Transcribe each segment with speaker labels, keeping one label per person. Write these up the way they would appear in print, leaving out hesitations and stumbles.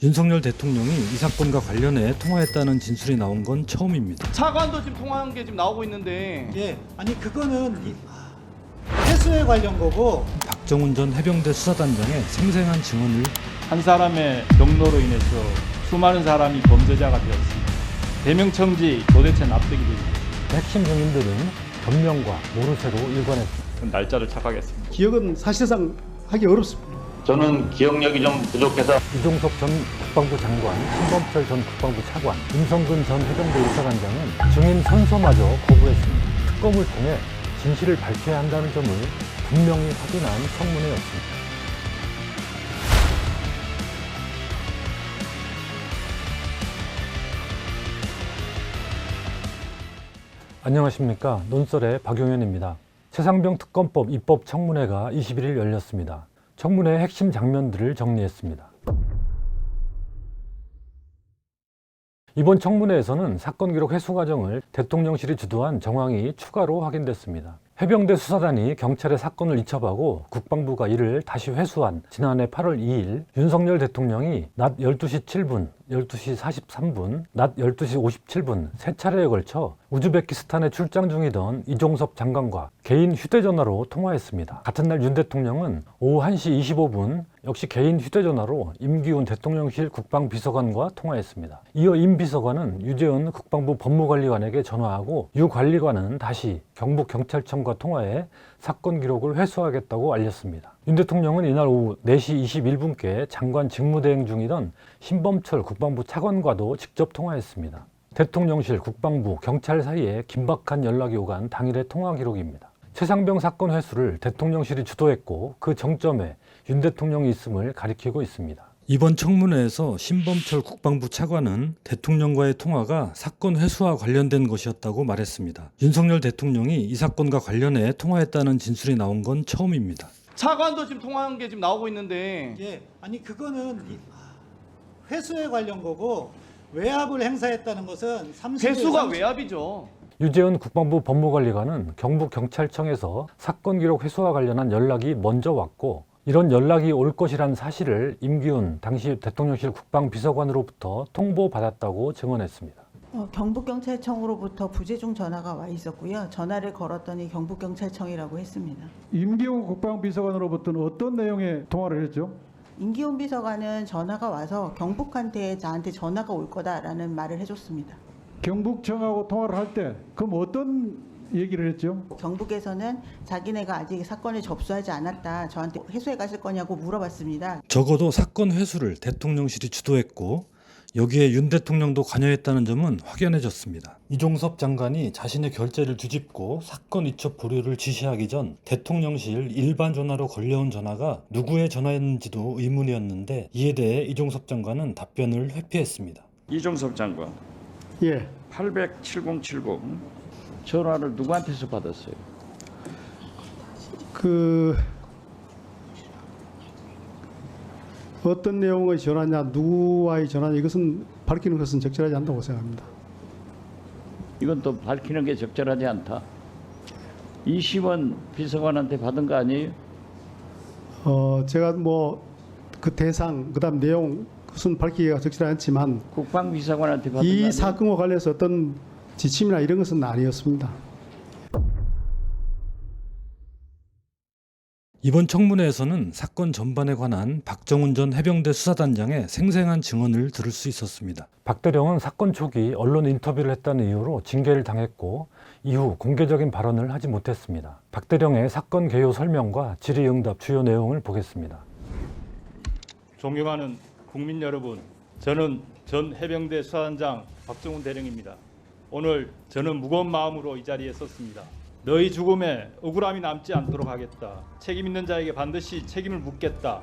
Speaker 1: 윤석열 대통령이 이 사건과 관련해 통화했다는 진술이 나온 건 처음입니다.
Speaker 2: 차관도 지금 통화한 게 지금 나오고 있는데
Speaker 3: 예, 아니 그거는 해수에 관련 거고.
Speaker 1: 박정훈 전 해병대 수사단장의 생생한 증언을
Speaker 4: 한 사람의 경로로 인해서 수많은 사람이 범죄자가 되었습니다. 대명청지 도대체 납득이 됩니다.
Speaker 1: 핵심 증인들은 변명과 모르쇠로 일관했습니다.
Speaker 4: 날짜를 착각했습니다.
Speaker 5: 기억은 사실상 하기 어렵습니다.
Speaker 6: 저는 기억력이 좀 부족해서
Speaker 1: 이종섭 전 국방부 장관, 신범철 전 국방부 차관, 임성근 전 해병대 이사단장은 증인 선서마저 거부했습니다. 특검을 통해 진실을 밝혀야 한다는 점을 분명히 확인한 청문회였습니다. 안녕하십니까. 논설의 박용현입니다. 최상병 특검법 입법 청문회가 21일 열렸습니다. 청문회 핵심 장면들을 정리했습니다. 이번 청문회에서는 사건 기록 회수 과정을 대통령실이 주도한 정황이 추가로 확인됐습니다. 해병대 수사단이 경찰에 사건을 이첩하고 국방부가 이를 다시 회수한 지난해 8월 2일 윤석열 대통령이 낮 12시 7분, 12시 43분, 낮 12시 57분 세 차례에 걸쳐 우즈베키스탄에 출장 중이던 이종섭 장관과 개인 휴대전화로 통화했습니다. 같은 날 윤 대통령은 오후 1시 25분 역시 개인 휴대전화로 임기훈 대통령실 국방비서관과 통화했습니다. 이어 임 비서관은 유재은 국방부 법무관리관에게 전화하고 유 관리관은 다시 경북경찰청과 통화해 사건 기록을 회수하겠다고 알렸습니다. 윤 대통령은 이날 오후 4시 21분께 장관 직무대행 중이던 신범철 국방부 차관과도 직접 통화했습니다. 대통령실, 국방부, 경찰 사이에 긴박한 연락이 오간 당일의 통화 기록입니다. 최상병 사건 회수를 대통령실이 주도했고 그 정점에 윤 대통령이 있음을 가리키고 있습니다. 이번 청문회에서 신범철 국방부 차관은 대통령과의 통화가 사건 회수와 관련된 것이었다고 말했습니다. 윤석열 대통령이 이 사건과 관련해 통화했다는 진술이 나온 건 처음입니다.
Speaker 2: 차관도 지금 통화한 게 지금 나오고 있는데
Speaker 3: 예, 아니 그거는 회수에 관련 거고 외압을 행사했다는 것은
Speaker 2: 회수가 외압이죠.
Speaker 1: 유재은 국방부 법무관리관은 경북경찰청에서 사건 기록 회수와 관련한 연락이 먼저 왔고 이런 연락이 올 것이란 사실을 임기훈 당시 대통령실 국방비서관으로부터 통보받았다고 증언했습니다.
Speaker 7: 경북경찰청으로부터 부재중 전화가 와 있었고요. 전화를 걸었더니 경북경찰청이라고 했습니다.
Speaker 5: 임기훈 국방비서관으로부터는 어떤 내용의 통화를 했죠?
Speaker 7: 임기훈 비서관은 전화가 와서 경북한테 나한테 전화가 올 거다라는 말을 해줬습니다.
Speaker 5: 경북청하고 통화를 할 때 그럼 어떤 얘기를 했죠?
Speaker 7: 경북에서는 자기네가 아직 사건을 접수하지 않았다. 저한테 회수해 가실 거냐고 물어봤습니다.
Speaker 1: 적어도 사건 회수를 대통령실이 주도했고 여기에 윤 대통령도 관여했다는 점은 확연해졌습니다. 이종섭 장관이 자신의 결재를 뒤집고 사건 이첩 보류를 지시하기 전 대통령실 일반 전화로 걸려온 전화가 누구의 전화였는지도 의문이었는데 이에 대해 이종섭 장관은 답변을 회피했습니다.
Speaker 8: 이종섭 장관
Speaker 5: 예.
Speaker 8: 800-7070 전화를 누구한테서 받았어요?
Speaker 5: 어떤 내용의 전화냐, 누구와의 전화냐 이것은 밝히는 것은 적절하지 않다고 생각합니다.
Speaker 8: 이건 또 밝히는 게 적절하지 않다. 이시원 비서관한테 받은 거 아니에요?
Speaker 5: 제가 그 대상, 그다음 내용 그것은 밝히기가 적절하지 않지만
Speaker 8: 국방비서관한테 받은 거
Speaker 5: 이
Speaker 8: 아니에요?
Speaker 5: 사건과 관련해서 어떤 지침이나 이런 것은 아니었습니다.
Speaker 1: 이번 청문회에서는 사건 전반에 관한 박정훈 전 해병대 수사단장의 생생한 증언을 들을 수 있었습니다. 박 대령은 사건 초기 언론 인터뷰를 했다는 이유로 징계를 당했고 이후 공개적인 발언을 하지 못했습니다. 박 대령의 사건 개요 설명과 질의응답 주요 내용을 보겠습니다.
Speaker 4: 존경하는 국민 여러분, 저는 전 해병대 수사단장 박정훈 대령입니다. 오늘 저는 무거운 마음으로 이 자리에 섰습니다. 너희 죽음에 억울함이 남지 않도록 하겠다. 책임 있는 자에게 반드시 책임을 묻겠다.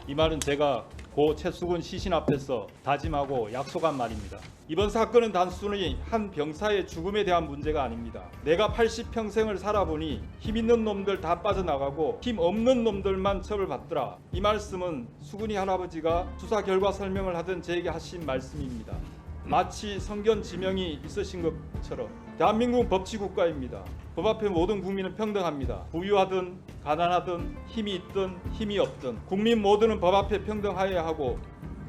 Speaker 4: 이 말은 제가 고 최수근 시신 앞에서 다짐하고 약속한 말입니다. 이번 사건은 단순히 한 병사의 죽음에 대한 문제가 아닙니다. 내가 80평생을 살아보니 힘 있는 놈들 다 빠져나가고 힘 없는 놈들만 처벌받더라. 이 말씀은 수근이 할아버지가 수사 결과 설명을 하던 제게 하신 말씀입니다. 마치 성견 지명이 있으신 것처럼 대한민국은 법치국가입니다. 법 앞에 모든 국민은 평등합니다. 부유하든 가난하든 힘이 있든 힘이 없든 국민 모두는 법 앞에 평등하여야 하고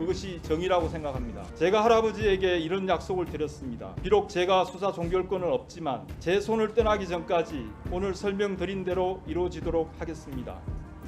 Speaker 4: 그것이 정의라고 생각합니다. 제가 할아버지에게 이런 약속을 드렸습니다. 비록 제가 수사 종결권은 없지만 제 손을 떠나기 전까지 오늘 설명드린 대로 이루어지도록 하겠습니다.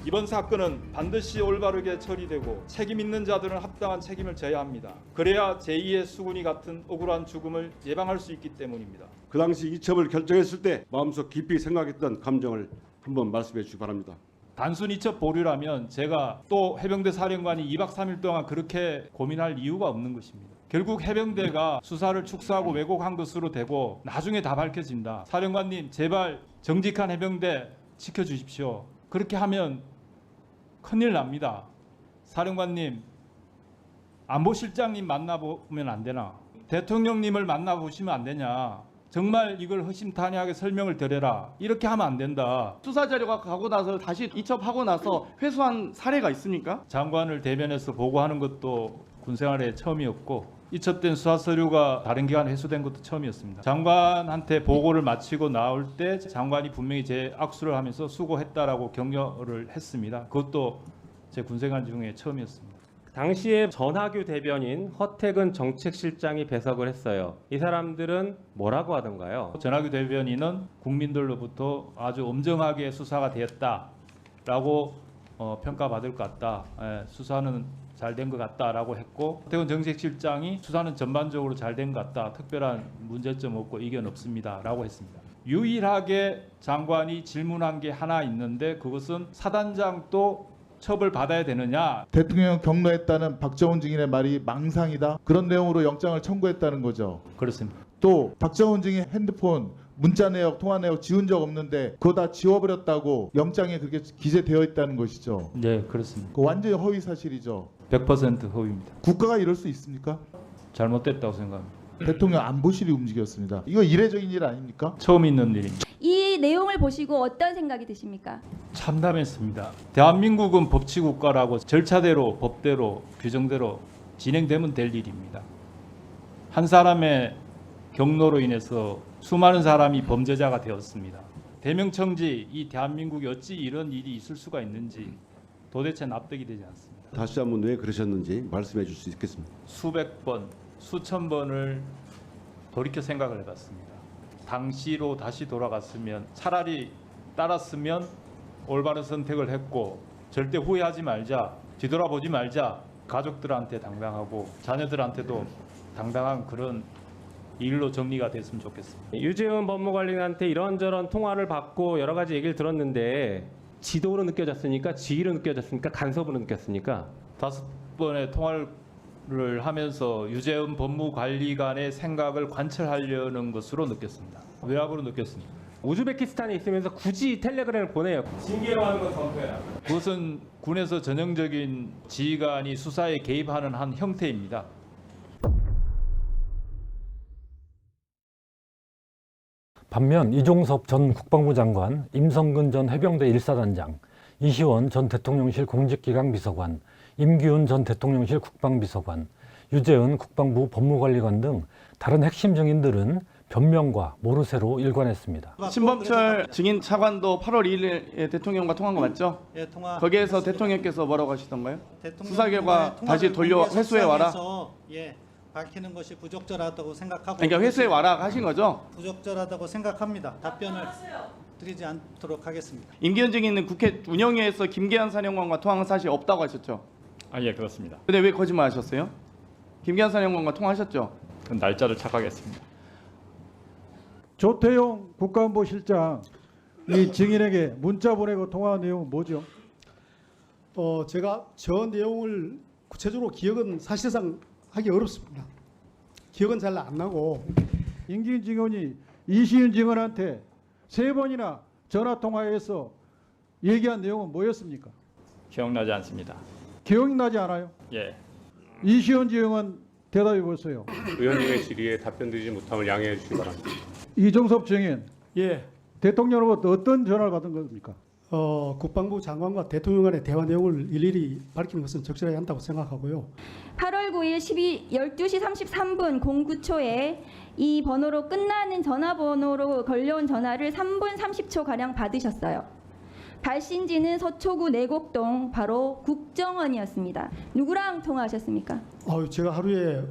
Speaker 4: 이번 사건은 반드시 올바르게 처리되고 책임 있는 자들은 합당한 책임을 져야 합니다. 그래야 제2의 수군이 같은 억울한 죽음을 예방할 수 있기 때문입니다.
Speaker 9: 그 당시 이첩을 결정했을 때 마음속 깊이 생각했던 감정을 한번 말씀해 주시기 바랍니다.
Speaker 4: 단순 이첩 보류라면 제가 또 해병대 사령관이 2박 3일 동안 그렇게 고민할 이유가 없는 것입니다. 결국 해병대가 수사를 축소하고 왜곡한 것으로 되고 나중에 다 밝혀진다. 사령관님 제발 정직한 해병대 지켜주십시오. 그렇게 하면 큰일 납니다. 사령관님 안보실장님 만나보면 안 되나? 대통령님을 만나보시면 안 되냐? 정말 이걸 허심탄회하게 설명을 드려라. 이렇게 하면 안 된다.
Speaker 2: 수사 자료가 가고 나서 다시 이첩하고 나서 회수한 사례가 있습니까?
Speaker 4: 장관을 대면해서 보고하는 것도 군생활에 처음이었고 이첩된 수사 서류가 다른 기관에 회수된 것도 처음이었습니다. 장관한테 보고를 마치고 나올 때 장관이 분명히 제 악수를 하면서 수고했다라고 격려를 했습니다. 그것도 제 군생활 중에 처음이었습니다.
Speaker 10: 당시에 전하규 대변인 허태근 정책실장이 배석을 했어요. 이 사람들은 뭐라고 하던가요?
Speaker 4: 전하규 대변인은 국민들로부터 아주 엄정하게 수사가 되었다라고 평가받을 것 같다. 수사는 잘 된 것 같다라고 했고 허태근 정책실장이 수사는 전반적으로 잘 된 것 같다. 특별한 문제점 없고 이견 없습니다라고 했습니다. 유일하게 장관이 질문한 게 하나 있는데 그것은 사단장도 처벌받아야 되느냐.
Speaker 11: 대통령 경로했다는 박정훈 증인의 말이 망상이다. 그런 내용으로 영장을 청구했다는 거죠.
Speaker 4: 그렇습니다.
Speaker 11: 또 박정훈 증인 핸드폰 문자 내역, 통화 내역 지운 적 없는데 그거 다 지워버렸다고 영장에 그렇게 기재되어 있다는 것이죠.
Speaker 4: 네, 그렇습니다.
Speaker 11: 그 완전히 허위 사실이죠.
Speaker 4: 100% 허위입니다.
Speaker 11: 국가가 이럴 수 있습니까?
Speaker 4: 잘못됐다고 생각합니다.
Speaker 11: 대통령 안보실이 움직였습니다. 이거 이례적인 일 아닙니까?
Speaker 4: 처음 있는 일입니다.
Speaker 12: 이 내용을 보시고 어떤 생각이 드십니까?
Speaker 4: 참담했습니다. 대한민국은 법치국가라고 절차대로 법대로 규정대로 진행되면 될 일입니다. 한 사람의 경로로 인해서 수많은 사람이 범죄자가 되었습니다. 대명청지 이 대한민국에 어찌 이런 일이 있을 수가 있는지 도대체 납득이 되지 않습니다.
Speaker 9: 다시 한번 왜 그러셨는지 말씀해 줄 수 있겠습니까?
Speaker 4: 수백 번, 수천 번을 돌이켜 생각을 해봤습니다. 당시로 다시 돌아갔으면 차라리 따랐으면 올바른 선택을 했고 절대 후회하지 말자, 뒤돌아보지 말자. 가족들한테 당당하고 자녀들한테도 당당한 그런 일로 정리가 됐으면 좋겠습니다.
Speaker 10: 유재훈 법무관리관한테 이런저런 통화를 받고 여러 가지 얘기를 들었는데 지도로 느껴졌습니까? 지휘로 느껴졌습니까? 간섭으로 느꼈습니까?
Speaker 4: 5번의 통화를 하면서 유재훈 법무관리관의 생각을 관철하려는 것으로 느꼈습니다. 외압으로 느꼈습니다.
Speaker 10: 우즈베키스탄에 있으면서 굳이 텔레그램을 보내요. 징계로 하는 건 검토해라.
Speaker 4: 그것은 군에서 전형적인 지휘관이 수사에 개입하는 한 형태입니다.
Speaker 1: 반면 이종섭 전 국방부 장관, 임성근 전 해병대 1사단장, 이시원 전 대통령실 공직기강 비서관, 임기훈 전 대통령실 국방비서관, 유재은 국방부 법무관리관 등 다른 핵심 증인들은 변명과 모르쇠로 일관했습니다.
Speaker 2: 신범철 증인 차관도 8월 2일에 대통령과 통화한 거 맞죠?
Speaker 3: 예, 통화.
Speaker 2: 거기에서 대통령께서 뭐라고 하시던가요?
Speaker 3: 대통령
Speaker 2: 수사 결과 다시 돌려 회수해 와라.
Speaker 3: 예, 밝히는 것이 부적절하다고 생각하고.
Speaker 2: 그러니까 회수해 와라 하신 거죠?
Speaker 3: 부적절하다고 생각합니다. 답변을 드리지 않도록 하겠습니다.
Speaker 2: 임기현 증인은 국회 운영위에서 김계한 사령관과 통화한 사실이 없다고 하셨죠?
Speaker 4: 예, 그렇습니다.
Speaker 2: 근데 왜 거짓말 하셨어요? 김계한 사령관과 통화하셨죠?
Speaker 4: 그 날짜를 착각했습니다.
Speaker 5: 조태용 국가안보실장 이 증인에게 문자 보내고 통화한 내용은 뭐죠?
Speaker 13: 제가 저 내용을 구체적으로 기억은 사실상 하기 어렵습니다. 기억은 잘 안 나고.
Speaker 5: 임기훈 증인이 이시윤 증인한테 3번이나 전화 통화해서 얘기한 내용은 뭐였습니까?
Speaker 4: 기억나지 않습니다.
Speaker 5: 기억나지 않아요?
Speaker 4: 예.
Speaker 5: 이시윤 증인은 대답해 보세요.
Speaker 9: 의원님의 질의에 답변드리지 못함을 양해해 주시기 바랍니다.
Speaker 5: 이종섭 증인,
Speaker 13: 예.
Speaker 5: 대통령으로부터 어떤 전화를 받은 겁니까?
Speaker 13: 국방부 장관과 대통령 간의 대화 내용을 일일이 밝히는 것은 적절하지 않다고 생각하고요.
Speaker 12: 8월 9일 12시 33분 09초에 이 번호로 끝나는 전화번호로 걸려온 전화를 3분 30초 가량 받으셨어요. 발신지는 서초구 내곡동 바로 국정원이었습니다. 누구랑 통화하셨습니까?
Speaker 13: 제가 하루에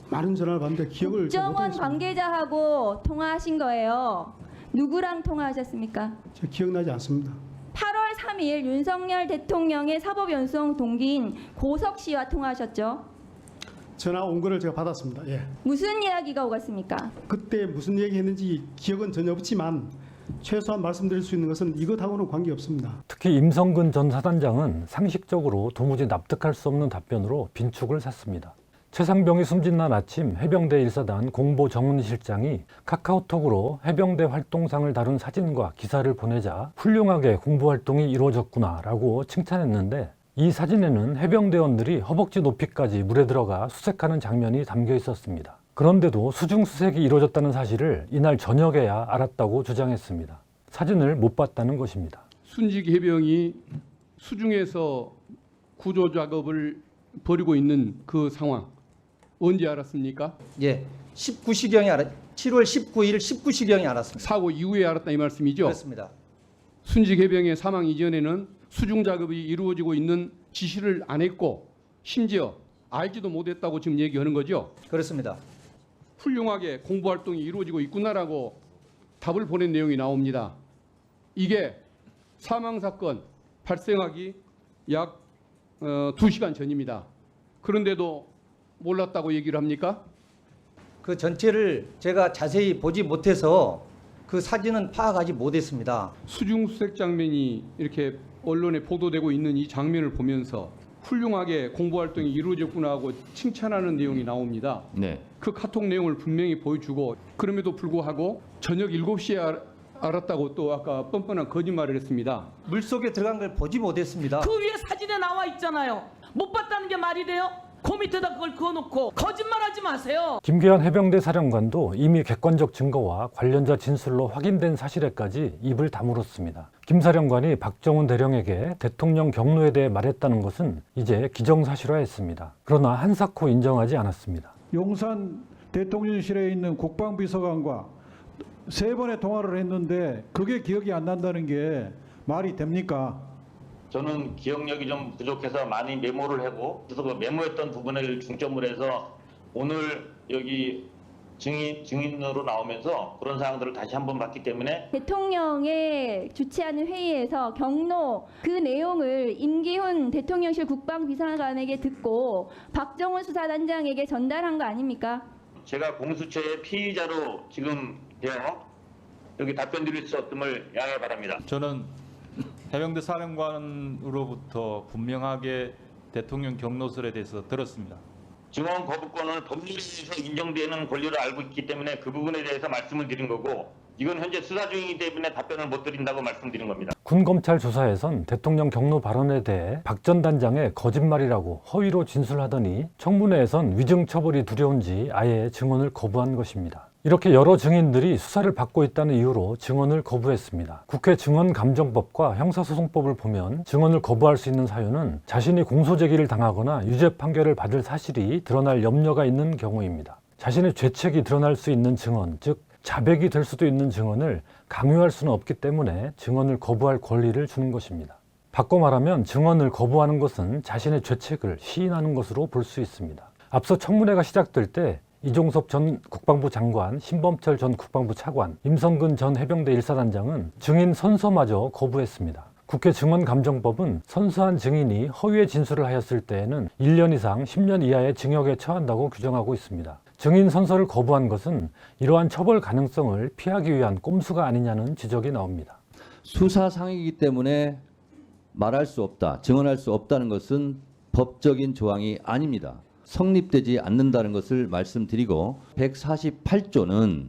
Speaker 13: 많은 전화를 받는데 기억을 잘
Speaker 12: 국정원
Speaker 13: 못하겠습니다.
Speaker 12: 관계자하고 통화하신 거예요. 누구랑 통화하셨습니까?
Speaker 13: 제 기억나지 않습니다.
Speaker 12: 8월 3일 윤석열 대통령의 사법연수원 동기인 고석 씨와 통화하셨죠?
Speaker 13: 전화 온 거를 제가 받았습니다. 예.
Speaker 12: 무슨 이야기가 오갔습니까?
Speaker 13: 그때 무슨 얘기했는지 기억은 전혀 없지만 최소한 말씀드릴 수 있는 것은 이것하고는 관계없습니다.
Speaker 1: 특히 임성근 전 사단장은 상식적으로 도무지 납득할 수 없는 답변으로 빈축을 샀습니다. 최상병이 숨진 날 아침 해병대 1사단 공보 정훈실장이 카카오톡으로 해병대 활동상을 다룬 사진과 기사를 보내자 훌륭하게 공보활동이 이루어졌구나라고 칭찬했는데, 이 사진에는 해병대원들이 허벅지 높이까지 물에 들어가 수색하는 장면이 담겨 있었습니다. 그런데도 수중수색이 이루어졌다는 사실을 이날 저녁에야 알았다고 주장했습니다. 사진을 못 봤다는 것입니다.
Speaker 14: 순직 해병이 수중에서 구조 작업을 벌이고 있는 그 상황 언제 알았습니까?
Speaker 15: 예, 7월 19일 19시경에 알았습니다.
Speaker 14: 사고 이후에 알았다 이 말씀이죠?
Speaker 15: 그렇습니다.
Speaker 14: 순직 해병의 사망 이전에는 수중 작업이 이루어지고 있는 지시를 안 했고 심지어 알지도 못했다고 지금 얘기하는 거죠?
Speaker 15: 그렇습니다.
Speaker 14: 훌륭하게 공부 활동이 이루어지고 있구나라고 답을 보낸 내용이 나옵니다. 이게 사망 사건 발생하기 약 2시간 전입니다. 그런데도 몰랐다고 얘기를 합니까?
Speaker 15: 그 전체를 제가 자세히 보지 못해서 그 사진은 파악하지 못했습니다.
Speaker 14: 수중 수색 장면이 이렇게 언론에 보도되고 있는 이 장면을 보면서 훌륭하게 공부 활동이 이루어졌구나 하고 칭찬하는 내용이 나옵니다.
Speaker 8: 네.
Speaker 14: 그 카톡 내용을 분명히 보여주고, 그럼에도 불구하고 저녁 7시에 알았다고 또 아까 뻔뻔한 거짓말을 했습니다.
Speaker 15: 물속에 들어간 걸 보지 못했습니다.
Speaker 16: 그 위에 사진에 나와 있잖아요. 못 봤다는 게 말이 돼요? 그 밑에다 그걸 그어놓고 거짓말하지 마세요.
Speaker 1: 김계한 해병대 사령관도 이미 객관적 증거와 관련자 진술로 확인된 사실에까지 입을 다물었습니다. 김 사령관이 박정훈 대령에게 대통령 경로에 대해 말했다는 것은 이제 기정사실화했습니다. 그러나 한사코 인정하지 않았습니다.
Speaker 17: 용산 대통령실에 있는 국방비서관과 3번의 통화를 했는데 그게 기억이 안 난다는 게 말이 됩니까?
Speaker 6: 저는 기억력이 좀 부족해서 많이 메모를 하고, 그래서 그 메모했던 부분을 중점으로 해서 오늘 여기 증인으로 나오면서 그런 사항들을 다시 한번 봤기 때문에
Speaker 12: 대통령의 주최하는 회의에서 경로 그 내용을 임기훈 대통령실 국방비서관에게 듣고 박정훈 수사단장에게 전달한 거 아닙니까?
Speaker 6: 제가 공수처의 피의자로 지금 되어 여기 답변 드릴 수 없음을 양해 바랍니다.
Speaker 4: 저는 해병대 사령관으로부터 분명하게 대통령 경로설에 대해서 들었습니다.
Speaker 6: 증언 거부권을 법률에서 인정되는 권리를 알고 있기 때문에 그 부분에 대해서 말씀을 드린 거고, 이건 현재 수사 중이기 때문에 답변을 못 드린다고 말씀드린 겁니다.
Speaker 1: 군검찰 조사에선 대통령 경로 발언에 대해 박 전 단장의 거짓말이라고 허위로 진술하더니 청문회에선 위증처벌이 두려운지 아예 증언을 거부한 것입니다. 이렇게 여러 증인들이 수사를 받고 있다는 이유로 증언을 거부했습니다. 국회 증언감정법과 형사소송법을 보면 증언을 거부할 수 있는 사유는 자신이 공소제기를 당하거나 유죄 판결을 받을 사실이 드러날 염려가 있는 경우입니다. 자신의 죄책이 드러날 수 있는 증언, 즉 자백이 될 수도 있는 증언을 강요할 수는 없기 때문에 증언을 거부할 권리를 주는 것입니다. 바꿔 말하면 증언을 거부하는 것은 자신의 죄책을 시인하는 것으로 볼 수 있습니다. 앞서 청문회가 시작될 때 이종섭 전 국방부 장관, 신범철 전 국방부 차관, 임성근 전 해병대 1사단장은 증인 선서마저 거부했습니다. 국회 증언감정법은 선서한 증인이 허위의 진술을 하였을 때에는 1년 이상 10년 이하의 징역에 처한다고 규정하고 있습니다. 증인 선서를 거부한 것은 이러한 처벌 가능성을 피하기 위한 꼼수가 아니냐는 지적이 나옵니다.
Speaker 18: 수사상이기 때문에 말할 수 없다, 증언할 수 없다는 것은 법적인 조항이 아닙니다. 성립되지 않는다는 것을 말씀드리고, 148조는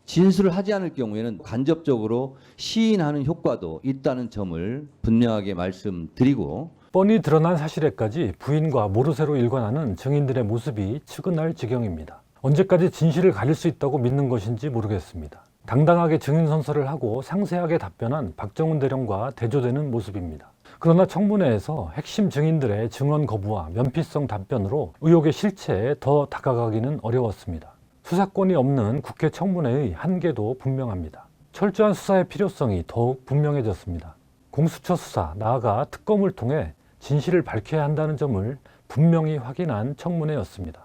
Speaker 18: 진술을 하지 않을 경우에는 간접적으로 시인하는 효과도 있다는 점을 분명하게 말씀드리고,
Speaker 1: 뻔히 드러난 사실에까지 부인과 모르쇠로 일관하는 증인들의 모습이 측은할 지경입니다. 언제까지 진실을 가릴 수 있다고 믿는 것인지 모르겠습니다. 당당하게 증인 선서를 하고 상세하게 답변한 박정훈 대령과 대조되는 모습입니다. 그러나 청문회에서 핵심 증인들의 증언 거부와 면피성 답변으로 의혹의 실체에 더 다가가기는 어려웠습니다. 수사권이 없는 국회 청문회의 한계도 분명합니다. 철저한 수사의 필요성이 더욱 분명해졌습니다. 공수처 수사, 나아가 특검을 통해 진실을 밝혀야 한다는 점을 분명히 확인한 청문회였습니다.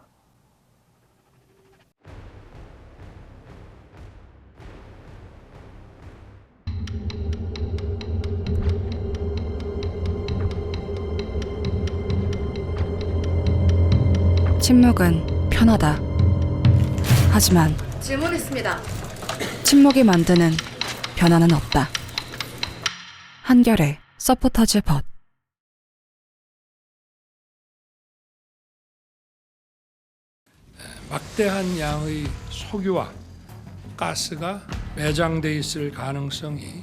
Speaker 19: 침묵은 편하다. 하지만
Speaker 20: 질문했습니다.
Speaker 19: 침묵이 만드는 변화는 없다. 한결의 서포터즈 벗.
Speaker 21: 막대한 양의 석유와 가스가 매장돼 있을 가능성이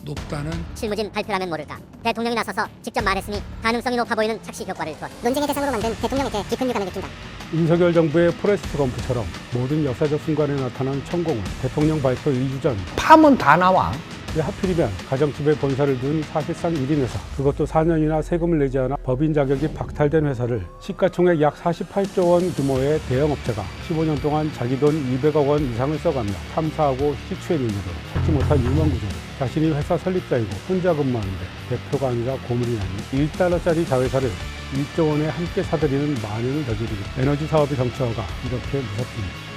Speaker 21: 높다는
Speaker 22: 실무진 발표라면 모를까. 대통령이 나서서 직접 말했으니 가능성이 높아 보이는 착시 효과를 두었다. 논쟁의 대상으로 만든 대통령에게 깊은 유감을 느낀다.
Speaker 13: 윤석열 정부의 포레스트 검프처럼 모든 역사적 순간에 나타난 천공은 대통령 발표 2주 전
Speaker 23: 파면 다 나와.
Speaker 13: 왜 하필이면 가정집에 본사를 둔 사실상 1인 회사, 그것도 4년이나 세금을 내지 않아 법인 자격이 박탈된 회사를 시가총액 약 48조 원 규모의 대형 업체가 15년 동안 자기 돈 200억 원 이상을 써가며 탐사하고 시추했는데도 찾지 못한 유망구조를 자신이 회사 설립자이고 혼자 근무하는데 대표가 아니라 고문이 아닌 1달러짜리 자회사를 1조 원에 함께 사들이는 만행을 저지르는 에너지 사업의 정치화가 이렇게 무섭습니다.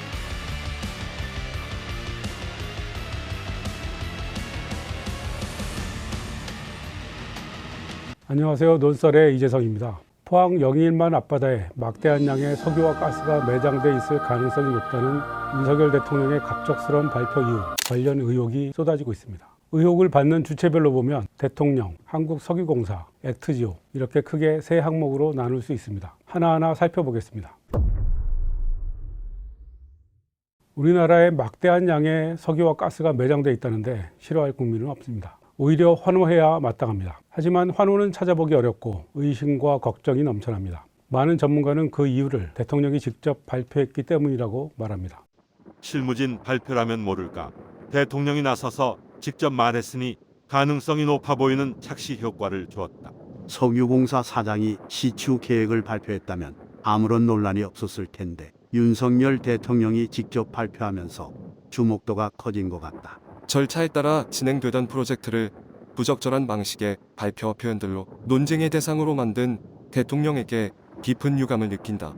Speaker 13: 안녕하세요. 논설의 이재성입니다. 포항 영일만 앞바다에 막대한 양의 석유와 가스가 매장돼 있을 가능성이 높다는 윤석열 대통령의 갑작스러운 발표 이후 관련 의혹이 쏟아지고 있습니다. 의혹을 받는 주체별로 보면 대통령, 한국석유공사, 액트지오 이렇게 크게 세 항목으로 나눌 수 있습니다. 하나하나 살펴보겠습니다. 우리나라에 막대한 양의 석유와 가스가 매장돼 있다는데 싫어할 국민은 없습니다. 오히려 환호해야 마땅합니다. 하지만 환호는 찾아보기 어렵고 의심과 걱정이 넘쳐납니다. 많은 전문가는 그 이유를 대통령이 직접 발표했기 때문이라고 말합니다.
Speaker 24: 실무진 발표라면 모를까. 대통령이 나서서 직접 말했으니 가능성이 높아 보이는 착시 효과를 주었다.
Speaker 25: 석유공사 사장이 시추 계획을 발표했다면 아무런 논란이 없었을 텐데 윤석열 대통령이 직접 발표하면서 주목도가 커진 것 같다.
Speaker 26: 절차에 따라 진행되던 프로젝트를 부적절한 방식의 발표 표현들로 논쟁의 대상으로 만든 대통령에게 깊은 유감을 느낀다.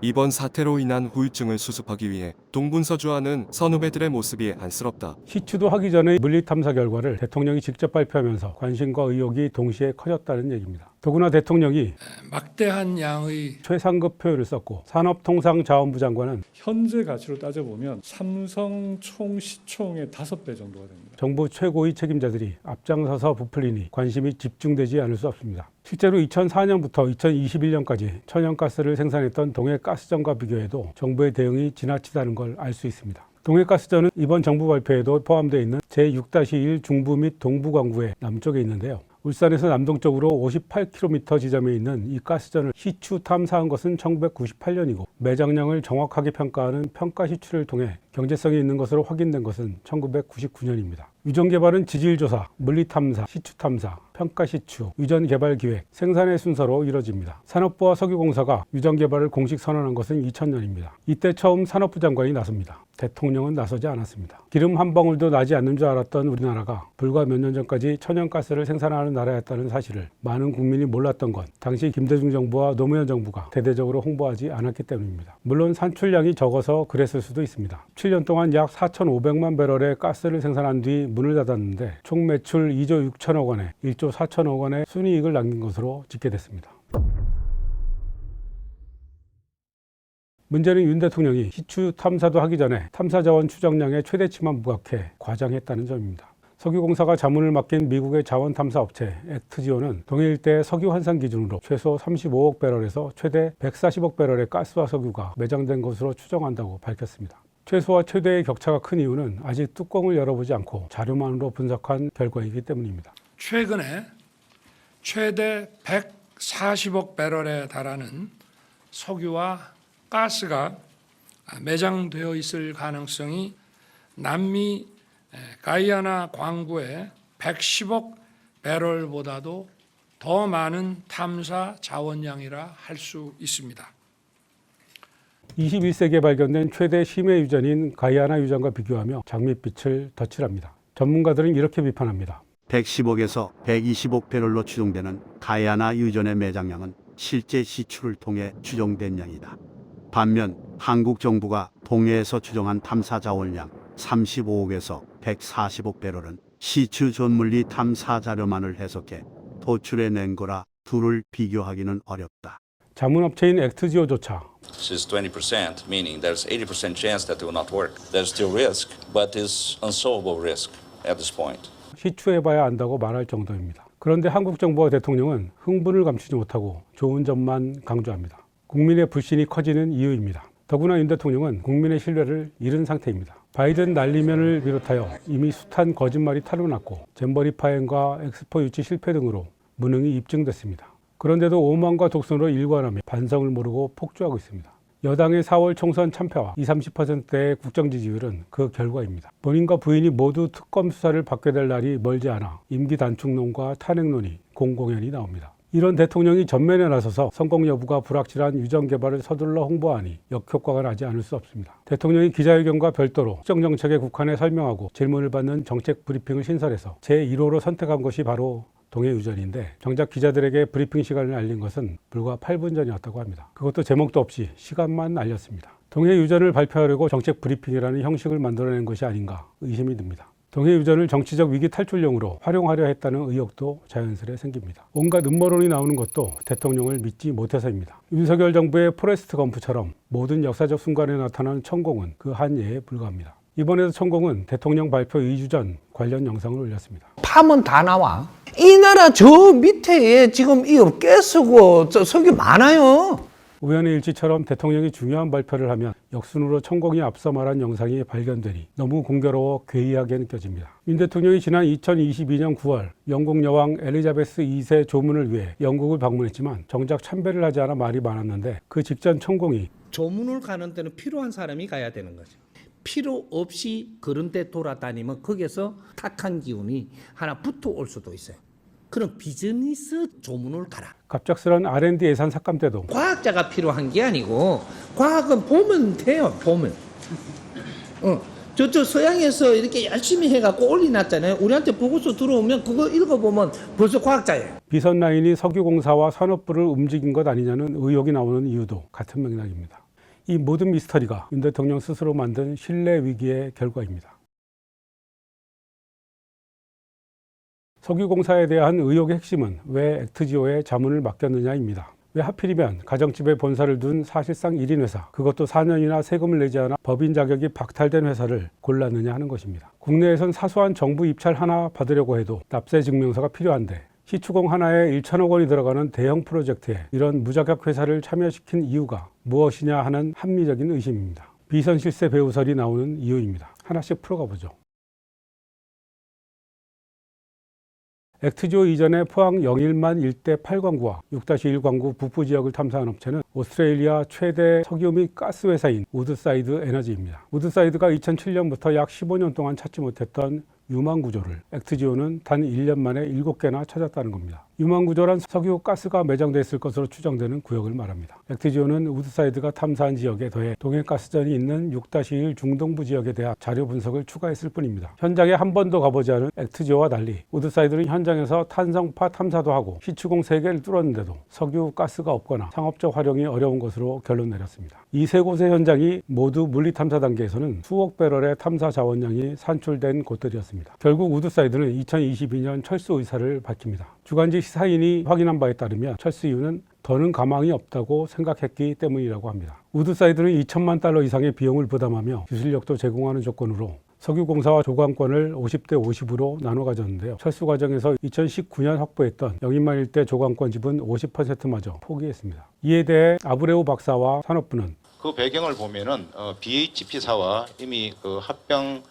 Speaker 26: 이번 사태로 인한 후유증을 수습하기 위해 동분서주하는 선후배들의 모습이 안쓰럽다.
Speaker 13: 시추도 하기 전의 물리탐사 결과를 대통령이 직접 발표하면서 관심과 의혹이 동시에 커졌다는 얘기입니다. 더구나 대통령이
Speaker 21: 막대한 양의
Speaker 13: 최상급 표현을 썼고 산업통상자원부 장관은
Speaker 27: 현재 가치로 따져보면 삼성 총 시총의 5배 정도가 됩니다.
Speaker 13: 정부 최고위 책임자들이 앞장서서 부풀리니 관심이 집중되지 않을 수 없습니다. 실제로 2004년부터 2021년까지 천연가스를 생산했던 동해가스전과 비교해도 정부의 대응이 지나치다는 걸 알 수 있습니다. 동해가스전은 이번 정부 발표에도 포함되어 있는 제6-1 중부 및 동부 광구의 남쪽에 있는데요. 울산에서 남동쪽으로 58km 지점에 있는 이 가스전을 시추 탐사한 것은 1998년이고 매장량을 정확하게 평가하는 평가 시추를 통해 경제성이 있는 것으로 확인된 것은 1999년입니다. 유전 개발은 지질 조사, 물리 탐사, 시추 탐사, 평가 시추, 유전 개발 기획, 생산의 순서로 이뤄집니다. 산업부와 석유공사가 유전 개발을 공식 선언한 것은 2000년입니다. 이때 처음 산업부 장관이 나섭니다. 대통령은 나서지 않았습니다. 기름 한 방울도 나지 않는 줄 알았던 우리나라가 불과 몇 년 전까지 천연가스를 생산하는 나라였다는 사실을 많은 국민이 몰랐던 건 당시 김대중 정부와 노무현 정부가 대대적으로 홍보하지 않았기 때문입니다. 물론 산출량이 적어서 그랬을 수도 있습니다. 7년 동안 약 4,500만 배럴의 가스를 생산한 뒤 문을 닫았는데 총 매출 2조 6천억 원에 1조 4천억 원의 순이익을 남긴 것으로 집계됐습니다. 문제는 윤 대통령이 시추 탐사도 하기 전에 탐사자원 추정량의 최대치만 부각해 과장했다는 점입니다. 석유공사가 자문을 맡긴 미국의 자원탐사업체 액트지오는 동해 일대의 석유 환산 기준으로 최소 35억 배럴에서 최대 140억 배럴의 가스와 석유가 매장된 것으로 추정한다고 밝혔습니다. 최소와 최대의 격차가 큰 이유는 아직 뚜껑을 열어보지 않고 자료만으로 분석한 결과이기 때문입니다.
Speaker 21: 최근에 최대 140억 배럴에 달하는 석유와 가스가 매장되어 있을 가능성이 남미 가이아나 광구의 110억 배럴보다도 더 많은 탐사 자원량이라 할 수 있습니다.
Speaker 13: 21세기에 발견된 최대 심해 유전인 가이아나 유전과 비교하며 장밋빛을 덧칠합니다. 전문가들은 이렇게 비판합니다.
Speaker 25: 110억에서 120억 배럴로 추정되는 가야나 유전의 매장량은 실제 시추를 통해 추정된 양이다. 반면 한국 정부가 동해에서 추정한 탐사 자원량 35억에서 140억 배럴은 시추 전물리 탐사 자료만을 해석해 도출해낸 거라 둘을 비교하기는 어렵다.
Speaker 13: 자문업체인 액트지오조차
Speaker 2: Is 20%, meaning there's 80% chance that it will not work. There's still risk, but it's unsolvable risk at this point.
Speaker 13: 시추해봐야 안다고 말할 정도입니다. 그런데 한국 정부와 대통령은 흥분을 감추지 못하고 좋은 점만 강조합니다. 국민의 불신이 커지는 이유입니다. 더구나 윤 대통령은 국민의 신뢰를 잃은 상태입니다. 바이든 난리면을 비롯하여 이미 숱한 거짓말이 탄로났고 잼버리 파행과 엑스포 유치 실패 등으로 무능이 입증됐습니다. 그런데도 오만과 독선으로 일관하며 반성을 모르고 폭주하고 있습니다. 여당의 4월 총선 참패와 20-30%대의 국정 지지율은 그 결과입니다. 본인과 부인이 모두 특검 수사를 받게 될 날이 멀지 않아 임기 단축론과 탄핵론이 공공연히 나옵니다. 이런 대통령이 전면에 나서서 성공 여부가 불확실한 유전 개발을 서둘러 홍보하니 역효과가 나지 않을 수 없습니다. 대통령이 기자회견과 별도로 특정 정책에 국한해 설명하고 질문을 받는 정책 브리핑을 신설해서 제1호로 선택한 것이 바로 동해유전인데 정작 기자들에게 브리핑 시간을 알린 것은 불과 8분 전이었다고 합니다. 그것도 제목도 없이 시간만 알렸습니다. 동해유전을 발표하려고 정책 브리핑이라는 형식을 만들어낸 것이 아닌가 의심이 듭니다. 동해유전을 정치적 위기 탈출용으로 활용하려 했다는 의혹도 자연스레 생깁니다. 온갖 음모론이 나오는 것도 대통령을 믿지 못해서입니다. 윤석열 정부의 포레스트 검프처럼 모든 역사적 순간에 나타난 천공은 그 한 예에 불과합니다. 이번에도 천공은 대통령 발표 2주 전 관련 영상을 올렸습니다.
Speaker 3: 파면 다 나와. 이 나라 저 밑에 지금 이 가스고 석유 많아요.
Speaker 13: 우연의 일치처럼 대통령이 중요한 발표를 하면 역순으로 천공이 앞서 말한 영상이 발견되니 너무 공교로워 괴이하게 느껴집니다. 윤 대통령이 지난 2022년 9월 영국 여왕 엘리자베스 2세 조문을 위해 영국을 방문했지만 정작 참배를 하지 않아 말이 많았는데 그 직전 천공이
Speaker 3: 조문을 가는 데는 필요한 사람이 가야 되는 거죠. 필요 없이 그런 데 돌아다니면 거기서 탁한 기운이 하나 붙어 올 수도 있어요. 그럼 비즈니스 조문을 가라.
Speaker 13: 갑작스런 R&D 예산 삭감 때도
Speaker 3: 과학자가 필요한 게 아니고 과학은 보면 돼요. 보면. 저쪽 서양에서 이렇게 열심히 해갖고 올려놨잖아요. 우리한테 보고서 들어오면 그거 읽어보면 벌써 과학자예요.
Speaker 13: 비선 라인이 석유공사와 산업부를 움직인 것 아니냐는 의혹이 나오는 이유도 같은 맥락입니다. 이 모든 미스터리가 윤 대통령 스스로 만든 신뢰 위기의 결과입니다. 석유공사에 대한 의혹의 핵심은 왜 액트지오에 자문을 맡겼느냐입니다. 왜 하필이면 가정집에 본사를 둔 사실상 1인 회사, 그것도 4년이나 세금을 내지 않아 법인 자격이 박탈된 회사를 골랐느냐 하는 것입니다. 국내에선 사소한 정부 입찰 하나 받으려고 해도 납세 증명서가 필요한데 시추공 하나에 1천억 원이 들어가는 대형 프로젝트에 이런 무자격 회사를 참여시킨 이유가 무엇이냐 하는 합리적인 의심입니다. 비선실세 배우설이 나오는 이유입니다. 하나씩 풀어가 보죠. 액트지오 이전에 포항 영일만 일대 8광구와 6-1광구 북부 지역을 탐사한 업체는 오스트레일리아 최대 석유 및 가스 회사인 우드사이드 에너지입니다. 우드사이드가 2007년부터 약 15년 동안 찾지 못했던 유망 구조를 액트지오는 단 1년 만에 7개나 찾았다는 겁니다. 유망 구조란 석유 가스가 매장돼 있을 것으로 추정되는 구역을 말합니다. 액트지오는 우드사이드가 탐사한 지역에 더해 동해가스전이 있는 6-1 중동부 지역에 대한 자료 분석을 추가했을 뿐입니다. 현장에 한 번도 가보지 않은 액트지오와 달리 우드사이드는 현장에서 탄성파 탐사도 하고 시추공 3개를 뚫었는데도 석유 가스가 없거나 상업적 활용이 어려운 것으로 결론 내렸습니다. 이 세 곳의 현장이 모두 물리탐사 단계에서는 수억 배럴의 탐사 자원량이 산출된 곳들이었습니다. 결국 우드사이드는 2022년 철수 의사를 밝힙니다. 주간지 시사인이 확인한 바에 따르면 철수 이유는 더는 가망이 없다고 생각했기 때문이라고 합니다. 우드사이드는 2천만 달러 이상의 비용을 부담하며 기술력도 제공하는 조건으로 석유공사와 조광권을 50대 50으로 나눠 가졌는데요. 철수 과정에서 2019년 확보했던 영인만 일대 조광권 지분 50%마저 포기했습니다. 이에 대해 아브레우 박사와 산업부는
Speaker 7: 그 배경을 보면은 BHP사와 이미 그 합병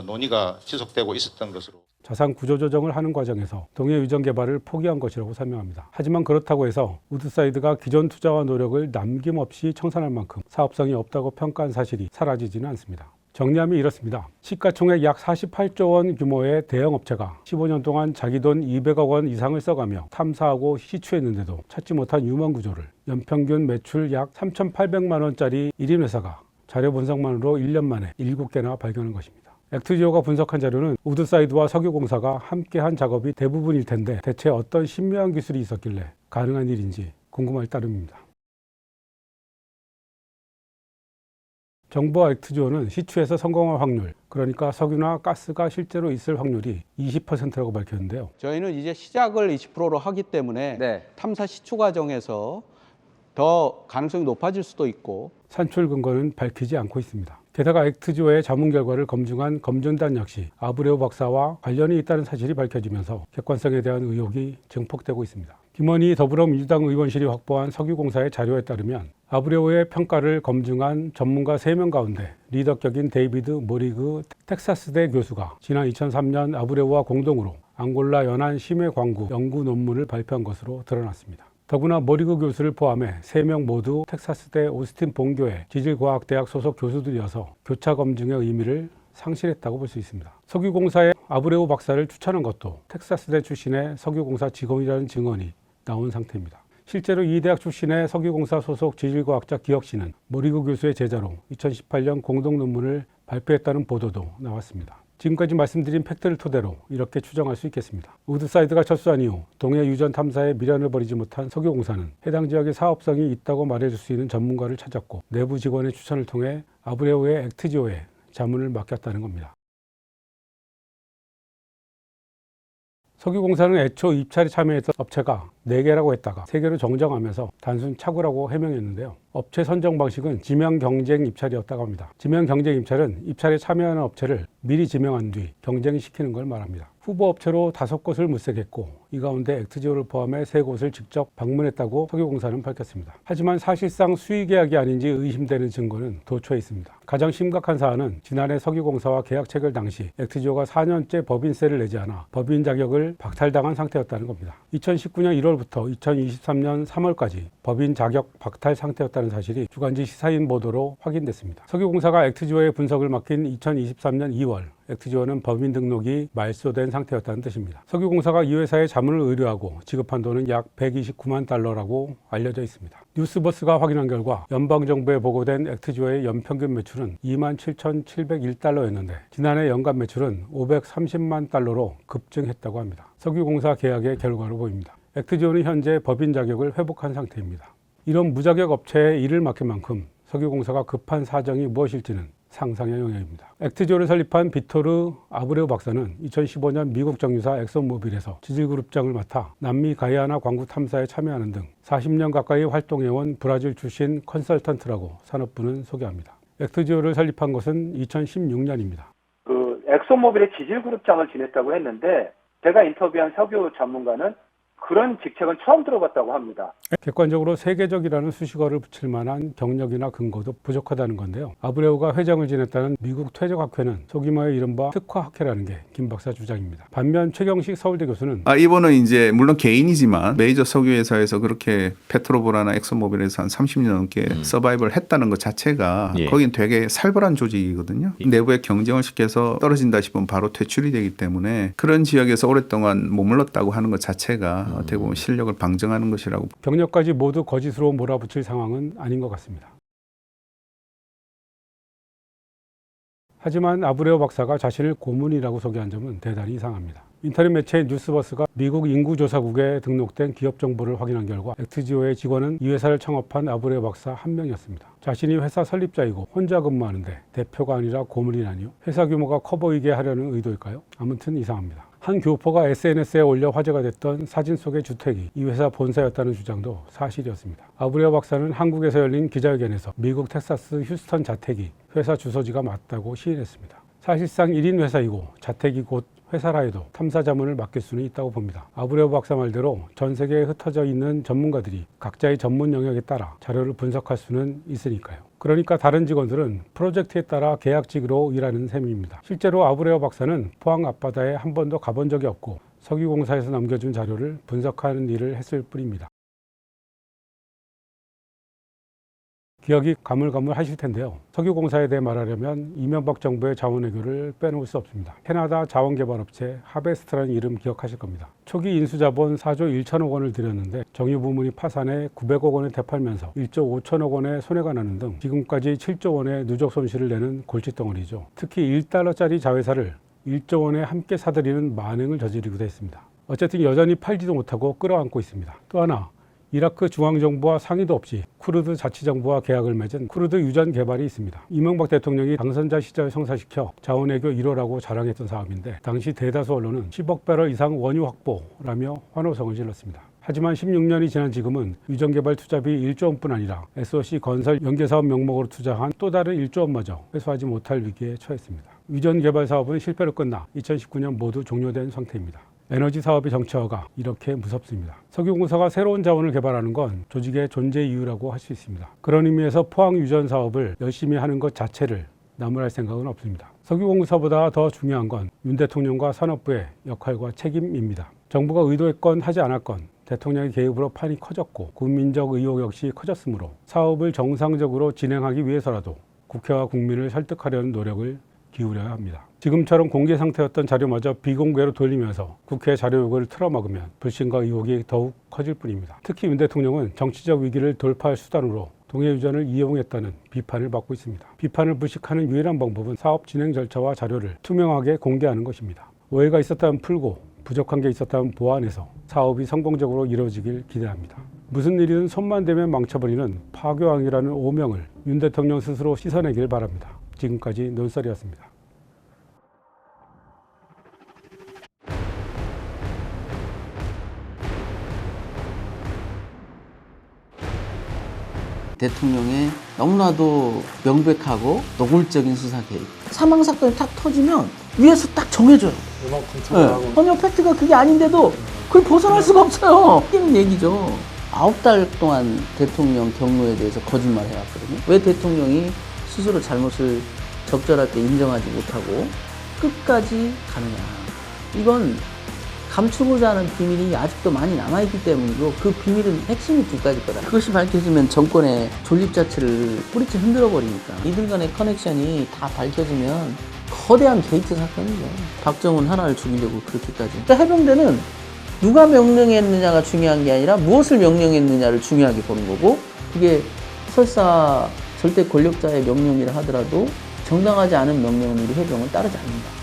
Speaker 7: 논의가 지속되고 있었던 것으로
Speaker 13: 자산 구조조정을 하는 과정에서 동해유전 개발을 포기한 것이라고 설명합니다. 하지만 그렇다고 해서 우드사이드가 기존 투자와 노력을 남김없이 청산할 만큼 사업성이 없다고 평가한 사실이 사라지지는 않습니다. 정리하면 이렇습니다. 시가총액 약 48조 원 규모의 대형 업체가 15년 동안 자기 돈 200억 원 이상을 써가며 탐사하고 시추했는데도 찾지 못한 유망 구조를 연평균 매출 약 3,800만 원짜리 1인 회사가 자료 분석만으로 1년 만에 7개나 발견한 것입니다. 액트지오가 분석한 자료는 우드사이드와 석유공사가 함께한 작업이 대부분일 텐데 대체 어떤 신묘한 기술이 있었길래 가능한 일인지 궁금할 따름입니다. 정부와 액트지오는 시추에서 성공할 확률, 그러니까 석유나 가스가 실제로 있을 확률이 20%라고 밝혔는데요.
Speaker 5: 저희는 이제 시작을 20%로 하기 때문에 탐사 시추 과정에서 더 가능성이 높아질 수도 있고
Speaker 13: 산출 근거는 밝히지 않고 있습니다. 게다가 액트지오의 자문 결과를 검증한 검증단 역시 아브레우 박사와 관련이 있다는 사실이 밝혀지면서 객관성에 대한 의혹이 증폭되고 있습니다. 김원희 더불어민주당 의원실이 확보한 석유공사의 자료에 따르면 아브레우의 평가를 검증한 전문가 3명 가운데 리더격인 데이비드 모리그 텍사스대 교수가 지난 2003년 아브레우와 공동으로 앙골라 연안 심해 광구 연구 논문을 발표한 것으로 드러났습니다. 더구나 모리그 교수를 포함해 3명 모두 텍사스대 오스틴 본교의 지질과학대학 소속 교수들이어서 교차 검증의 의미를 상실했다고 볼 수 있습니다. 석유공사의 아브레우 박사를 추천한 것도 텍사스대 출신의 석유공사 직원이라는 증언이 나온 상태입니다. 실제로 이 대학 출신의 석유공사 소속 지질과학자 기혁 씨는 모리그 교수의 제자로 2018년 공동 논문을 발표했다는 보도도 나왔습니다. 지금까지 말씀드린 팩트를 토대로 이렇게 추정할 수 있겠습니다. 우드사이드가 철수한 이후 동해 유전 탐사에 미련을 버리지 못한 석유공사는 해당 지역의 사업성이 있다고 말해줄 수 있는 전문가를 찾았고 내부 직원의 추천을 통해 아브레우의 액트지오에 자문을 맡겼다는 겁니다. 석유공사는 애초 입찰에 참여했던 업체가 4개라고 했다가 3개로 정정하면서 단순 착오라고 해명했는데요. 업체 선정 방식은 지명 경쟁 입찰이었다고 합니다. 지명 경쟁 입찰은 입찰에 참여하는 업체를 미리 지명한 뒤 경쟁시키는 걸 말합니다. 후보 업체로 5곳을 물색했고 이 가운데 액트지오를 포함해 3곳을 직접 방문했다고 석유공사는 밝혔습니다. 하지만 사실상 수의 계약이 아닌지 의심되는 증거는 도처에 있습니다. 가장 심각한 사안은 지난해 석유공사와 계약 체결 당시 액트지오가 4년째 법인세를 내지 않아 법인 자격을 박탈당한 상태였다는 겁니다. 2019년 1월부터 2023년 3월까지 법인 자격 박탈 상태였다는 사실이 주간지 시사인 보도로 확인됐습니다. 석유공사가 액트지오의 분석을 맡긴 2023년 2월 액트지오는 법인 등록이 말소된 상태였다는 뜻입니다. 석유공사가 이 회사에 자문을 의뢰하고 지급한 돈은 약 129만 달러라고 알려져 있습니다. 뉴스버스가 확인한 결과 연방정부에 보고된 액트지오의 연평균 매출은 27,701달러였는데 지난해 연간 매출은 530만 달러로 급증했다고 합니다. 석유공사 계약의 결과로 보입니다. 액트지오는 현재 법인 자격을 회복한 상태입니다. 이런 무자격 업체에 일을 맡길 만큼 석유공사가 급한 사정이 무엇일지는 상상의 영역입니다. 액트지오를 설립한 비토르 아브레우 박사는 2015년 미국 정유사 엑손모빌에서 지질그룹장을 맡아 남미 가이아나 광구 탐사에 참여하는 등 40년 가까이 활동해온 브라질 출신 컨설턴트라고 산업부는 소개합니다. 액트지오를 설립한 것은 2016년입니다.
Speaker 8: 엑손모빌의 지질그룹장을 지냈다고 했는데 제가 인터뷰한 석유 전문가는 그런 직책은 처음 들어봤다고 합니다.
Speaker 13: 객관적으로 세계적이라는 수식어를 붙일 만한 경력이나 근거도 부족하다는 건데요. 아브레우가 회장을 지냈다는 미국 퇴적학회는 소규모의 이른바 특화학회라는 게 김 박사 주장입니다. 반면 최경식 서울대 교수는
Speaker 9: 이번은 이제 물론 개인이지만 메이저 석유 회사에서 그렇게 페트로보라나 엑소모빌에서 한 30년 넘게 서바이벌 했다는 것 자체가 거긴 되게 살벌한 조직이거든요. 내부에 경쟁을 시켜서 떨어진다 싶으면 바로 퇴출이 되기 때문에 그런 지역에서 오랫동안 머물렀다고 하는 것 자체가 어떻게 보면 실력을 방증하는 것이라고.
Speaker 13: 경력까지 모두 거짓으로 몰아붙일 상황은 아닌 것 같습니다. 하지만 아브레우 박사가 자신을 고문이라고 소개한 점은 대단히 이상합니다. 인터넷 매체 뉴스버스가 미국 인구조사국에 등록된 기업 정보를 확인한 결과 액트지오의 직원은 이 회사를 창업한 아브레우 박사 1명이었습니다. 자신이 회사 설립자이고 혼자 근무하는데 대표가 아니라 고문이라니요? 회사 규모가 커 보이게 하려는 의도일까요? 아무튼 이상합니다. 한 교포가 SNS에 올려 화제가 됐던 사진 속의 주택이 이 회사 본사였다는 주장도 사실이었습니다. 아브레우 박사는 한국에서 열린 기자회견에서 미국 텍사스 휴스턴 자택이 회사 주소지가 맞다고 시인했습니다. 사실상 1인 회사이고 자택이 곧 회사라 해도 탐사 자문을 맡길 수는 있다고 봅니다. 아브레우 박사 말대로 전 세계에 흩어져 있는 전문가들이 각자의 전문 영역에 따라 자료를 분석할 수는 있으니까요. 그러니까 다른 직원들은 프로젝트에 따라 계약직으로 일하는 셈입니다. 실제로 아브레우 박사는 포항 앞바다에 한 번도 가본 적이 없고 석유공사에서 남겨준 자료를 분석하는 일을 했을 뿐입니다. 기억이 가물가물하실 텐데요. 석유공사에 대해 말하려면 이명박 정부의 자원외교를 빼놓을 수 없습니다. 캐나다 자원개발업체 하베스트라는 이름 기억하실 겁니다. 초기 인수자본 4조 1천억 원을 들였는데 정유부문이 파산해 900억 원을 되팔면서 1조 5천억 원의 손해가 나는 등 지금까지 7조 원의 누적 손실을 내는 골칫덩어리죠. 특히 1달러짜리 자회사를 1조 원에 함께 사들이는 만행을 저지르기도 했습니다. 어쨌든 여전히 팔지도 못하고 끌어안고 있습니다. 또 하나, 이라크 중앙정부와 상의도 없이 쿠르드 자치정부와 계약을 맺은 쿠르드 유전 개발이 있습니다. 이명박 대통령이 당선자 시절 성사시켜 자원외교 1호라고 자랑했던 사업인데 당시 대다수 언론은 10억 배럴 이상 원유 확보라며 환호성을 질렀습니다. 하지만 16년이 지난 지금은 유전개발 투자비 1조 원뿐 아니라 SOC 건설 연계사업 명목으로 투자한 또 다른 1조 원마저 회수하지 못할 위기에 처했습니다. 유전개발 사업은 실패로 끝나 2019년 모두 종료된 상태입니다. 에너지 사업의 정체화가 이렇게 무섭습니다. 석유공사가 새로운 자원을 개발하는 건 조직의 존재 이유라고 할 수 있습니다. 그런 의미에서 포항 유전 사업을 열심히 하는 것 자체를 나무랄 생각은 없습니다. 석유공사보다 더 중요한 건 윤 대통령과 산업부의 역할과 책임입니다. 정부가 의도했건 하지 않았건 대통령의 개입으로 판이 커졌고 국민적 의혹 역시 커졌으므로 사업을 정상적으로 진행하기 위해서라도 국회와 국민을 설득하려는 노력을 기울여야 합니다. 지금처럼 공개 상태였던 자료마저 비공개로 돌리면서 국회 자료 요구를 틀어막으면 불신과 의혹이 더욱 커질 뿐입니다. 특히 윤 대통령은 정치적 위기를 돌파할 수단으로 동해유전을 이용했다는 비판을 받고 있습니다. 비판을 불식하는 유일한 방법은 사업 진행 절차와 자료를 투명하게 공개하는 것입니다. 오해가 있었다면 풀고 부족한 게 있었다면 보완해서 사업이 성공적으로 이루어지길 기대합니다. 무슨 일이든 손만 대면 망쳐버리는 파교왕이라는 오명을 윤 대통령 스스로 씻어내길 바랍니다. 지금까지 논설이었습니다.
Speaker 10: 대통령의 너무나도 명백하고 노골적인 수사 개입. 사망 사건이 탁 터지면 위에서 딱 정해줘요. 네. 전혀 팩트가 그게 아닌데도 그걸 벗어날 수가 없어요. 이런 얘기죠. 9달 동안 대통령 경로에 대해서 거짓말 해왔거든요. 왜 대통령이 스스로 잘못을 적절할 때 인정하지 못하고 끝까지 가느냐. 이건 감추고자 하는 비밀이 아직도 많이 남아있기 때문이고 그 비밀은 핵심이 두 가지일 거다. 그것이 밝혀지면 정권의 존립 자체를 뿌리째 흔들어 버리니까 이들 간의 커넥션이 다 밝혀지면 거대한 게이트 사건이죠. 박정훈 하나를 죽이려고 그렇게까지. 그러니까 해병대는 누가 명령했느냐가 중요한 게 아니라 무엇을 명령했느냐를 중요하게 보는 거고 그게 설사 절대 권력자의 명령이라 하더라도 정당하지 않은 명령은 우리 해병은 따르지 않는다.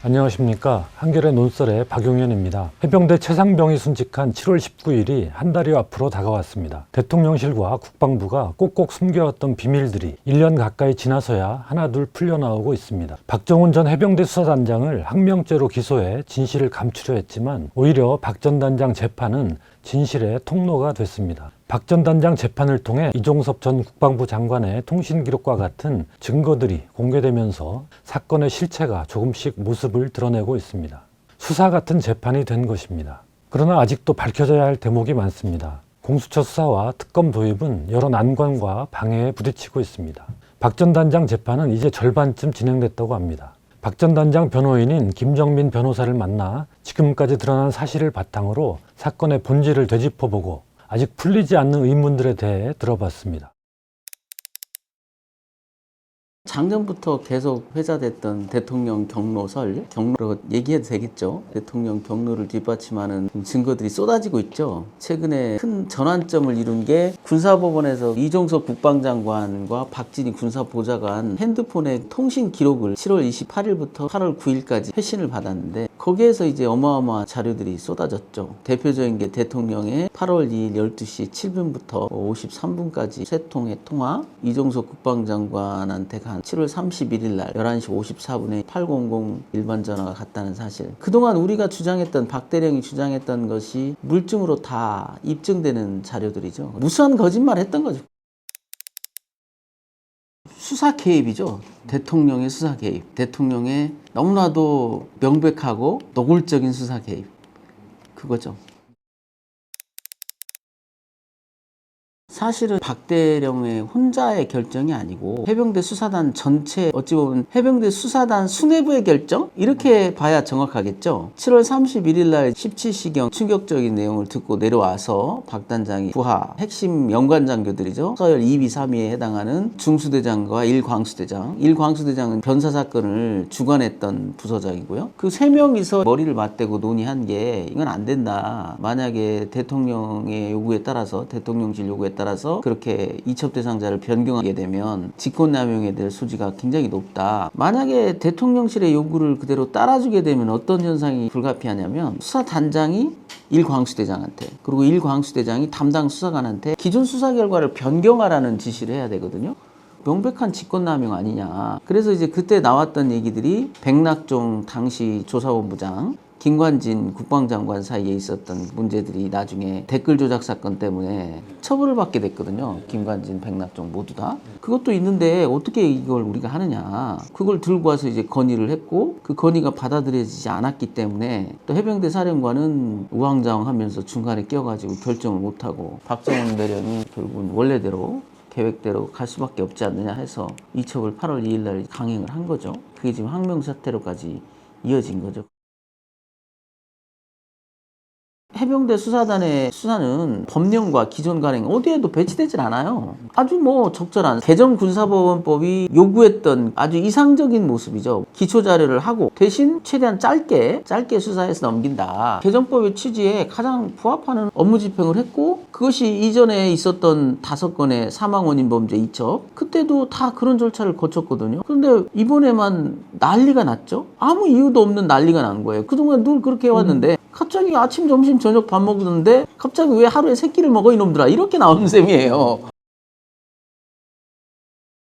Speaker 1: 안녕하십니까. 한겨레 논설의 박용현입니다. 해병대 최상병이 순직한 7월 19일이 한 달여 앞으로 다가왔습니다. 대통령실과 국방부가 꼭꼭 숨겨왔던 비밀들이 1년 가까이 지나서야 하나둘 풀려나오고 있습니다. 박정훈 전 해병대 수사단장을 항명죄로 기소해 진실을 감추려 했지만 오히려 박 전 단장 재판은 진실의 통로가 됐습니다. 박 전 단장 재판을 통해 이종섭 전 국방부 장관의 통신 기록과 같은 증거들이 공개되면서 사건의 실체가 조금씩 모습을 드러내고 있습니다. 수사 같은 재판이 된 것입니다. 그러나 아직도 밝혀져야 할 대목이 많습니다. 공수처 수사와 특검 도입은 여러 난관과 방해에 부딪히고 있습니다. 박 전 단장 재판은 이제 절반쯤 진행됐다고 합니다. 박 전 단장 변호인인 김정민 변호사를 만나 지금까지 드러난 사실을 바탕으로 사건의 본질을 되짚어보고 아직 풀리지 않는 의문들에 대해 들어봤습니다.
Speaker 10: 작년부터 계속 회자됐던 대통령 경로설, 경로로 얘기해도 되겠죠. 대통령 경로를 뒷받침하는 증거들이 쏟아지고 있죠. 최근에 큰 전환점을 이룬 게 군사법원에서 이종석 국방장관과 박진희 군사보좌관 핸드폰의 통신 기록을 7월 28일부터 8월 9일까지 회신을 받았는데 거기에서 이제 어마어마한 자료들이 쏟아졌죠. 대표적인 게 대통령의 8월 2일 12시 7분부터 53분까지 세 통의 통화, 이종석 국방장관한테 간 7월 31일 날 11시 54분에 800 일반 전화가 갔다는 사실. 그동안 우리가 주장했던, 박 대령이 주장했던 것이 물증으로 다 입증되는 자료들이죠. 무수한 거짓말 했던 거죠. 수사 개입이죠. 대통령의 수사 개입. 대통령의 너무나도 명백하고 노골적인 수사 개입. 그거죠. 사실은 박대령의 혼자의 결정이 아니고 해병대 수사단 전체, 어찌 보면 해병대 수사단 수뇌부의 결정? 이렇게 봐야 정확하겠죠. 7월 31일 날 17시경 충격적인 내용을 듣고 내려와서 박 단장이 부하 핵심 연관장교들이죠. 서열 2위, 3위에 해당하는 중수대장과 1광수대장. 1광수대장은 변사 사건을 주관했던 부서장이고요. 그 3명이서 머리를 맞대고 논의한 게 이건 안 된다. 만약에 대통령의 요구에 따라서, 대통령실 요구에 따라서 그렇게 이첩 대상자를 변경하게 되면 직권남용에 대한 소지가 굉장히 높다. 만약에 대통령실의 요구를 그대로 따라주게 되면 어떤 현상이 불가피하냐면 수사단장이 1광수대장한테, 그리고 1광수대장이 담당 수사관한테 기존 수사 결과를 변경하라는 지시를 해야 되거든요. 명백한 직권남용 아니냐. 그래서 이제 그때 나왔던 얘기들이 백낙종 당시 조사본부장, 김관진 국방장관 사이에 있었던 문제들이 나중에 댓글 조작 사건 때문에 처벌을 받게 됐거든요. 김관진, 백낙종 모두 다. 그것도 있는데 어떻게 이걸 우리가 하느냐. 그걸 들고 와서 이제 건의를 했고 그 건의가 받아들여지지 않았기 때문에 또 해병대 사령관은 우왕좌왕하면서 중간에 끼어가지고 결정을 못하고 박정훈 대령이 결국은 원래대로 계획대로 갈 수밖에 없지 않느냐 해서 이첩을 8월 2일 날 강행을 한 거죠. 그게 지금 항명사태로까지 이어진 거죠. 해병대 수사단의 수사는 법령과 기존 관행 어디에도 배치되질 않아요. 아주 뭐 적절한 개정군사법원법이 요구했던 아주 이상적인 모습이죠. 기초자료를 하고 대신 최대한 짧게 수사해서 넘긴다. 개정법의 취지에 가장 부합하는 업무 집행을 했고 그것이 이전에 있었던 5건의 사망 원인 범죄 이첩 그때도 다 그런 절차를 거쳤거든요. 그런데 이번에만 난리가 났죠. 아무 이유도 없는 난리가 난 거예요. 그동안 늘 그렇게 해왔는데 갑자기 아침, 점심, 저녁 밥 먹는데 갑자기 왜 하루에 3끼를 먹어 이놈들아 이렇게 나오는 셈이에요.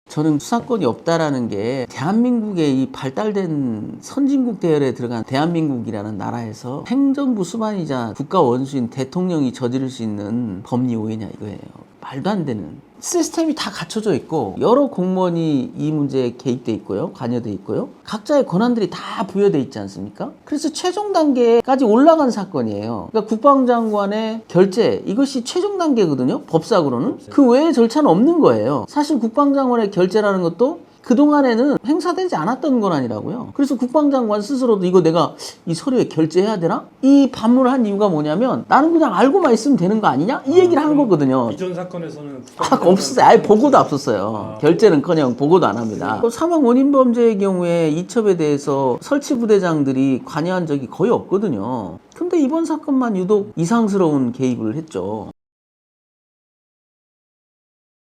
Speaker 10: 저는 수사권이 없다라는 게 대한민국의 이 발달된 선진국 대열에 들어간 대한민국이라는 나라에서 행정부 수반이자 국가 원수인 대통령이 저지를 수 있는 법리 오해냐 이거예요. 말도 안 되는. 시스템이 다 갖춰져 있고 여러 공무원이 이 문제에 개입돼 있고요. 관여돼 있고요. 각자의 권한들이 다 부여돼 있지 않습니까? 그래서 최종 단계까지 올라간 사건이에요. 그러니까 국방장관의 결재 이것이 최종 단계거든요. 법상으로는. 그 외에 절차는 없는 거예요. 사실 국방장관의 결재라는 것도 그동안에는 행사되지 않았던 건 아니라고요. 그래서 국방장관 스스로도 이거 내가 이 서류에 결재해야 되나? 이 반문을 한 이유가 뭐냐면 나는 그냥 알고만 있으면 되는 거 아니냐? 이 얘기를 한 거거든요.
Speaker 27: 이전 사건에서는
Speaker 10: 없었어요. 아예 보고도 없었어요. 결재는커녕 보고도 안 합니다. 사망 원인 범죄의 경우에 이첩에 대해서 설치 부대장들이 관여한 적이 거의 없거든요. 근데 이번 사건만 유독 이상스러운 개입을 했죠.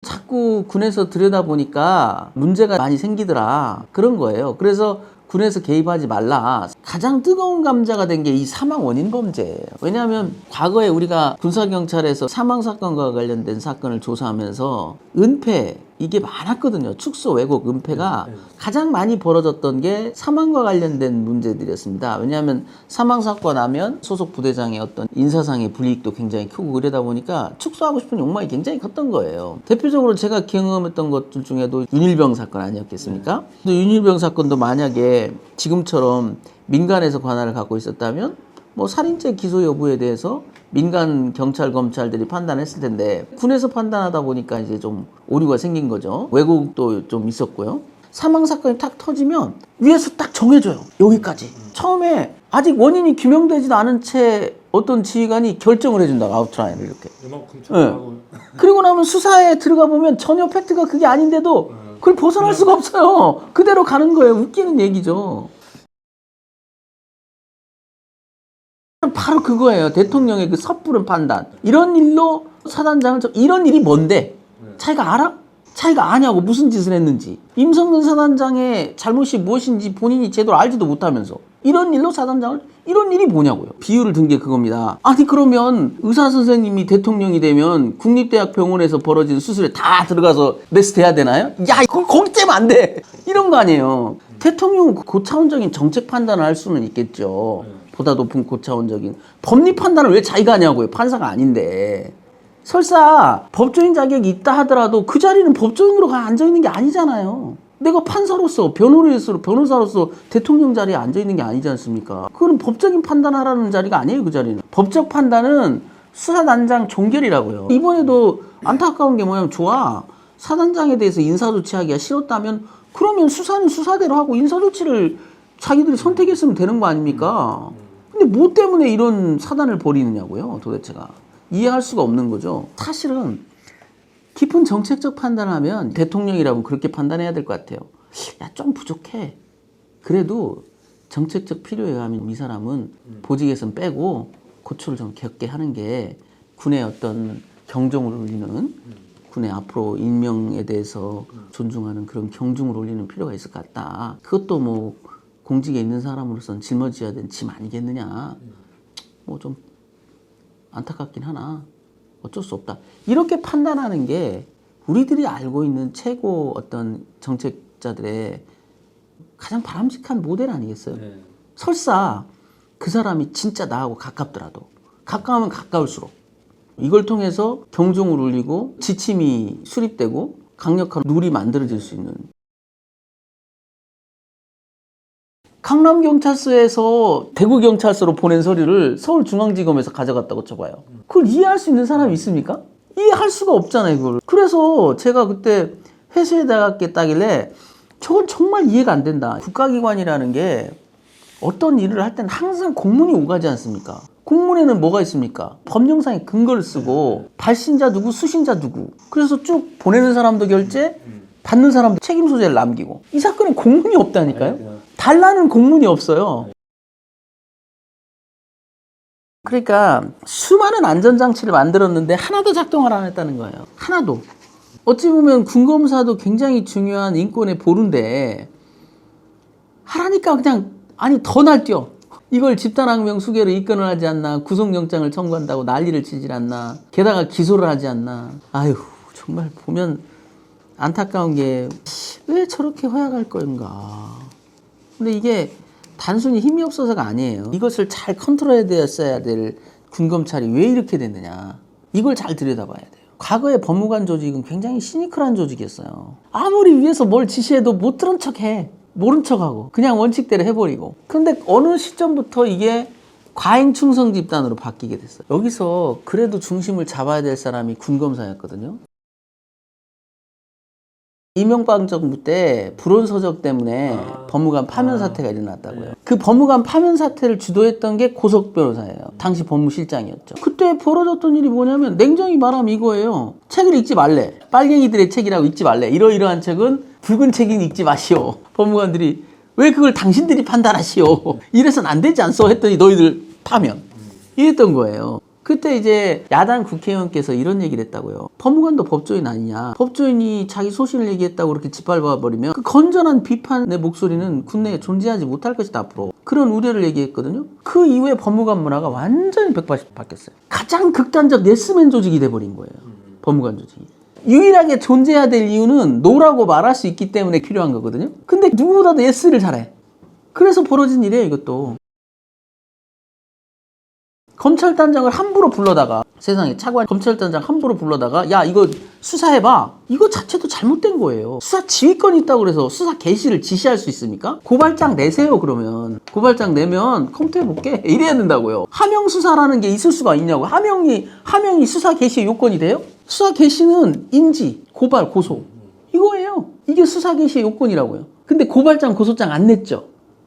Speaker 10: 자꾸 군에서 들여다보니까 문제가 많이 생기더라. 그런 거예요. 그래서 군에서 개입하지 말라. 가장 뜨거운 감자가 된 게 이 사망 원인 범죄예요. 왜냐하면 과거에 우리가 군사경찰에서 사망사건과 관련된 사건을 조사하면서 은폐 이게 많았거든요. 축소, 왜곡, 은폐가 가장 많이 벌어졌던 게 사망과 관련된 문제들이었습니다. 왜냐하면 사망사건 하면 소속 부대장의 어떤 인사상의 불이익도 굉장히 크고 그러다 보니까 축소하고 싶은 욕망이 굉장히 컸던 거예요. 대표적으로 제가 경험했던 것들 중에도 윤일병 사건 아니었겠습니까? 또 윤일병 사건도 만약에 지금처럼 민간에서 관할을 갖고 있었다면 뭐 살인죄 기소 여부에 대해서 민간 경찰 검찰들이 판단했을 텐데 군에서 판단하다 보니까 이제 좀 오류가 생긴 거죠. 왜곡도 좀 있었고요. 사망 사건이 탁 터지면 위에서 딱 정해줘요. 여기까지. 처음에 아직 원인이 규명되지도 않은 채 어떤 지휘관이 결정을 해준다. 아웃라인을 이렇게. 네. 그리고 나면 수사에 들어가 보면 전혀 팩트가 그게 아닌데도 그걸 벗어날 수가 없어요. 그대로 가는 거예요. 웃기는 얘기죠. 바로 그거예요. 대통령의 그 섣부른 판단. 이런 일로 사단장을 이런 일이 뭔데? 자기가 알아? 자기가 아냐고 무슨 짓을 했는지. 임성근 사단장의 잘못이 무엇인지 본인이 제대로 알지도 못하면서 이런 일로 사단장을 이런 일이 뭐냐고요. 비유를 든 게 그겁니다. 아니 그러면 의사 선생님이 대통령이 되면 국립대학병원에서 벌어진 수술에 다 들어가서 레스트 해야 되나요? 야 이거 거기 째면 안 돼. 이런 거 아니에요. 대통령은 고차원적인 정책 판단을 할 수는 있겠죠. 보다 높은 고차원적인 법리 판단을 왜 자기가 하냐고요. 판사가 아닌데. 설사 법조인 자격이 있다 하더라도 그 자리는 법조인으로 앉아있는 게 아니잖아요. 내가 판사로서 변호사로서 대통령 자리에 앉아있는 게 아니지 않습니까? 그거는 법적인 판단하라는 자리가 아니에요. 그 자리는. 법적 판단은 수사단장 종결이라고요. 이번에도 안타까운 게 뭐냐면 좋아. 사단장에 대해서 인사조치하기가 싫었다면 그러면 수사는 수사대로 하고 인사조치를 자기들이 선택했으면 되는 거 아닙니까? 근데 뭐 때문에 이런 사단을 벌이느냐고요, 도대체가. 이해할 수가 없는 거죠. 사실은 깊은 정책적 판단을 하면 대통령이라면 그렇게 판단해야 될 것 같아요. 야, 좀 부족해. 그래도 정책적 필요에 의하면 이 사람은 보직에선 빼고 고초를 좀 겪게 하는 게 군의 어떤 경종을 울리는, 군의 앞으로 인명에 대해서 존중하는 그런 경중을 울리는 필요가 있을 것 같다. 그것도 뭐 공직에 있는 사람으로서는 짊어져야 되는 짐 아니겠느냐. 뭐 좀 안타깝긴 하나 어쩔 수 없다. 이렇게 판단하는 게 우리들이 알고 있는 최고 어떤 정책자들의 가장 바람직한 모델 아니겠어요? 설사 그 사람이 진짜 나하고 가깝더라도 가까우면 가까울수록 이걸 통해서 경종을 울리고 지침이 수립되고 강력한 룰이 만들어질 수 있는, 강남경찰서에서 대구경찰서로 보낸 서류를 서울중앙지검에서 가져갔다고 쳐봐요. 그걸 이해할 수 있는 사람이 있습니까? 이해할 수가 없잖아요, 그걸. 그래서 제가 그때 회수해 나갔겠다길래 저건 정말 이해가 안 된다. 국가기관이라는 게 어떤 일을 할 때는 항상 공문이 오가지 않습니까? 공문에는 뭐가 있습니까? 법령상의 근거를 쓰고 발신자 누구, 수신자 누구. 그래서 쭉 보내는 사람도 결제, 받는 사람도 책임 소재를 남기고. 이 사건에 공문이 없다니까요? 달라는 공문이 없어요. 그러니까 수많은 안전장치를 만들었는데 하나도 작동을 안 했다는 거예요. 하나도. 어찌 보면 군검사도 굉장히 중요한 인권의 보루인데 하라니까 그냥 아니 더 날뛰어. 이걸 집단항명 수개로 입건을 하지 않나, 구속영장을 청구한다고 난리를 치질 않나, 게다가 기소를 하지 않나. 아유 정말 보면 안타까운 게 왜 저렇게 허약할 건가. 근데 이게 단순히 힘이 없어서가 아니에요. 이것을 잘 컨트롤해야 됐어야 될 군검찰이 왜 이렇게 됐느냐. 이걸 잘 들여다봐야 돼요. 과거의 법무관 조직은 굉장히 시니컬한 조직이었어요. 아무리 위에서 뭘 지시해도 못 들은 척해. 모른 척하고 그냥 원칙대로 해버리고. 그런데 어느 시점부터 이게 과잉 충성 집단으로 바뀌게 됐어요. 여기서 그래도 중심을 잡아야 될 사람이 군검사였거든요. 이명박 정부 때 불온서적 때문에 법무관 파면 사태가 일어났다고요. 그 법무관 파면 사태를 주도했던 게 고석 변호사예요. 당시 법무실장이었죠. 그때 벌어졌던 일이 뭐냐면 냉정히 말하면 이거예요. 책을 읽지 말래. 빨갱이들의 책이라고 읽지 말래. 이러이러한 책은 붉은 책인 읽지 마시오. 법무관들이 왜 그걸 당신들이 판단하시오. 이래서는 안 되지 않소 했더니 너희들 파면. 이랬던 거예요. 그때 이제 야당 국회의원께서 이런 얘기를 했다고요. 법무관도 법조인 아니냐. 법조인이 자기 소신을 얘기했다고 그렇게 짓밟아버리면 그 건전한 비판의 목소리는 국내에 존재하지 못할 것이다 앞으로. 그런 우려를 얘기했거든요. 그 이후에 법무관 문화가 완전히 180도 바뀌었어요. 가장 극단적 예스맨 조직이 돼버린 거예요. 법무관 조직이. 유일하게 존재해야 될 이유는 노라고 말할 수 있기 때문에 필요한 거거든요. 근데 누구보다도 예스를 잘해. 그래서 벌어진 일이에요, 이것도. 검찰단장을 함부로 불러다가, 세상에 차관 검찰단장 함부로 불러다가 야 이거 수사해봐. 이거 자체도 잘못된 거예요. 수사 지휘권이 있다고 그래서 수사 개시를 지시할 수 있습니까? 고발장 내세요. 그러면 고발장 내면 컴퓨터해볼게 이래야 된다고요. 하명 수사라는 게 있을 수가 있냐고. 하명이 수사 개시의 요건이 돼요? 수사 개시는 인지, 고발, 고소 이거예요. 이게 수사 개시의 요건이라고요. 근데 고발장, 고소장 안 냈죠.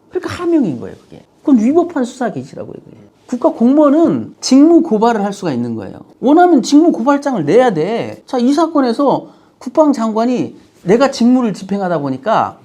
Speaker 10: 그러니까 하명인 거예요. 그게. 그건 위법한 수사 개시라고요. 그게. 국가 공무원은 직무 고발을 할 수가 있는 거예요. 원하면 직무 고발장을 내야 돼. 자, 이 사건에서 국방장관이 내가 직무를 집행하다 보니까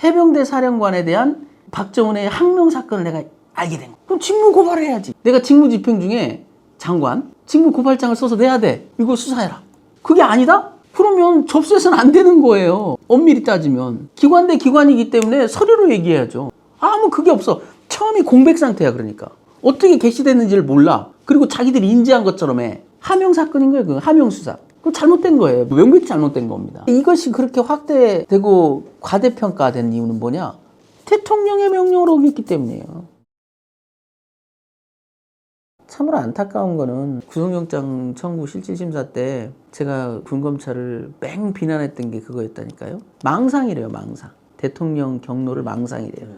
Speaker 10: 해병대 사령관에 대한 박정훈의 항명 사건을 내가 알게 된 거야. 그럼 직무 고발을 해야지. 내가 직무 집행 중에 장관 직무 고발장을 써서 내야 돼. 이거 수사해라. 그게 아니다? 그러면 접수해서는 안 되는 거예요. 엄밀히 따지면. 기관 대 기관이기 때문에 서류로 얘기해야죠. 아무 그게 없어. 처음이 공백 상태야. 그러니까. 어떻게 개시됐는지를 몰라. 그리고 자기들이 인지한 것처럼 해. 하명 사건인 거예요. 그 하명 수사. 그거 잘못된 거예요. 명백히 잘못된 겁니다. 이것이 그렇게 확대되고 과대평가된 이유는 뭐냐? 대통령의 명령으로 오겠기 때문이에요. 참으로 안타까운 거는 구속영장 청구 실질심사 때 제가 군검찰을 맹 비난했던 게 그거였다니까요. 망상이래요. 망상. 대통령 경로를 망상이래요.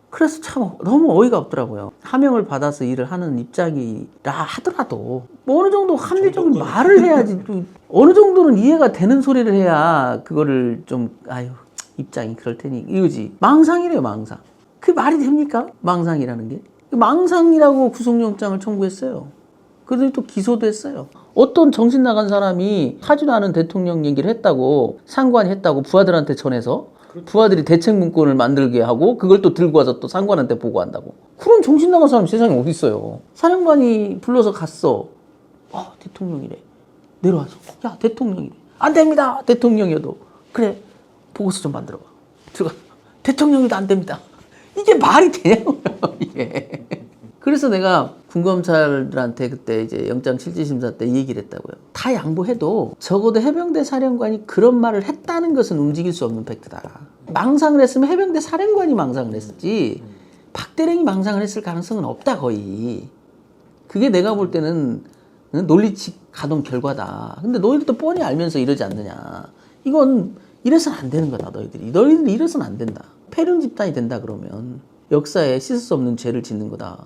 Speaker 10: 그래서 참 너무 어이가 없더라고요. 하명을 받아서 일을 하는 입장이라 하더라도 뭐 어느 정도 합리적인 말을 해야지, 또 어느 정도는 이해가 되는 소리를 해야 그거를 좀 아유 입장이 그럴 테니 이거지. 망상이래요, 망상. 그게 말이 됩니까? 망상이라는 게. 망상이라고 구속영장을 청구했어요. 그러더니 또 기소도 했어요. 어떤 정신 나간 사람이 하지도 않은 대통령 얘기를 했다고, 상관이 했다고 부하들한테 전해서 부하들이 대책 문건을 만들게 하고 그걸 또 들고 와서 또 상관한테 보고한다고. 그런 정신 나간 사람이 세상에 어디 있어요. 사령관이 불러서 갔어. 아, 대통령이래. 내려와서 야, 대통령이래. 안 됩니다. 대통령이어도. 그래, 보고서 좀 만들어봐. 들어가. 대통령이도 안 됩니다. 이게 말이 되냐고요, 이게. 그래서 내가 군검찰들한테 그때 이제 영장 실질심사 때 이 얘기를 했다고요. 다 양보해도 적어도 해병대 사령관이 그런 말을 했다는 것은 움직일 수 없는 팩트다. 망상을 했으면 해병대 사령관이 망상을 했었지 박대령이 망상을 했을 가능성은 없다, 거의. 그게 내가 볼 때는 논리칙 가동 결과다. 근데 너희들도 뻔히 알면서 이러지 않느냐. 이건 이래서는 안 되는 거다, 너희들이. 너희들이 이래서는 안 된다. 폐륜 집단이 된다 그러면 역사에 씻을 수 없는 죄를 짓는 거다.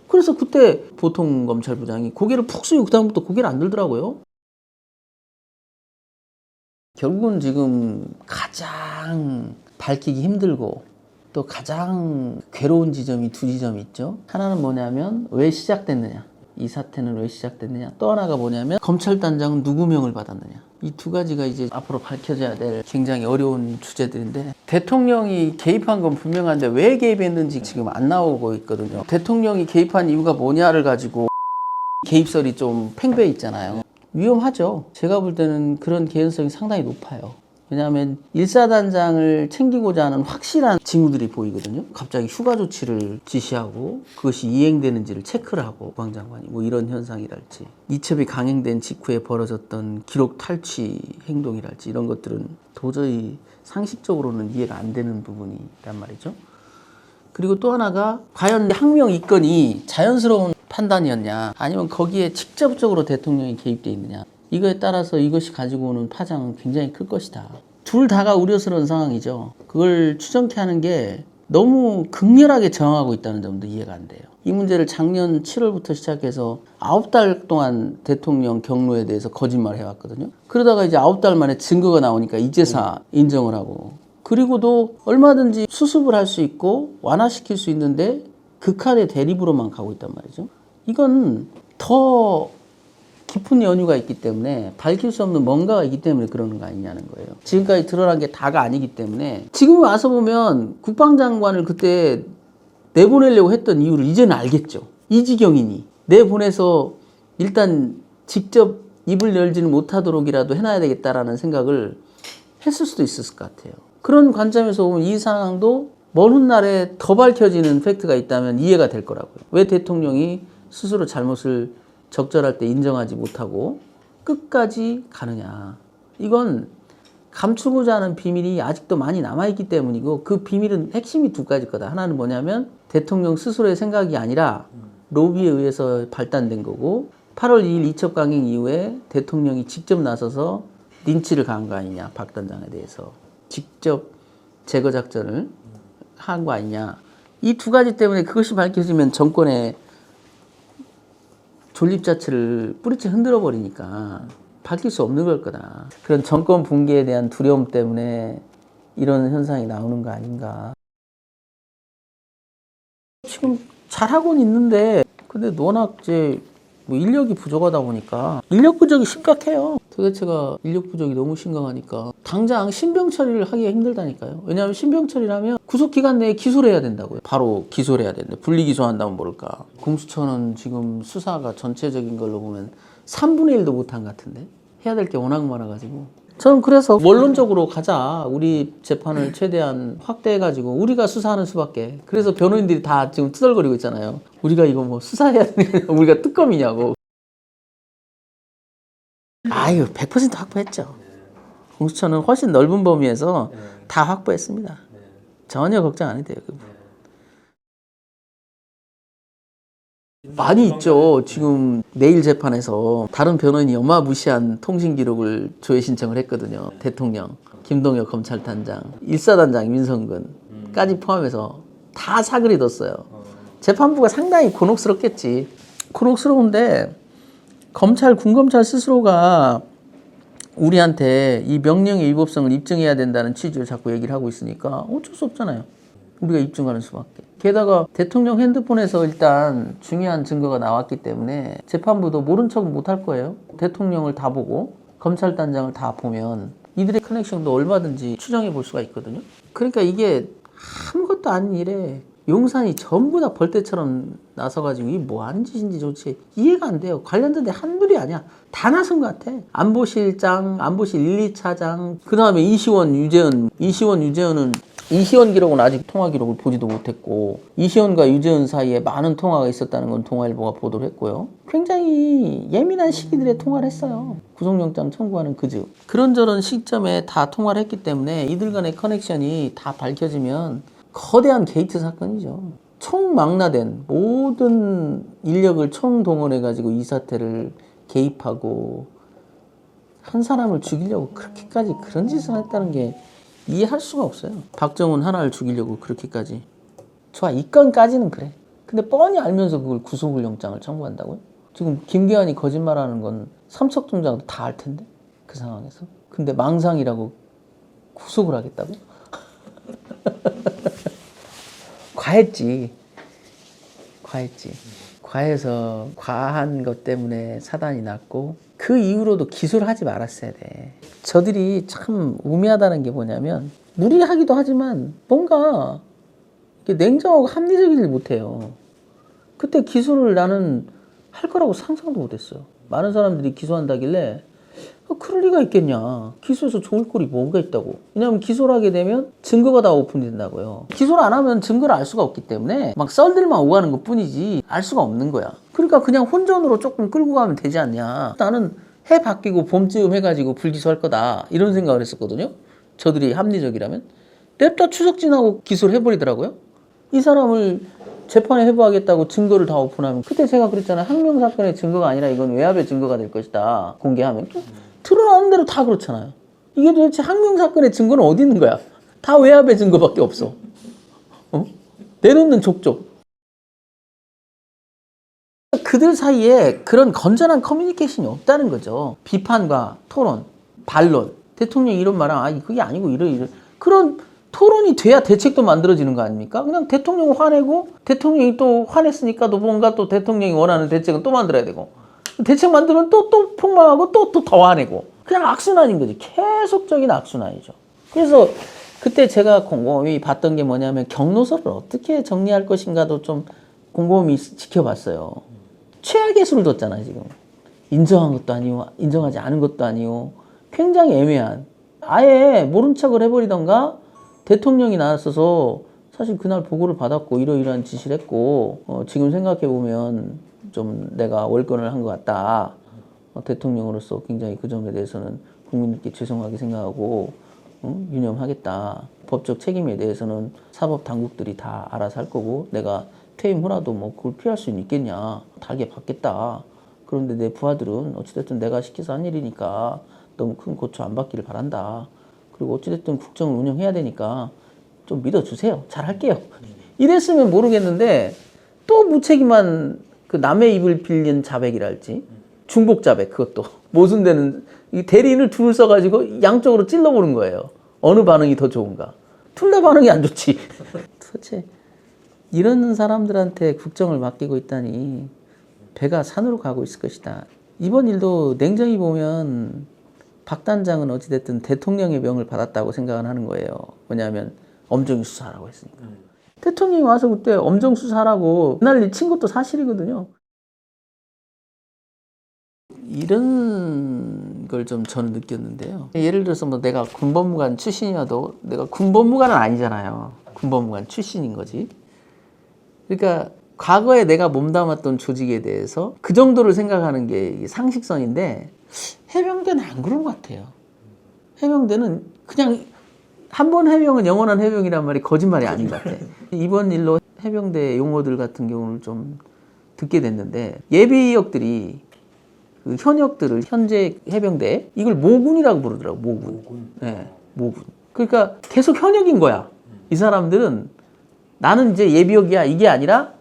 Speaker 10: 그래서 그때 보통검찰부장이 고개를 푹 숙이고 그다음부터 고개를 안 들더라고요. 결국은 지금 가장 밝히기 힘들고 또 가장 괴로운 지점이 두 지점이 있죠. 하나는 뭐냐면 왜 시작됐느냐. 이 사태는 왜 시작됐느냐. 또 하나가 뭐냐면 검찰단장은 누구 명을 받았느냐. 이 두 가지가 이제 앞으로 밝혀져야 될 굉장히 어려운 주제들인데, 대통령이 개입한 건 분명한데 왜 개입했는지 지금 안 나오고 있거든요. 대통령이 개입한 이유가 뭐냐를 가지고 개입설이 좀 팽배해 있잖아요. 위험하죠. 제가 볼 때는 그런 개연성이 상당히 높아요. 왜냐하면 일사단장을 챙기고자 하는 확실한 징후들이 보이거든요. 갑자기 휴가 조치를 지시하고 그것이 이행되는지를 체크를 하고 국방장관이 뭐 이런 현상이랄지, 이첩이 강행된 직후에 벌어졌던 기록 탈취 행동이랄지 이런 것들은 도저히 상식적으로는 이해가 안 되는 부분이란 말이죠. 그리고 또 하나가 과연 항명 이건이 자연스러운 판단이었냐, 아니면 거기에 직접적으로 대통령이 개입되어 있느냐, 이거에 따라서 이것이 가지고 오는 파장은 굉장히 클 것이다. 둘 다가 우려스러운 상황이죠. 그걸 추정케 하는 게 너무 극렬하게 저항하고 있다는 점도 이해가 안 돼요. 이 문제를 작년 7월부터 시작해서 9달 동안 대통령 경로에 대해서 거짓말을 해왔거든요. 그러다가 이제 9달 만에 증거가 나오니까 이제사 인정을 하고, 그리고도 얼마든지 수습을 할 수 있고 완화시킬 수 있는데 극한의 대립으로만 가고 있단 말이죠. 이건 더 깊은 연유가 있기 때문에, 밝힐 수 없는 뭔가가 있기 때문에 그러는 거 아니냐는 거예요. 지금까지 드러난 게 다가 아니기 때문에. 지금 와서 보면 국방장관을 그때 내보내려고 했던 이유를 이제는 알겠죠. 이 지경이니 내보내서 일단 직접 입을 열지는 못하도록이라도 해놔야 되겠다라는 생각을 했을 수도 있었을 것 같아요. 그런 관점에서 보면 이 상황도 먼 훗날에 더 밝혀지는 팩트가 있다면 이해가 될 거라고요. 왜 대통령이 스스로 잘못을 적절할 때 인정하지 못하고 끝까지 가느냐. 이건 감추고자 하는 비밀이 아직도 많이 남아있기 때문이고, 그 비밀은 핵심이 두 가지일 거다. 하나는 뭐냐면 대통령 스스로의 생각이 아니라 로비에 의해서 발단된 거고, 8월 2일 이첩 강행 이후에 대통령이 직접 나서서 린치를 가한 거 아니냐. 박 단장에 대해서 직접 제거 작전을 한 거 아니냐. 이 두 가지 때문에 그것이 밝혀지면 정권의 존립 자체를 뿌리째 흔들어 버리니까 밝힐 수 없는 걸 거다. 그런 정권 붕괴에 대한 두려움 때문에 이런 현상이 나오는 거 아닌가. 지금 잘하고는 있는데, 근데 워낙 이제 뭐 인력이 부족하다 보니까 인력 부족이 심각해요. 도대체가 인력 부족이 너무 심각하니까 당장 신병 처리를 하기가 힘들다니까요. 왜냐하면 신병 처리라면 구속 기간 내에 기소를 해야 된다고요. 바로 기소를 해야 되는데 분리 기소한다면 모를까. 공수처는 지금 수사가 전체적인 걸로 보면 3분의 1도 못한 것 같은데, 해야 될 게 워낙 많아가지고. 저는 그래서 원론적으로 가자. 우리 재판을 최대한 확대해가지고 우리가 수사하는 수밖에. 그래서 변호인들이 다 지금 투덜거리고 있잖아요. 우리가 이거 뭐 수사해야 되냐, 우리가 특검이냐고. 아유, 100% 확보했죠. 공수처는 훨씬 넓은 범위에서 다 확보했습니다. 전혀 걱정 안 해도 돼요. 많이 있죠. 지금 내일 재판에서 다른 변호인이 어마무시한 통신 기록을 조회 신청을 했거든요. 대통령, 김동혁 검찰단장, 일사단장 민성근까지 포함해서 다 사그리뒀어요. 재판부가 상당히 곤혹스럽겠지. 곤혹스러운데 검찰, 군검찰 스스로가 우리한테 이 명령의 위법성을 입증해야 된다는 취지로 자꾸 얘기를 하고 있으니까 어쩔 수 없잖아요. 우리가 입증하는 수밖에. 게다가 대통령 핸드폰에서 일단 중요한 증거가 나왔기 때문에 재판부도 모른 척은 못할 거예요. 대통령을 다 보고 검찰단장을 다 보면 이들의 커넥션도 얼마든지 추정해 볼 수가 있거든요. 그러니까 이게 아무것도 아닌 일에 용산이 전부 다 벌떼처럼 나서가지고 이게 뭐 하는 짓인지 도대체 이해가 안 돼요. 관련된 데 한둘이 아니야. 다 나선 것 같아. 안보실장, 안보실 1, 2차장, 그 다음에 이시원, 유재은. 유재은은 이시원 기록은 아직 통화 기록을 보지도 못했고 이시원과 유재은 사이에 많은 통화가 있었다는 건 동아일보가 보도를 했고요. 굉장히 예민한 시기들에 통화를 했어요. 구속영장 청구하는 그즈. 그런저런 시점에 다 통화를 했기 때문에 이들 간의 커넥션이 다 밝혀지면 거대한 게이트 사건이죠. 총망라된 모든 인력을 총동원해가지고 이 사태를 개입하고 한 사람을 죽이려고 그렇게까지 그런 짓을 했다는 게 이해할 수가 없어요. 박정훈 하나를 죽이려고 그렇게까지. 좋아, 이 건까지는 그래. 근데 뻔히 알면서 그걸 구속을 영장을 청구한다고요? 지금 김기환이 거짓말하는 건 삼척동장도 다 알 텐데 그 상황에서. 근데 망상이라고 구속을 하겠다고? 과했지. 과해서 과한 것 때문에 사단이 났고 그 이후로도 기소를 하지 말았어야 돼. 저들이 참 우매하다는 게 뭐냐면 무리하기도 하지만 뭔가 냉정하고 합리적이지 못해요. 그때 기소를 나는 할 거라고 상상도 못했어요. 많은 사람들이 기소한다길래 그럴 리가 있겠냐. 기소해서 좋을 꼴이 뭐가 있다고. 왜냐하면 기소를 하게 되면 증거가 다 오픈된다고요. 기소를 안 하면 증거를 알 수가 없기 때문에 막 썰들만 오가는 것 뿐이지 알 수가 없는 거야. 그러니까 그냥 혼전으로 조금 끌고 가면 되지 않냐. 나는 해 바뀌고 봄쯤 해가지고 불기소할 거다 이런 생각을 했었거든요. 저들이 합리적이라면. 냅다 추석 지나고 기소를 해버리더라고요. 이 사람을 재판에 해부하겠다고 증거를 다 오픈하면 그때 제가 그랬잖아요. 항명 사건의 증거가 아니라 이건 외압의 증거가 될 것이다. 공개하면. 드러나는 대로 다 그렇잖아요. 이게 도대체 항명 사건의 증거는 어디 있는 거야? 다 외압의 증거밖에 없어. 내놓는 족족. 그들 사이에 그런 건전한 커뮤니케이션이 없다는 거죠. 비판과 토론, 반론. 대통령이 이런 말은 그게 아니고 이런 그런 토론이 돼야 대책도 만들어지는 거 아닙니까? 그냥 대통령 화내고 대통령이 또 화냈으니까 또 뭔가 또 대통령이 원하는 대책은 또 만들어야 되고 대책 만들면 또 폭망하고 또 더 화내고 그냥 악순환인 거지. 계속적인 악순환이죠. 그래서 그때 제가 곰곰이 봤던 게 뭐냐면 경로서를 어떻게 정리할 것인가도 좀 곰곰이 지켜봤어요. 최악의 수를 뒀잖아요. 지금 인정한 것도 아니고 인정하지 않은 것도 아니고 굉장히 애매한. 아예 모른 척을 해버리던가 대통령이 나서서 사실 그날 보고를 받았고 이러이러한 지시를 했고 지금 생각해보면 좀 내가 월권을 한 것 같다. 대통령으로서 굉장히 그 점에 대해서는 국민들께 죄송하게 생각하고 유념하겠다. 법적 책임에 대해서는 사법 당국들이 다 알아서 할 거고 내가 퇴임 후라도 뭐 그걸 피할 수는 있겠냐. 달게 받겠다. 그런데 내 부하들은 어찌됐든 내가 시켜서 한 일이니까 너무 큰 고초 안 받기를 바란다. 그리고 어찌됐든 국정을 운영해야 되니까 좀 믿어주세요. 잘할게요. 이랬으면 모르겠는데 또 무책임한 그 남의 입을 빌린 자백이랄지 중복 자백 그것도 모순되는 이 대리인을 둘을 써가지고 양쪽으로 찔러보는 거예요. 어느 반응이 더 좋은가. 둘 다 반응이 안 좋지. 도대체 이런 사람들한테 국정을 맡기고 있다니 배가 산으로 가고 있을 것이다. 이번 일도 냉정히 보면 박 단장은 어찌됐든 대통령의 명을 받았다고 생각을 하는 거예요. 왜냐하면 엄정히 수사하라고 했으니까. 대통령이 와서 그때 엄정 수사하라고 난리 친 것도 사실이거든요. 이런 걸 좀 저는 느꼈는데요. 예를 들어서 뭐 내가 군법무관 출신이어도 내가 군법무관은 아니잖아요. 군법무관 출신인 거지. 그러니까 과거에 내가 몸담았던 조직에 대해서 그 정도를 생각하는 게 상식선인데 해병대는 안 그런 것 같아요. 해병대는 그냥 한 번 해병은 영원한 해병이란 말이 거짓말이 아닌 것 같아. 이번 일로 해병대 용어들 같은 경우를 좀 듣게 됐는데 예비역들이 그 현역들을 현재 해병대 이걸 모군이라고 부르더라고. 모군. 네, 모군. 그러니까 계속 현역인 거야. 이 사람들은 나는 이제 예비역이야 이게 아니라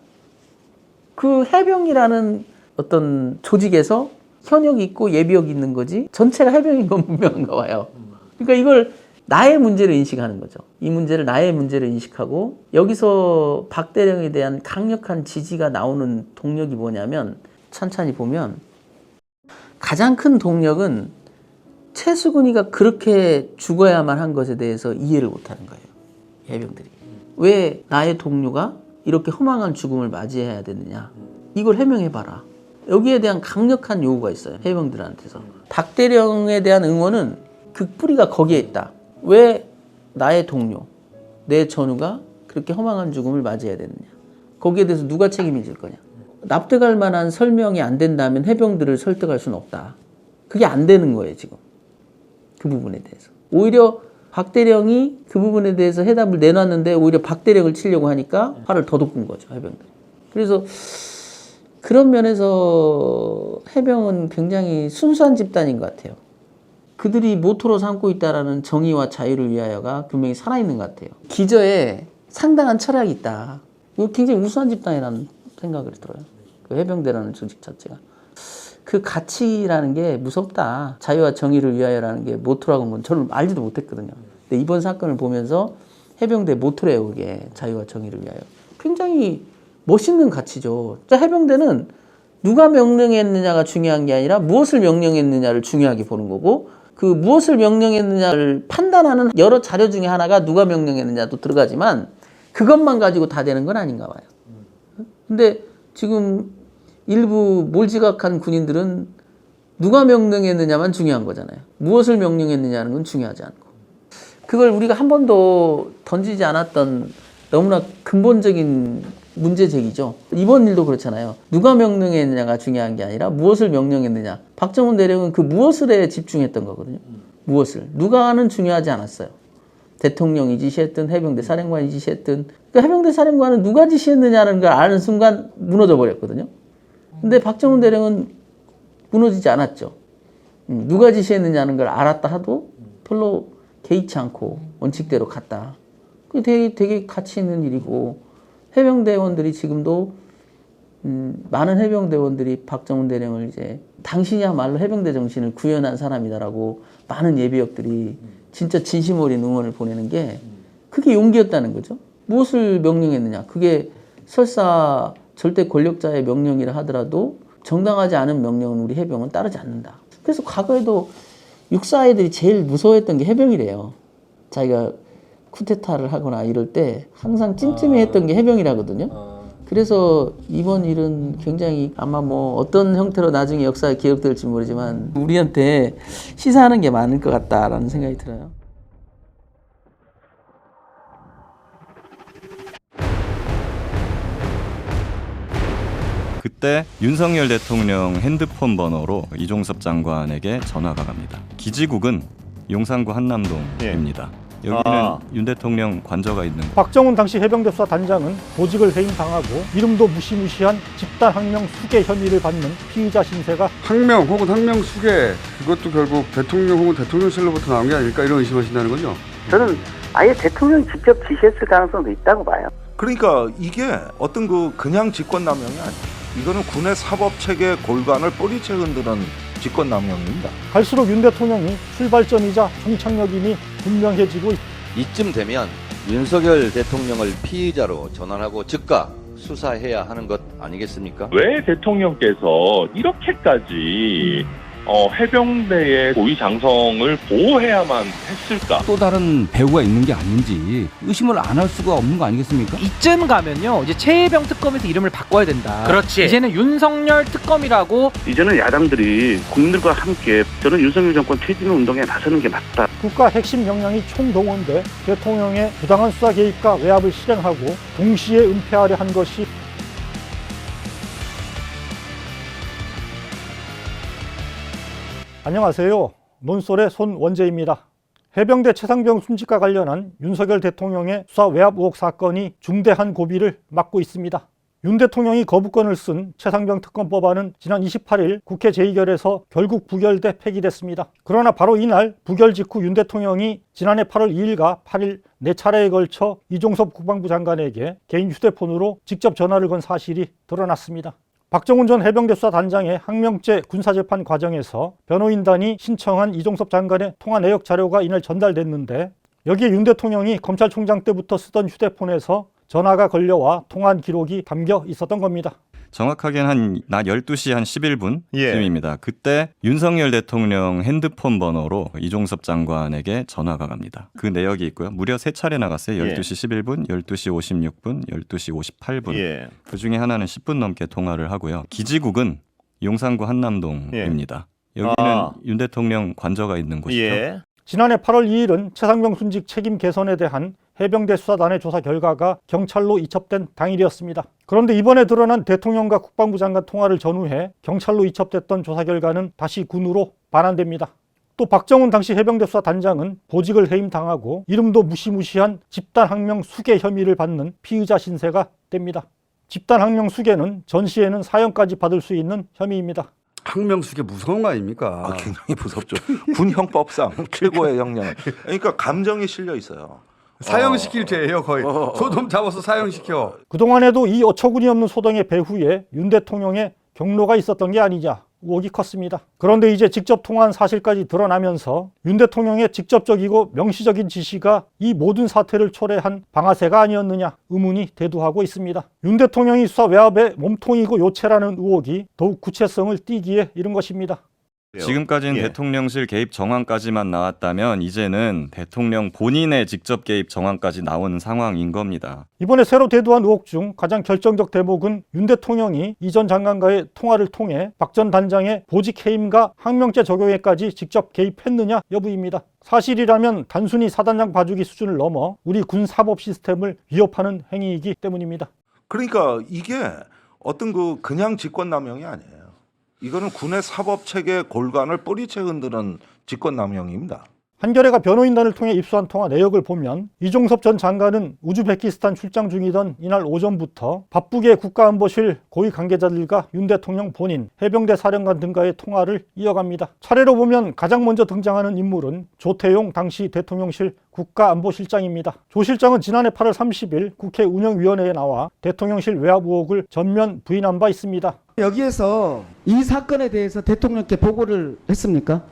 Speaker 10: 그 해병이라는 어떤 조직에서 현역이 있고 예비역이 있는 거지 전체가 해병인 건 분명한가 봐요. 그러니까 이걸 나의 문제를 인식하는 거죠. 이 문제를 나의 문제를 인식하고 여기서 박 대령에 대한 강력한 지지가 나오는 동력이 뭐냐면 천천히 보면 가장 큰 동력은 최수근이가 그렇게 죽어야만 한 것에 대해서 이해를 못하는 거예요. 해병들이. 왜 나의 동료가 이렇게 허망한 죽음을 맞이해야 되느냐. 이걸 해명해봐라. 여기에 대한 강력한 요구가 있어요. 해병들한테서. 박 대령에 대한 응원은 그 뿌리가 거기에 있다. 왜 나의 동료, 내 전우가 그렇게 허망한 죽음을 맞이해야 되느냐. 거기에 대해서 누가 책임을 질 거냐. 납득할 만한 설명이 안 된다면 해병들을 설득할 수는 없다. 그게 안 되는 거예요, 지금. 그 부분에 대해서. 오히려 박 대령이 그 부분에 대해서 해답을 내놨는데 오히려 박 대령을 치려고 하니까 화를 더 돋군 거죠, 해병들이. 그래서 그런 면에서 해병은 굉장히 순수한 집단인 것 같아요. 그들이 모토로 삼고 있다라는 정의와 자유를 위하여가 분명히 살아있는 것 같아요. 기저에 상당한 철학이 있다. 이거 굉장히 우수한 집단이라는 생각이 들어요. 그 해병대라는 조직 자체가. 그 가치라는 게 무섭다. 자유와 정의를 위하여라는 게 모토라는 건 저는 알지도 못했거든요. 근데 이번 사건을 보면서 해병대 모토래요. 그게 자유와 정의를 위하여. 굉장히 멋있는 가치죠. 해병대는 누가 명령했느냐가 중요한 게 아니라 무엇을 명령했느냐를 중요하게 보는 거고 그 무엇을 명령했느냐를 판단하는 여러 자료 중에 하나가 누가 명령했느냐도 들어가지만 그것만 가지고 다 되는 건 아닌가 봐요. 근데 지금 일부 몰지각한 군인들은 누가 명령했느냐만 중요한 거잖아요. 무엇을 명령했느냐는 건 중요하지 않고. 그걸 우리가 한 번도 던지지 않았던 너무나 근본적인 문제 제기죠. 이번 일도 그렇잖아요. 누가 명령했느냐가 중요한 게 아니라 무엇을 명령했느냐. 박정훈 대령은 그 무엇을에 집중했던 거거든요. 무엇을. 누가는 중요하지 않았어요. 대통령이 지시했든 해병대 사령관이 지시했든 그 해병대 사령관은 누가 지시했느냐는 걸 아는 순간 무너져 버렸거든요. 근데 박정훈 대령은 무너지지 않았죠. 누가 지시했느냐는 걸 알았다 하도 별로 개의치 않고 원칙대로 갔다. 그게 되게 가치 있는 일이고 해병대원들이 지금도 많은 해병대원들이 박정훈 대령을 이제 당신이야말로 해병대 정신을 구현한 사람이다라고 많은 예비역들이 진짜 진심 어린 응원을 보내는 게 그게 용기였다는 거죠. 무엇을 명령했느냐. 그게 설사 절대 권력자의 명령이라 하더라도 정당하지 않은 명령은 우리 해병은 따르지 않는다. 그래서 과거에도 육사 애들이 제일 무서워했던 게 해병이래요. 자기가 쿠데타를 하거나 이럴 때 항상 찜찜해했던 게 해병이라거든요. 그래서 이번 일은 굉장히 아마 뭐 어떤 형태로 나중에 역사에 기억될지 모르지만 우리한테 시사하는 게 많을 것 같다라는 생각이 들어요.
Speaker 11: 그때 윤석열 대통령 핸드폰 번호로 이종섭 장관에게 전화가 갑니다. 기지국은 용산구 한남동입니다. 여기는 윤 대통령 관저가 있는 곳.
Speaker 14: 박정훈 당시 해병대 수사 단장은 보직을 해임당하고 이름도 무시무시한 집단 항명 수괴 혐의를 받는 피의자 신세가
Speaker 15: 항명 혹은 항명 수괴 그것도 결국 대통령 혹은 대통령실로부터 나온 게 아닐까 이런 의심하신다는 거죠?
Speaker 16: 저는 아예 대통령이 직접 지시했을 가능성도 있다고 봐요.
Speaker 17: 그러니까 이게 어떤 그냥 직권남용이 아니에요. 이거는 군의 사법체계 골간을 뿌리채 흔드는 직권남용입니다.
Speaker 14: 갈수록 윤 대통령이 출발점이자 종착역임이 분명해지고
Speaker 18: 이쯤 되면 윤석열 대통령을 피의자로 전환하고 즉각 수사해야 하는 것 아니겠습니까?
Speaker 20: 왜 대통령께서 이렇게까지 해병대의 고위 장성을 보호해야만 했을까?
Speaker 23: 또 다른 배후가 있는 게 아닌지 의심을 안 할 수가 없는 거 아니겠습니까?
Speaker 28: 이쯤 가면요, 이제 최혜병 특검에서 이름을 바꿔야 된다. 그렇지. 이제는 윤석열 특검이라고.
Speaker 16: 이제는 야당들이 국민들과 함께 저는 윤석열 정권 퇴진 운동에 나서는 게 맞다.
Speaker 14: 국가 핵심 역량이 총동원돼 대통령의 부당한 수사 개입과 외압을 실행하고 동시에 은폐하려 한 것이 안녕하세요. 논설의 손원재입니다. 해병대 최상병 순직과 관련한 윤석열 대통령의 수사 외압 의혹 사건이 중대한 고비를 맞고 있습니다. 윤 대통령이 거부권을 쓴 최상병 특검 법안은 지난 28일 국회 제2결에서 결국 부결돼 폐기됐습니다. 그러나 바로 이날 부결 직후 윤 대통령이 지난해 8월 2일과 8일 4차례에 걸쳐 이종섭 국방부 장관에게 개인 휴대폰으로 직접 전화를 건 사실이 드러났습니다. 박정훈 전 해병대 수사단장의 항명죄 군사재판 과정에서 변호인단이 신청한 이종섭 장관의 통화 내역 자료가 이날 전달됐는데 여기에 윤 대통령이 검찰총장 때부터 쓰던 휴대폰에서 전화가 걸려와 통화한 기록이 담겨 있었던 겁니다.
Speaker 11: 정확하게는 한 낮 12시 한 11분쯤입니다. 그때 윤석열 대통령 핸드폰 번호로 이종섭 장관에게 전화가 갑니다. 그 내역이 있고요. 무려 3차례 나갔어요. 12시 11분, 12시 56분, 12시 58분. 그중에 하나는 10분 넘게 통화를 하고요. 기지국은 용산구 한남동입니다. 여기는 윤 대통령 관저가 있는 곳이죠.
Speaker 14: 지난해 8월 2일은 최상병 순직 책임 개선에 대한 해병대 수사단의 조사 결과가 경찰로 이첩된 당일이었습니다. 그런데 이번에 드러난 대통령과 국방부 장관 통화를 전후해 경찰로 이첩됐던 조사 결과는 다시 군으로 반환됩니다. 또 박정훈 당시 해병대 수사단장은 보직을 해임당하고 이름도 무시무시한 집단항명 수괴 혐의를 받는 피의자 신세가 됩니다. 집단항명 수괴는 전시에는 사형까지 받을 수 있는 혐의입니다.
Speaker 15: 항명수계 무서운 거 아닙니까?
Speaker 17: 굉장히 무섭죠. 군 형법상 최고의 형량. 그러니까 감정이 실려 있어요.
Speaker 15: 사형시킬 죄예요 거의. 소돔 잡아서 사형시켜.
Speaker 14: 그동안에도 이 어처구니 없는 소동의 배후에 윤 대통령의 경로가 있었던 게 아니냐 의혹이 컸습니다. 그런데 이제 직접 통화한 사실까지 드러나면서 윤 대통령의 직접적이고 명시적인 지시가 이 모든 사태를 초래한 방아쇠가 아니었느냐 의문이 대두하고 있습니다. 윤 대통령이 수사 외압의 몸통이고 요체라는 의혹이 더욱 구체성을 띠기에 이른 것입니다.
Speaker 11: 지금까지는 대통령실 개입 정황까지만 나왔다면 이제는 대통령 본인의 직접 개입 정황까지 나오는 상황인 겁니다.
Speaker 14: 이번에 새로 대두한 의혹 중 가장 결정적 대목은 윤 대통령이 이 전 장관과의 통화를 통해 박 전 단장의 보직 해임과 항명죄 적용에까지 직접 개입했느냐 여부입니다. 사실이라면 단순히 사단장 봐주기 수준을 넘어 우리 군 사법 시스템을 위협하는 행위이기 때문입니다.
Speaker 17: 그러니까 이게 어떤 그냥 직권남용이 아니에요. 이거는 군의 사법체계 골간을 뿌리채 흔드는 직권남용입니다.
Speaker 14: 한겨레가 변호인단을 통해 입수한 통화 내역을 보면 이종섭 전 장관은 우즈베키스탄 출장 중이던 이날 오전부터 바쁘게 국가안보실 고위 관계자들과 윤 대통령 본인, 해병대 사령관 등과의 통화를 이어갑니다. 차례로 보면 가장 먼저 등장하는 인물은 조태용 당시 대통령실 국가안보실장입니다. 조 실장은 지난해 8월 30일 국회 운영위원회에 나와 대통령실 외압 의혹을 전면 부인한 바 있습니다.
Speaker 4: 여기에서 이 사건에 대해서 대통령께 보고를 했습니까?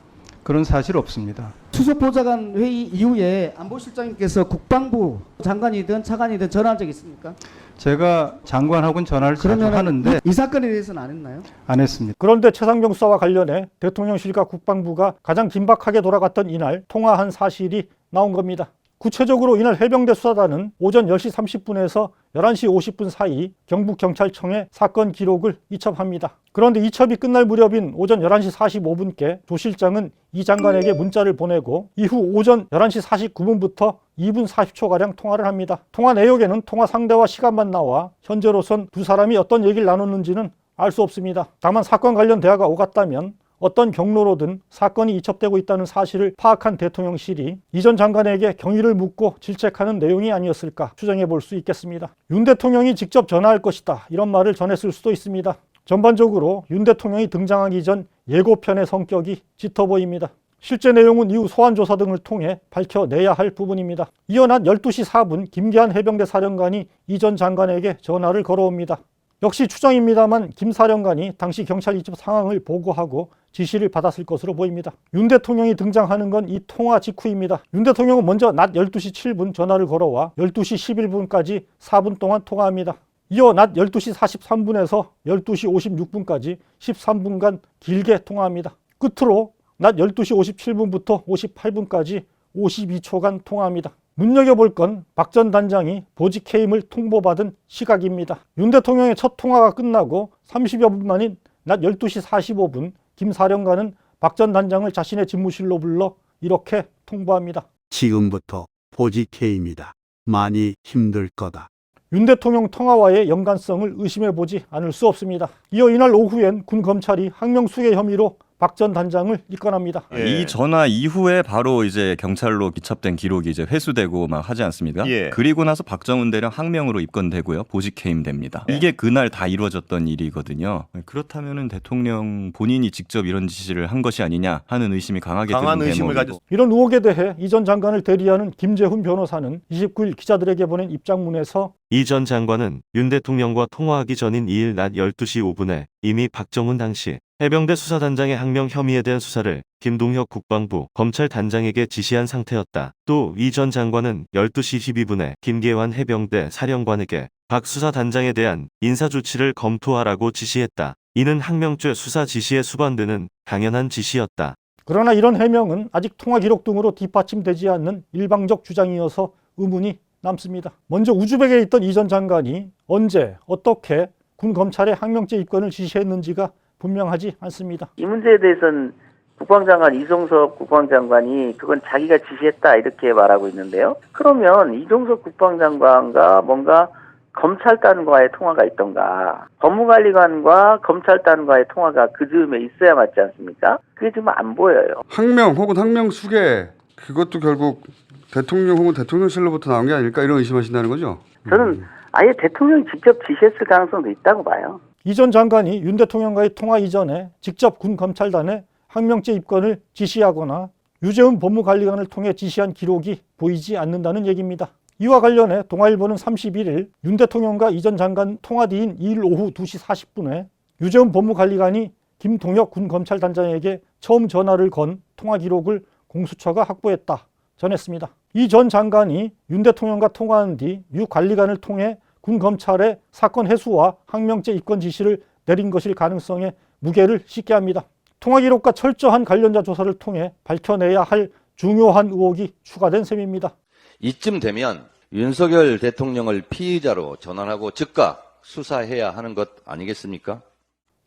Speaker 5: 그런 사실 없습니다.
Speaker 4: 수석보좌관 회의 이후에 안보실장님께서 국방부 장관이든 차관이든 전화한 적 있습니까?
Speaker 5: 제가 장관하고는 전화를 자주 하는데
Speaker 4: 이 사건에 대해서는 안 했나요?
Speaker 5: 안 했습니다.
Speaker 14: 그런데 최상병 수사와 관련해 대통령실과 국방부가 가장 긴박하게 돌아갔던 이날 통화한 사실이 나온 겁니다. 구체적으로 이날 해병대 수사단은 오전 10시 30분에서 11시 50분 사이 경북경찰청에 사건 기록을 이첩합니다. 그런데 이첩이 끝날 무렵인 오전 11시 45분께 조 실장은 이 장관에게 문자를 보내고 이후 오전 11시 49분부터 2분 40초가량 통화를 합니다. 통화 내역에는 통화 상대와 시간만 나와 현재로선 두 사람이 어떤 얘기를 나눴는지는 알 수 없습니다. 다만 사건 관련 대화가 오갔다면 어떤 경로로든 사건이 이첩되고 있다는 사실을 파악한 대통령실이 이 전 장관에게 경위를 묻고 질책하는 내용이 아니었을까 추정해 볼 수 있겠습니다. 윤 대통령이 직접 전화할 것이다 이런 말을 전했을 수도 있습니다. 전반적으로 윤 대통령이 등장하기 전 예고편의 성격이 짙어 보입니다. 실제 내용은 이후 소환조사 등을 통해 밝혀내야 할 부분입니다. 이어 낮 12시 4분 김기한 해병대 사령관이 이 전 장관에게 전화를 걸어옵니다. 역시 추정입니다만 김 사령관이 당시 경찰 이첩 상황을 보고하고 지시를 받았을 것으로 보입니다. 윤 대통령이 등장하는 건 이 통화 직후입니다. 윤 대통령은 먼저 낮 12시 7분 전화를 걸어와 12시 11분까지 4분 동안 통화합니다. 이어 낮 12시 43분에서 12시 56분까지 13분간 길게 통화합니다. 끝으로 낮 12시 57분부터 58분까지 52초간 통화합니다. 눈여겨볼 건 박 전 단장이 보직 해임을 통보받은 시각입니다. 윤 대통령의 첫 통화가 끝나고 30여 분 만인 낮 12시 45분 김 사령관은 박 전 단장을 자신의 집무실로 불러 이렇게 통보합니다.
Speaker 25: 지금부터 보직 해임이다. 많이 힘들 거다.
Speaker 14: 윤 대통령 통화와의 연관성을 의심해보지 않을 수 없습니다. 이어 이날 오후엔 군 검찰이 항명수괴 혐의로 박 전 단장을 입건합니다.
Speaker 11: 이 전화 이후에 바로 이제 경찰로 기첩된 기록이 이제 회수되고 막 하지 않습니까? 그리고 나서 박정훈 대령 항명으로 입건되고요. 보직해임됩니다. 이게 그날 다 이루어졌던 일이거든요. 그렇다면은 대통령 본인이 직접 이런 지시를 한 것이 아니냐 하는 의심이 강하게 드는 대목이고.
Speaker 14: 이런 의혹에 대해 이 전 장관을 대리하는 김재훈 변호사는 29일 기자들에게 보낸 입장문에서
Speaker 2: 이 전 장관은 윤 대통령과 통화하기 전인 2일 낮 12시 5분에 이미 박정훈 당시 해병대 수사단장의 항명 혐의에 대한 수사를 김동혁 국방부 검찰단장에게 지시한 상태였다. 또 이 전 장관은 12시 12분에 김계환 해병대 사령관에게 박 수사단장에 대한 인사조치를 검토하라고 지시했다. 이는 항명죄 수사 지시에 수반되는 당연한 지시였다.
Speaker 14: 그러나 이런 해명은 아직 통화 기록 등으로 뒷받침되지 않는 일방적 주장이어서 의문이 남습니다. 먼저 우즈벡에 있던 이 전 장관이 언제 어떻게 군 검찰의 항명죄 입건을 지시했는지가 분명하지 않습니다.
Speaker 6: 이 문제에 대해서는 국방장관 이종섭 국방장관이 그건 자기가 지시했다 이렇게 말하고 있는데요. 그러면 이종섭 국방장관과 뭔가 검찰단과의 통화가 있던가 법무관리관과 검찰단과의 통화가 그 즈음에 있어야 맞지 않습니까? 그게 지금 안 보여요.
Speaker 15: 항명 혹은 항명 수계 그것도 결국 대통령 혹은 대통령실로부터 나온 게 아닐까 이런 의심하신다는 거죠?
Speaker 6: 저는 아예 대통령이 직접 지시했을 가능성도 있다고 봐요.
Speaker 14: 이 전 장관이 윤 대통령과의 통화 이전에 직접 군 검찰단에 항명죄 입건을 지시하거나 유재훈 법무관리관을 통해 지시한 기록이 보이지 않는다는 얘기입니다. 이와 관련해 동아일보는 31일 윤 대통령과 이 전 장관 통화 뒤인 2일 오후 2시 40분에 유재훈 법무관리관이 김동혁 군 검찰단장에게 처음 전화를 건 통화 기록을 공수처가 확보했다 전했습니다. 이 전 장관이 윤 대통령과 통화한 뒤 유 관리관을 통해 군 검찰의 사건 해수와 항명죄 입건 지시를 내린 것일 가능성에 무게를 싣게 합니다. 통화 기록과 철저한 관련자 조사를 통해 밝혀내야 할 중요한 의혹이 추가된 셈입니다.
Speaker 18: 이쯤 되면 윤석열 대통령을 피의자로 전환하고 즉각 수사해야 하는 것 아니겠습니까?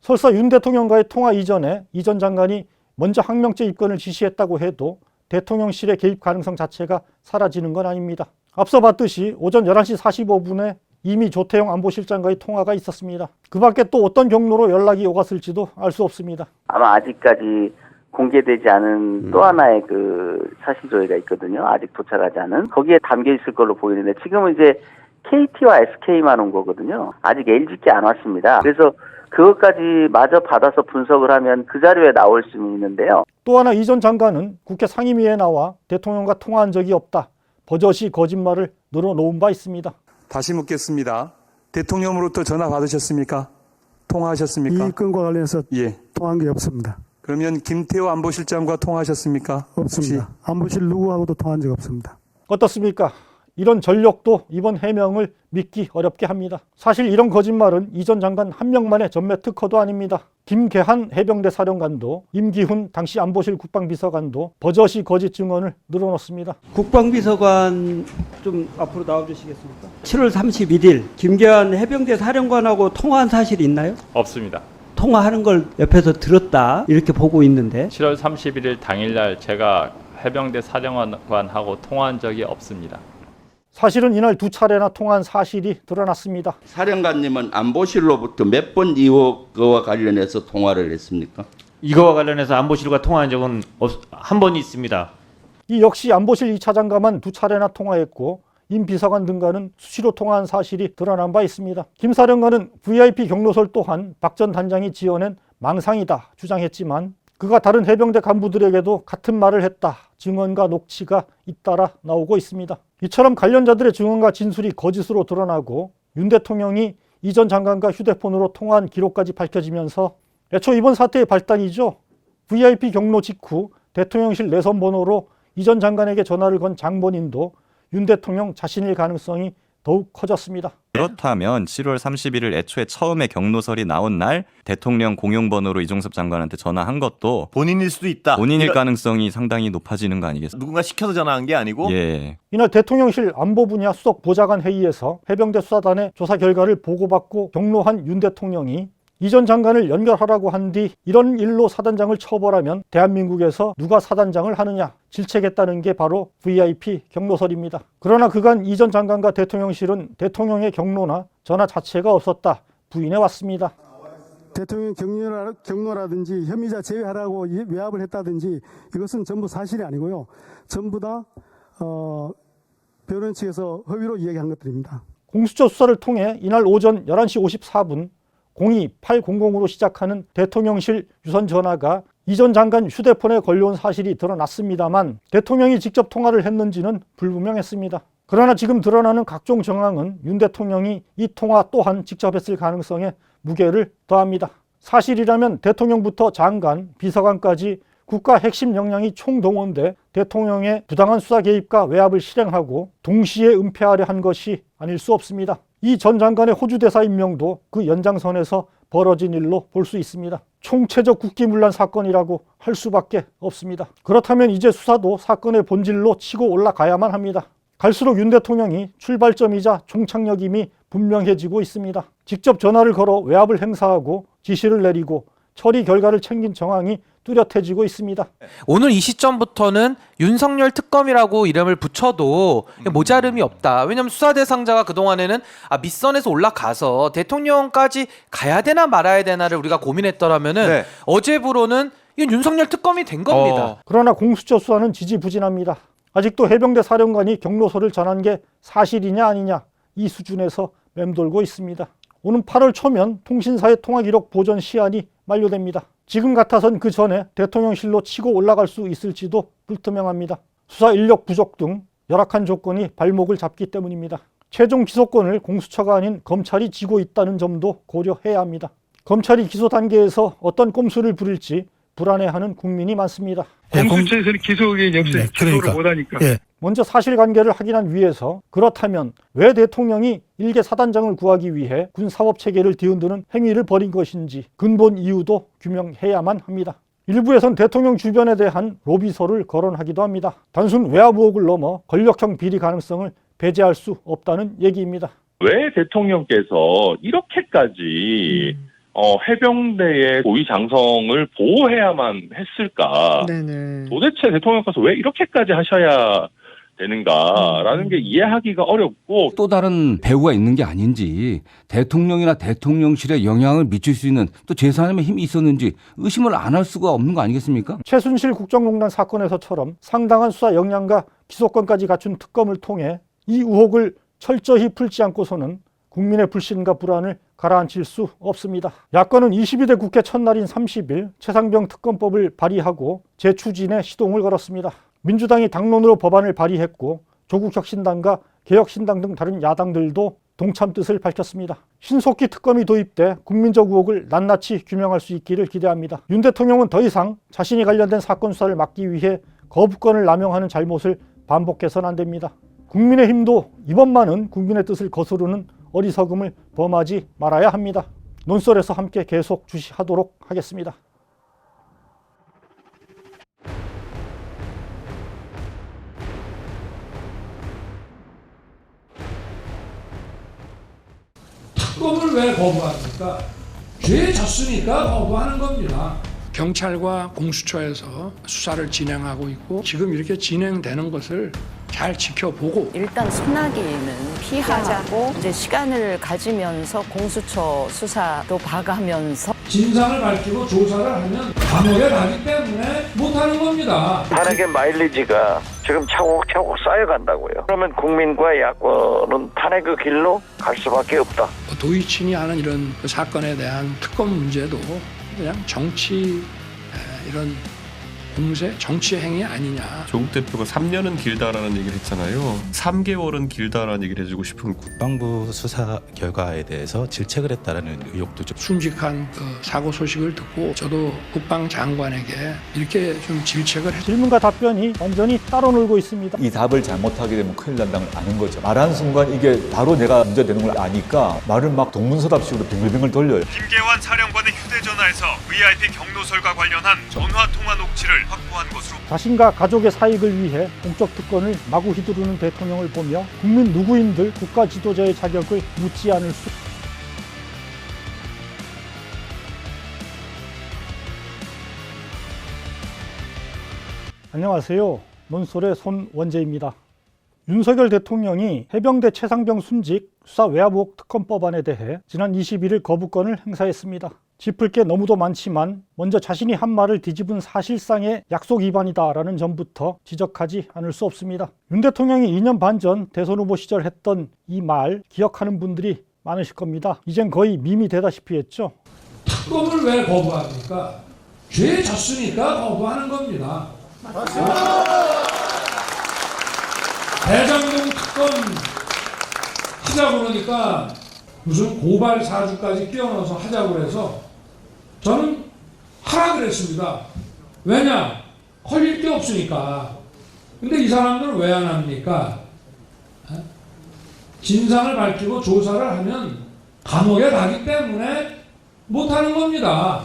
Speaker 14: 설사 윤 대통령과의 통화 이전에 이 전 장관이 먼저 항명죄 입건을 지시했다고 해도 대통령실의 개입 가능성 자체가 사라지는 건 아닙니다. 앞서 봤듯이 오전 11시 45분에 이미 조태용 안보실장과의 통화가 있었습니다. 그 밖에 또 어떤 경로로 연락이 오갔을지도 알 수 없습니다.
Speaker 6: 아마 아직까지 공개되지 않은 또 하나의 그 사실 조회가 있거든요. 아직 도착하지 않은. 거기에 담겨 있을 걸로 보이는데 지금은 이제 KT와 SK만 온 거거든요. 아직 LG께 안 왔습니다. 그래서 그것까지 마저 받아서 분석을 하면 그 자료에 나올 수 있는데요.
Speaker 14: 또 하나 이 전 장관은 국회 상임위에 나와 대통령과 통화한 적이 없다. 버젓이 거짓말을 늘어놓은 바 있습니다.
Speaker 12: 다시 묻겠습니다. 대통령으로부터 전화 받으셨습니까? 통화하셨습니까?
Speaker 19: 이 건과 관련해서 통화한 게 없습니다.
Speaker 12: 그러면 김태호 안보실장과 통화하셨습니까?
Speaker 19: 없습니다.
Speaker 12: 혹시?
Speaker 19: 안보실 누구하고도 통화한 적 없습니다.
Speaker 14: 어떻습니까? 이런 전력도 이번 해명을 믿기 어렵게 합니다. 사실 이런 거짓말은 이 전 장관 한 명만의 전매 특허도 아닙니다. 김계한 해병대 사령관도 임기훈 당시 안보실 국방비서관도 버젓이 거짓 증언을 늘어놓습니다.
Speaker 4: 국방비서관 좀 앞으로 나와주시겠습니까? 7월 31일 김계한 해병대 사령관하고 통화한 사실이 있나요?
Speaker 21: 없습니다.
Speaker 4: 통화하는 걸 옆에서 들었다 이렇게 보고 있는데
Speaker 21: 7월 31일 당일날 제가 해병대 사령관하고 통화한 적이 없습니다.
Speaker 14: 사실은 이날 두 차례나 통화한 사실이 드러났습니다.
Speaker 22: 사령관님은 안보실로부터 몇 번 이거와 관련해서 통화를 했습니까?
Speaker 24: 이거와 관련해서 안보실과 통화한 적은 한 번 있습니다.
Speaker 14: 이 역시 안보실 2차장과만 두 차례나 통화했고 임 비서관 등과는 수시로 통화한 사실이 드러난 바 있습니다. 김 사령관은 VIP 경로설 또한 박 전 단장이 지어낸 망상이다 주장했지만 그가 다른 해병대 간부들에게도 같은 말을 했다. 증언과 녹취가 잇따라 나오고 있습니다. 이처럼 관련자들의 증언과 진술이 거짓으로 드러나고 윤 대통령이 이 전 장관과 휴대폰으로 통화한 기록까지 밝혀지면서 애초 이번 사태의 발단이죠. VIP 경로 직후 대통령실 내선 번호로 이 전 장관에게 전화를 건 장본인도 윤 대통령 자신일 가능성이 더욱 커졌습니다.
Speaker 11: 그렇다면 7월 31일 애초에 처음에 경로설이 나온 날 대통령 공용번호로 이종섭 장관한테 전화한 것도
Speaker 26: 본인일 수도 있다.
Speaker 11: 본인일 가능성이 상당히 높아지는 거 아니겠습니까?
Speaker 26: 누군가 시켜서 전화한 게 아니고?
Speaker 11: 예.
Speaker 14: 이날 대통령실 안보 분야 수석 보좌관 회의에서 해병대 수사단의 조사 결과를 보고받고 경로한 윤 대통령이 이 전 장관을 연결하라고 한 뒤 이런 일로 사단장을 처벌하면 대한민국에서 누가 사단장을 하느냐 질책했다는 게 바로 VIP 경로설입니다. 그러나 그간 이 전 장관과 대통령실은 대통령의 경로나 전화 자체가 없었다 부인해 왔습니다.
Speaker 19: 대통령 경로라든지 혐의자 제외하라고 외압을 했다든지 이것은 전부 사실이 아니고요. 전부 다 변호인 측에서 허위로 이야기한 것들입니다.
Speaker 14: 공수처 수사를 통해 이날 오전 11시 54분 02800으로 시작하는 대통령실 유선 전화가 이 전 장관 휴대폰에 걸려온 사실이 드러났습니다만 대통령이 직접 통화를 했는지는 불분명했습니다. 그러나 지금 드러나는 각종 정황은 윤 대통령이 이 통화 또한 직접 했을 가능성에 무게를 더합니다. 사실이라면 대통령부터 장관, 비서관까지 국가 핵심 역량이 총동원돼 대통령의 부당한 수사 개입과 외압을 실행하고 동시에 은폐하려 한 것이 아닐 수 없습니다. 이 전 장관의 호주 대사 임명도 그 연장선에서 벌어진 일로 볼 수 있습니다. 총체적 국기문란 사건이라고 할 수밖에 없습니다. 그렇다면 이제 수사도 사건의 본질로 치고 올라가야만 합니다. 갈수록 윤 대통령이 출발점이자 종착역임이 분명해지고 있습니다. 직접 전화를 걸어 외압을 행사하고 지시를 내리고 처리 결과를 챙긴 정황이 뚜렷해지고 있습니다.
Speaker 28: 오늘 이 시점부터는 윤석열 특검이라고 이름을 붙여도 모자름이 없다. 왜냐하면 수사 대상자가 그동안에는 밑선에서 올라가서 대통령까지 가야 되나 말아야 되나를 우리가 고민했더라면은 어제부로는 이건 윤석열 특검이 된 겁니다.
Speaker 14: 그러나 공수처 수사는 지지부진합니다. 아직도 해병대 사령관이 경로소를 전한 게 사실이냐 아니냐 이 수준에서 맴돌고 있습니다. 오는 8월 초면 통신사의 통화기록 보존 시한이 만료됩니다. 지금 같아선 그 전에 대통령실로 치고 올라갈 수 있을지도 불투명합니다. 수사 인력 부족 등 열악한 조건이 발목을 잡기 때문입니다. 최종 기소권을 공수처가 아닌 검찰이 쥐고 있다는 점도 고려해야 합니다. 검찰이 기소 단계에서 어떤 꼼수를 부릴지 불안해하는 국민이 많습니다.
Speaker 1: 공수처에서는 기소 의견이 없어요. 기소를 못하니까.
Speaker 14: 먼저 사실관계를 확인하기 위해서 그렇다면 왜 대통령이 일개 사단장을 구하기 위해 군사법체계를 뒤흔드는 행위를 벌인 것인지 근본 이유도 규명해야만 합니다. 일부에선 대통령 주변에 대한 로비설을 거론하기도 합니다. 단순 외압 의혹을 넘어 권력형 비리 가능성을 배제할 수 없다는 얘기입니다.
Speaker 20: 왜 대통령께서 이렇게까지 해병대의 고위 장성을 보호해야만 했을까? 도대체 대통령께서 왜 이렇게까지 하셔야 되는가라는 게 이해하기가 어렵고,
Speaker 23: 또 다른 배후가 있는 게 아닌지, 대통령이나 대통령실에 영향을 미칠 수 있는 또 제3의 힘이 있었는지 의심을 안 할 수가 없는 거 아니겠습니까?
Speaker 14: 최순실 국정농단 사건에서처럼 상당한 수사 역량과 기소권까지 갖춘 특검을 통해 이 의혹을 철저히 풀지 않고서는 국민의 불신과 불안을 가라앉힐 수 없습니다. 야권은 22대 국회 첫날인 30일 최상병 특검법을 발의하고 재추진에 시동을 걸었습니다. 민주당이 당론으로 법안을 발의했고 조국혁신당과 개혁신당 등 다른 야당들도 동참 뜻을 밝혔습니다. 신속히 특검이 도입돼 국민적 의혹을 낱낱이 규명할 수 있기를 기대합니다. 윤 대통령은 더 이상 자신이 관련된 사건 수사를 막기 위해 거부권을 남용하는 잘못을 반복해서는 안 됩니다. 국민의힘도 이번만은 국민의 뜻을 거스르는 어리석음을 범하지 말아야 합니다. 논설에서 함께 계속 주시하도록 하겠습니다.
Speaker 3: 특검을 왜 거부합니까? 죄 졌으니까 거부하는 겁니다. 경찰과 공수처에서 수사를 진행하고 있고 지금 이렇게 진행되는 것을 잘 지켜보고
Speaker 7: 일단 소나기는 피하자고 이제 시간을 가지면서 공수처 수사도 봐가면서
Speaker 3: 진상을 밝히고 조사를 하면 감옥에 가기 때문에 못하는 겁니다.
Speaker 6: 탄핵의 마일리지가 지금 차곡차곡 쌓여간다고요. 그러면 국민과 야권은 탄핵의 길로 갈 수밖에 없다.
Speaker 3: 도이친이 하는 이런 사건에 대한 특검 문제도 그냥 정치 이런 공세, 정치 행위 아니냐.
Speaker 8: 조국 대표가 3년은 길다라는 얘기를 했잖아요. 3개월은 길다라는 얘기를 해주고 싶은
Speaker 9: 국방부 수사 결과에 대해서 질책을 했다라는 의혹도 좀.
Speaker 3: 순직한 그 사고 소식을 듣고 저도 국방장관에게 이렇게 좀 질책을 했죠.
Speaker 14: 질문과 답변이 완전히 따로 놀고 있습니다.
Speaker 10: 이 답을 잘못하게 되면 큰일 난다는 걸 아는 거죠. 말하는 순간 이게 바로 내가 문제되는 걸 아니까 말을 막 동문서답식으로 빙글빙글 돌려요.
Speaker 13: 김계환 사령관의 휴대전화에서 VIP 경로설과 관련한 전화통화 녹취를 확보한 것으로
Speaker 14: 자신과 가족의 사익을 위해 공적 특권을 마구 휘두르는 대통령을 보며 국민 누구인들 국가 지도자의 자격을 묻지 않을 수. 안녕하세요. 논설의 손원재입니다. 윤석열 대통령이 해병대 최상병 순직 수사 외압 의혹 특검법안에 대해 지난 21일 거부권을 행사했습니다. 짚을 게 너무도 많지만 먼저 자신이 한 말을 뒤집은 사실상의 약속 위반이다라는 점부터 지적하지 않을 수 없습니다. 윤 대통령이 2년 반 전 대선 후보 시절 했던 이 말 기억하는 분들이 많으실 겁니다. 이젠 거의 밈이 되다시피 했죠.
Speaker 3: 특검을 왜 거부합니까? 죄 졌으니까 거부하는 겁니다. 대장동 특검 하자고 그러니까 무슨 고발 사주까지 끼워넣어서 하자고 해서 저는 하라 그랬습니다. 왜냐? 걸릴 게 없으니까. 근데 이 사람들은 왜 안 합니까? 진상을 밝히고 조사를 하면 감옥에 가기 때문에 못하는 겁니다.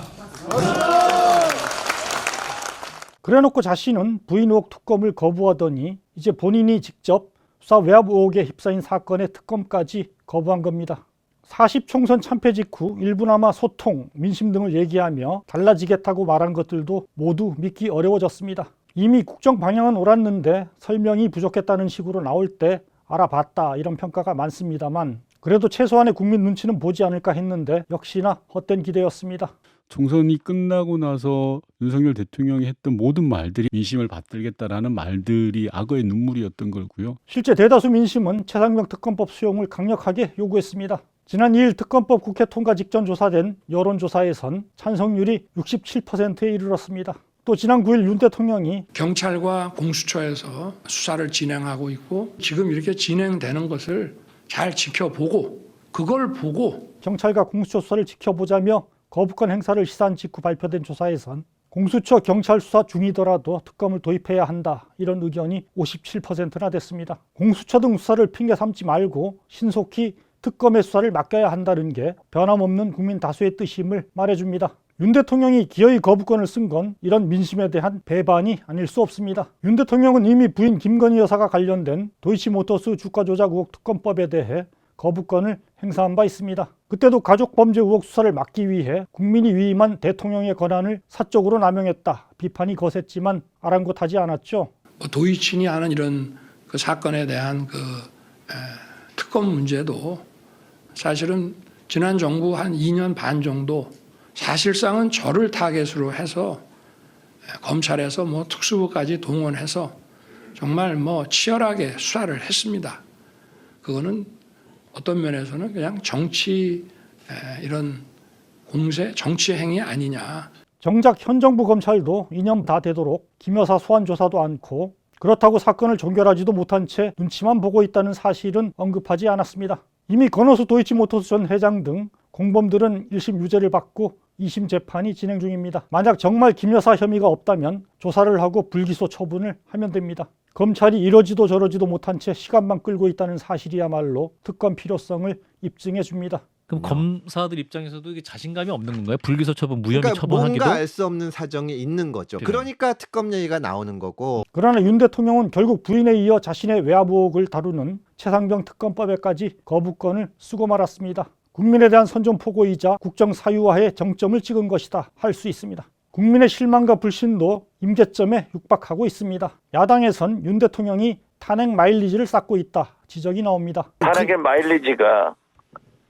Speaker 14: 그래놓고 자신은 부인 의혹 특검을 거부하더니 이제 본인이 직접 수사 외압 의혹에 휩싸인 사건의 특검까지 거부한 겁니다. 40 총선 참패 직후 일부나마 소통, 민심 등을 얘기하며 달라지겠다고 말한 것들도 모두 믿기 어려워졌습니다. 이미 국정 방향은 옳았는데 설명이 부족했다는 식으로 나올 때 알아봤다 이런 평가가 많습니다만 그래도 최소한의 국민 눈치는 보지 않을까 했는데 역시나 헛된 기대였습니다.
Speaker 2: 총선이 끝나고 나서 윤석열 대통령이 했던 모든 말들이 민심을 받들겠다라는 말들이 악어의 눈물이었던 거고요.
Speaker 14: 실제 대다수 민심은 최상병 특검법 수용을 강력하게 요구했습니다. 지난 2일 특검법 국회 통과 직전 조사된 여론조사에선 찬성률이 67%에 이르렀습니다. 또 지난 9일 윤 대통령이
Speaker 3: 경찰과 공수처에서 수사를 진행하고 있고 지금 이렇게 진행되는 것을 잘 지켜보고 그걸 보고
Speaker 14: 경찰과 공수처 수사를 지켜보자며 거부권 행사를 시사한 직후 발표된 조사에선 공수처 경찰 수사 중이더라도 특검을 도입해야 한다 이런 의견이 57%나 됐습니다. 공수처 등 수사를 핑계 삼지 말고 신속히 특검의 수사를 맡겨야 한다는 게 변함없는 국민 다수의 뜻임을 말해줍니다. 윤 대통령이 기어이 거부권을 쓴 건 이런 민심에 대한 배반이 아닐 수 없습니다. 윤 대통령은 이미 부인 김건희 여사가 관련된 도이치모터스 주가 조작 의혹 특검법에 대해 거부권을 행사한 바 있습니다. 그때도 가족범죄 의혹 수사를 막기 위해 국민이 위임한 대통령의 권한을 사적으로 남용했다 비판이 거셌지만 아랑곳하지 않았죠.
Speaker 3: 도이친이 하는 이런 그 사건에 대한 그 특검 문제도 사실은 지난 정부 한 2년 반 정도 사실상은 저를 타겟으로 해서 검찰에서 뭐 특수부까지 동원해서 정말 뭐 치열하게 수사를 했습니다. 그거는 어떤 면에서는 그냥 정치 이런 공세, 정치 행위 아니냐.
Speaker 14: 정작 현 정부 검찰도 2년 다 되도록 김 여사 소환 조사도 않고 그렇다고 사건을 종결하지도 못한 채 눈치만 보고 있다는 사실은 언급하지 않았습니다. 이미 건호수 도이치모터스 전 회장 등 공범들은 1심 유죄를 받고 2심 재판이 진행 중입니다. 만약 정말 김 여사 혐의가 없다면 조사를 하고 불기소 처분을 하면 됩니다. 검찰이 이러지도 저러지도 못한 채 시간만 끌고 있다는 사실이야말로 특검 필요성을 입증해 줍니다.
Speaker 5: 그럼 검사들 입장에서도 이게 자신감이 없는 건가요? 불기소 처분, 무혐의 처분하기도?
Speaker 15: 뭔가 알 수 없는 사정이 있는 거죠. 그러니까 특검 얘기가 나오는 거고.
Speaker 14: 그러나 윤 대통령은 결국 부인에 이어 자신의 외압 의혹을 다루는 최상병 특검법에까지 거부권을 쓰고 말았습니다. 국민에 대한 선전포고이자 국정 사유화에 정점을 찍은 것이다 할 수 있습니다. 국민의 실망과 불신도 임계점에 육박하고 있습니다. 야당에선 윤 대통령이 탄핵 마일리지를 쌓고 있다 지적이 나옵니다.
Speaker 16: 탄핵의 마일리지가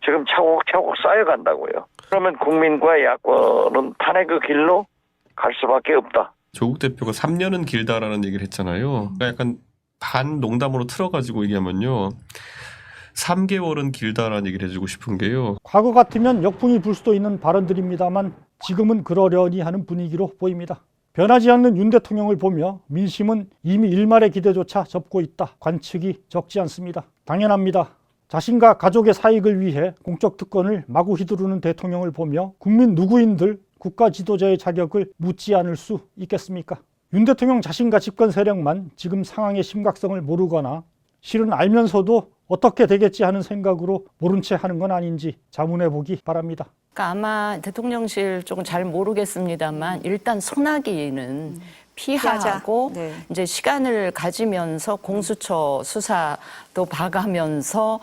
Speaker 16: 지금 차곡차곡 쌓여간다고요. 그러면 국민과 야권은 탄핵의 길로 갈 수밖에 없다.
Speaker 8: 조국 대표가 3년은 길다라는 얘기를 했잖아요. 그러니까 약간 반 농담으로 틀어가지고 얘기하면요. 3개월은 길다라는 얘기를 해주고 싶은 게요.
Speaker 14: 과거 같으면 역풍이 불 수도 있는 발언들입니다만 지금은 그러려니 하는 분위기로 보입니다. 변하지 않는 윤 대통령을 보며 민심은 이미 일말의 기대조차 접고 있다. 관측이 적지 않습니다. 당연합니다. 자신과 가족의 사익을 위해 공적 특권을 마구 휘두르는 대통령을 보며 국민 누구인들 국가 지도자의 자격을 묻지 않을 수 있겠습니까? 윤 대통령 자신과 집권 세력만 지금 상황의 심각성을 모르거나 실은 알면서도 어떻게 되겠지 하는 생각으로 모른 채 하는 건 아닌지 자문해 보기 바랍니다.
Speaker 7: 그러니까 아마 대통령실 쪽은 잘 모르겠습니다만 일단 소나기는 피하고
Speaker 17: 네.
Speaker 7: 이제 시간을 가지면서 공수처 수사도 봐가면서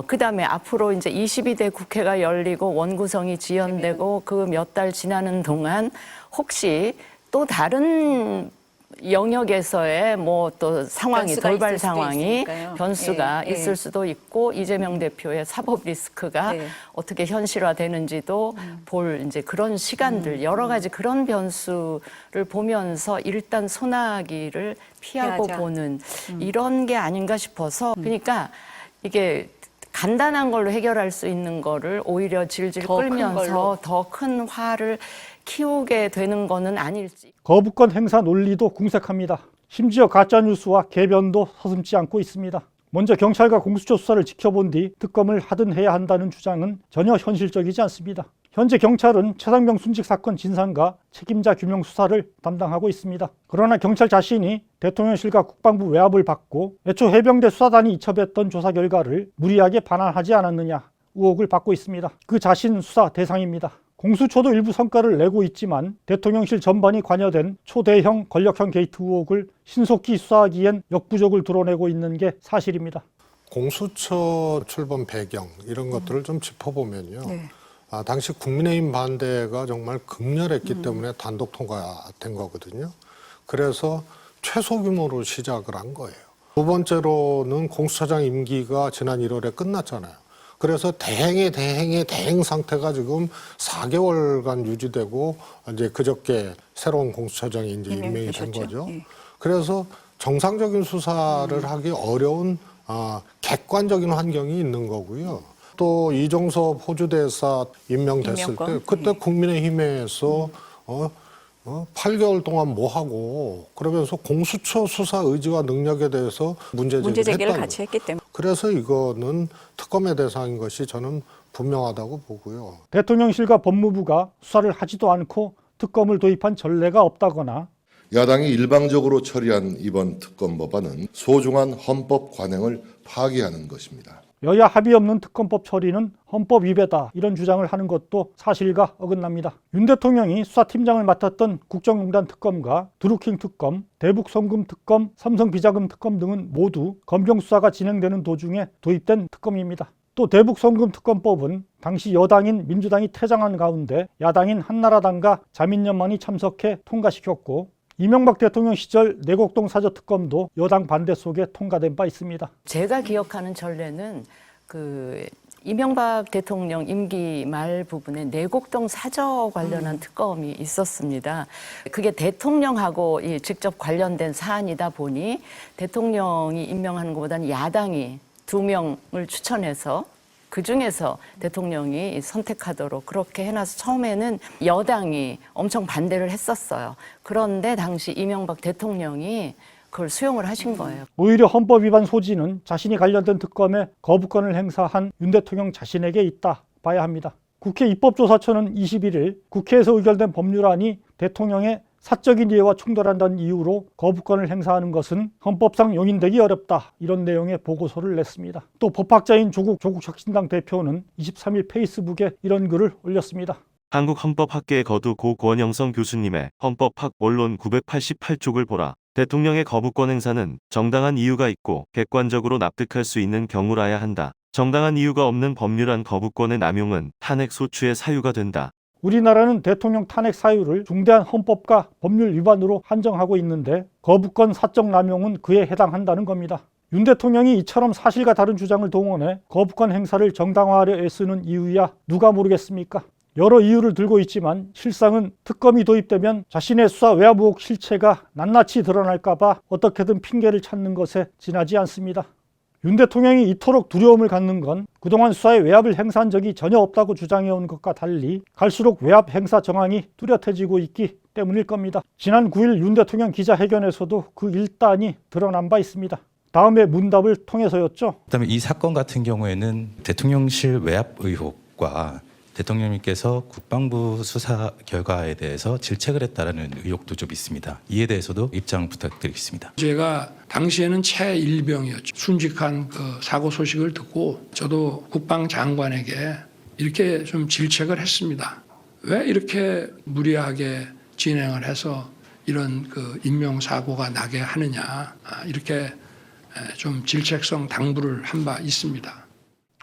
Speaker 7: 그다음에 앞으로 이제 22대 국회가 열리고 원구성이 지연되고 그 몇 달 지나는 동안 혹시 또 다른 영역에서의 뭐 또 상황이
Speaker 4: 변수가
Speaker 7: 돌발
Speaker 4: 있을 수도
Speaker 7: 상황이
Speaker 4: 있으니까요.
Speaker 7: 변수가
Speaker 4: 예, 예.
Speaker 7: 있을 수도 있고 이재명 대표의 사법 리스크가
Speaker 4: 네.
Speaker 7: 어떻게 현실화되는지도 볼 이제 그런 시간들 여러 가지 그런 변수를 보면서 일단 소나기를 피하고
Speaker 4: 피하자.
Speaker 7: 보는 이런 게 아닌가 싶어서 그러니까 이게 간단한 걸로 해결할 수 있는 거를 오히려 질질
Speaker 4: 더큰
Speaker 7: 끌면서
Speaker 4: 걸로.
Speaker 7: 더 큰 화를 키우게 되는 거는 아닐지.
Speaker 14: 거부권 행사 논리도 궁색합니다. 심지어 가짜뉴스와 개변도 서슴지 않고 있습니다. 먼저 경찰과 공수처 수사를 지켜본 뒤 특검을 하든 해야 한다는 주장은 전혀 현실적이지 않습니다. 현재 경찰은 최상병 순직 사건 진상과 책임자 규명 수사를 담당하고 있습니다. 그러나 경찰 자신이 대통령실과 국방부 외압을 받고 애초 해병대 수사단이 이첩했던 조사 결과를 무리하게 반환하지 않았느냐 의혹을 받고 있습니다. 그 자신 수사 대상입니다. 공수처도 일부 성과를 내고 있지만 대통령실 전반이 관여된 초대형 권력형 게이트 의혹을 신속히 수사하기엔 역부족을 드러내고 있는 게 사실입니다.
Speaker 12: 공수처 출범 배경 이런 것들을 좀 짚어보면요.
Speaker 4: 네.
Speaker 12: 당시 국민의힘 반대가 정말 극렬했기 때문에 단독 통과된 거거든요. 그래서 최소 규모로 시작을 한 거예요. 두 번째로는 공수처장 임기가 지난 1월에 끝났잖아요. 그래서 대행 상태가 지금 4개월간 유지되고 이제 그저께 새로운 공수처장이 이제 임명이 된 거죠. 그래서 정상적인 수사를 하기 어려운 객관적인 환경이 있는 거고요. 또 이종섭 호주대사 임명됐을 때 그때 국민의힘에서 8개월 동안 뭐 하고 그러면서 공수처 수사 의지와 능력에 대해서 문제 제기를
Speaker 4: 같이 했기 때문에.
Speaker 12: 그래서 이거는 특검의 대상인 것이 저는 분명하다고 보고요.
Speaker 14: 대통령실과 법무부가 수사를 하지도 않고 특검을 도입한 전례가 없다거나
Speaker 17: 야당이 일방적으로 처리한 이번 특검 법안은 소중한 헌법 관행을 파기하는 것입니다.
Speaker 14: 여야 합의 없는 특검법 처리는 헌법 위배다 이런 주장을 하는 것도 사실과 어긋납니다. 윤 대통령이 수사팀장을 맡았던 국정농단 특검과 드루킹 특검, 대북 송금 특검, 삼성 비자금 특검 등은 모두 검경 수사가 진행되는 도중에 도입된 특검입니다. 또 대북 송금 특검법은 당시 여당인 민주당이 퇴장한 가운데 야당인 한나라당과 자민련만이 참석해 통과시켰고 이명박 대통령 시절 내곡동 사저특검도 여당 반대 속에 통과된 바 있습니다.
Speaker 7: 제가 기억하는 전례는 그 이명박 대통령 임기 말 부분에 내곡동 사저 관련한 특검이 있었습니다. 그게 대통령하고 직접 관련된 사안이다 보니 대통령이 임명하는 것보다는 야당이 2명을 추천해서 그 중에서 대통령이 선택하도록 그렇게 해놔서 처음에는 여당이 엄청 반대를 했었어요. 그런데 당시 이명박 대통령이 그걸 수용을 하신 거예요.
Speaker 14: 오히려 헌법 위반 소지는 자신이 관련된 특검에 거부권을 행사한 윤 대통령 자신에게 있다 봐야 합니다. 국회 입법조사처는 21일 국회에서 의결된 법률안이 대통령의 사적인 이해와 충돌한다는 이유로 거부권을 행사하는 것은 헌법상 용인되기 어렵다 이런 내용의 보고서를 냈습니다. 또 법학자인 조국 혁신당 대표는 23일 페이스북에 이런 글을 올렸습니다.
Speaker 18: 한국헌법학계의 거두 고 권영성 교수님의 헌법학 원론 988쪽을 보라. 대통령의 거부권 행사는 정당한 이유가 있고 객관적으로 납득할 수 있는 경우라야 한다. 정당한 이유가 없는 법률안 거부권의 남용은 탄핵 소추의 사유가 된다.
Speaker 14: 우리나라는 대통령 탄핵 사유를 중대한 헌법과 법률 위반으로 한정하고 있는데 거부권 사적 남용은 그에 해당한다는 겁니다. 윤 대통령이 이처럼 사실과 다른 주장을 동원해 거부권 행사를 정당화하려 애쓰는 이유야 누가 모르겠습니까? 여러 이유를 들고 있지만 실상은 특검이 도입되면 자신의 수사 외압 의혹 실체가 낱낱이 드러날까 봐 어떻게든 핑계를 찾는 것에 지나지 않습니다. 윤 대통령이 이토록 두려움을 갖는 건 그동안 수사에 외압을 행사한 적이 전혀 없다고 주장해온 것과 달리 갈수록 외압 행사 정황이 뚜렷해지고 있기 때문일 겁니다. 지난 9일 윤 대통령 기자회견에서도 그 일단이 드러난 바 있습니다. 다음에 문답을 통해서였죠.
Speaker 9: 그다음에 이 사건 같은 경우에는 대통령실 외압 의혹과 대통령님께서 국방부 수사 결과에 대해서 질책을 했다라는 의혹도 좀 있습니다. 이에 대해서도 입장 부탁드리겠습니다.
Speaker 3: 제가 당시에는 최일병이었죠. 순직한 그 사고 소식을 듣고 저도 국방장관에게 이렇게 좀 질책을 했습니다. 왜 이렇게 무리하게 진행을 해서 이런 그 인명사고가 나게 하느냐 이렇게 좀 질책성 당부를 한 바 있습니다.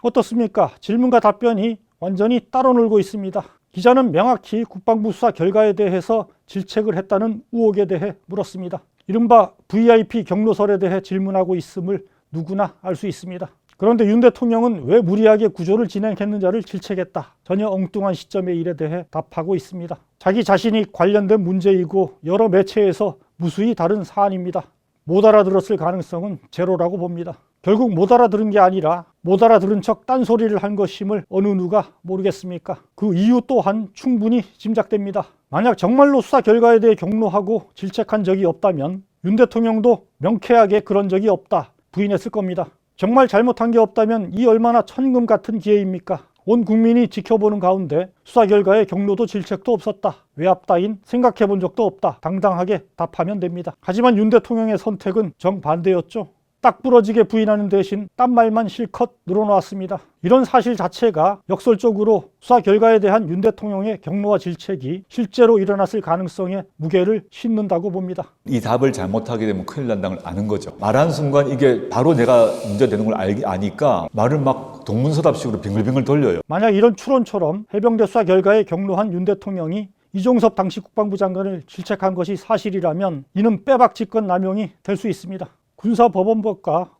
Speaker 14: 어떻습니까? 질문과 답변이 완전히 따로 놀고 있습니다. 기자는 명확히 국방부 수사 결과에 대해서 질책을 했다는 의혹에 대해 물었습니다. 이른바 VIP 경로설에 대해 질문하고 있음을 누구나 알 수 있습니다. 그런데 윤 대통령은 왜 무리하게 구조를 진행했는지를 질책했다. 전혀 엉뚱한 시점의 일에 대해 답하고 있습니다. 자기 자신이 관련된 문제이고 여러 매체에서 무수히 다른 사안입니다. 못 알아들었을 가능성은 제로라고 봅니다. 결국 못 알아들은 게 아니라 못 알아들은 척 딴소리를 한 것임을 어느 누가 모르겠습니까? 그 이유 또한 충분히 짐작됩니다. 만약 정말로 수사 결과에 대해 경로하고 질책한 적이 없다면 윤 대통령도 명쾌하게 그런 적이 없다 부인했을 겁니다. 정말 잘못한 게 없다면 이 얼마나 천금 같은 기회입니까? 온 국민이 지켜보는 가운데 수사 결과에 경로도 질책도 없었다. 외압 따윈 생각해 본 적도 없다. 당당하게 답하면 됩니다. 하지만 윤 대통령의 선택은 정반대였죠. 딱 부러지게 부인하는 대신 딴 말만 실컷 늘어놓았습니다. 이런 사실 자체가 역설적으로 수사 결과에 대한 윤 대통령의 경로와 질책이 실제로 일어났을 가능성에 무게를 싣는다고 봅니다.
Speaker 10: 이 답을 잘못하게 되면 큰일 난다는 걸 아는 거죠. 말하는 순간 이게 바로 내가 문제되는 걸 아니까 말을 막 동문서답식으로 빙글빙글 돌려요.
Speaker 14: 만약 이런 추론처럼 해병대 수사 결과에 경로한 윤 대통령이 이종섭 당시 국방부 장관을 질책한 것이 사실이라면 이는 빼박 직권 남용이 될 수 있습니다. 군사법원법과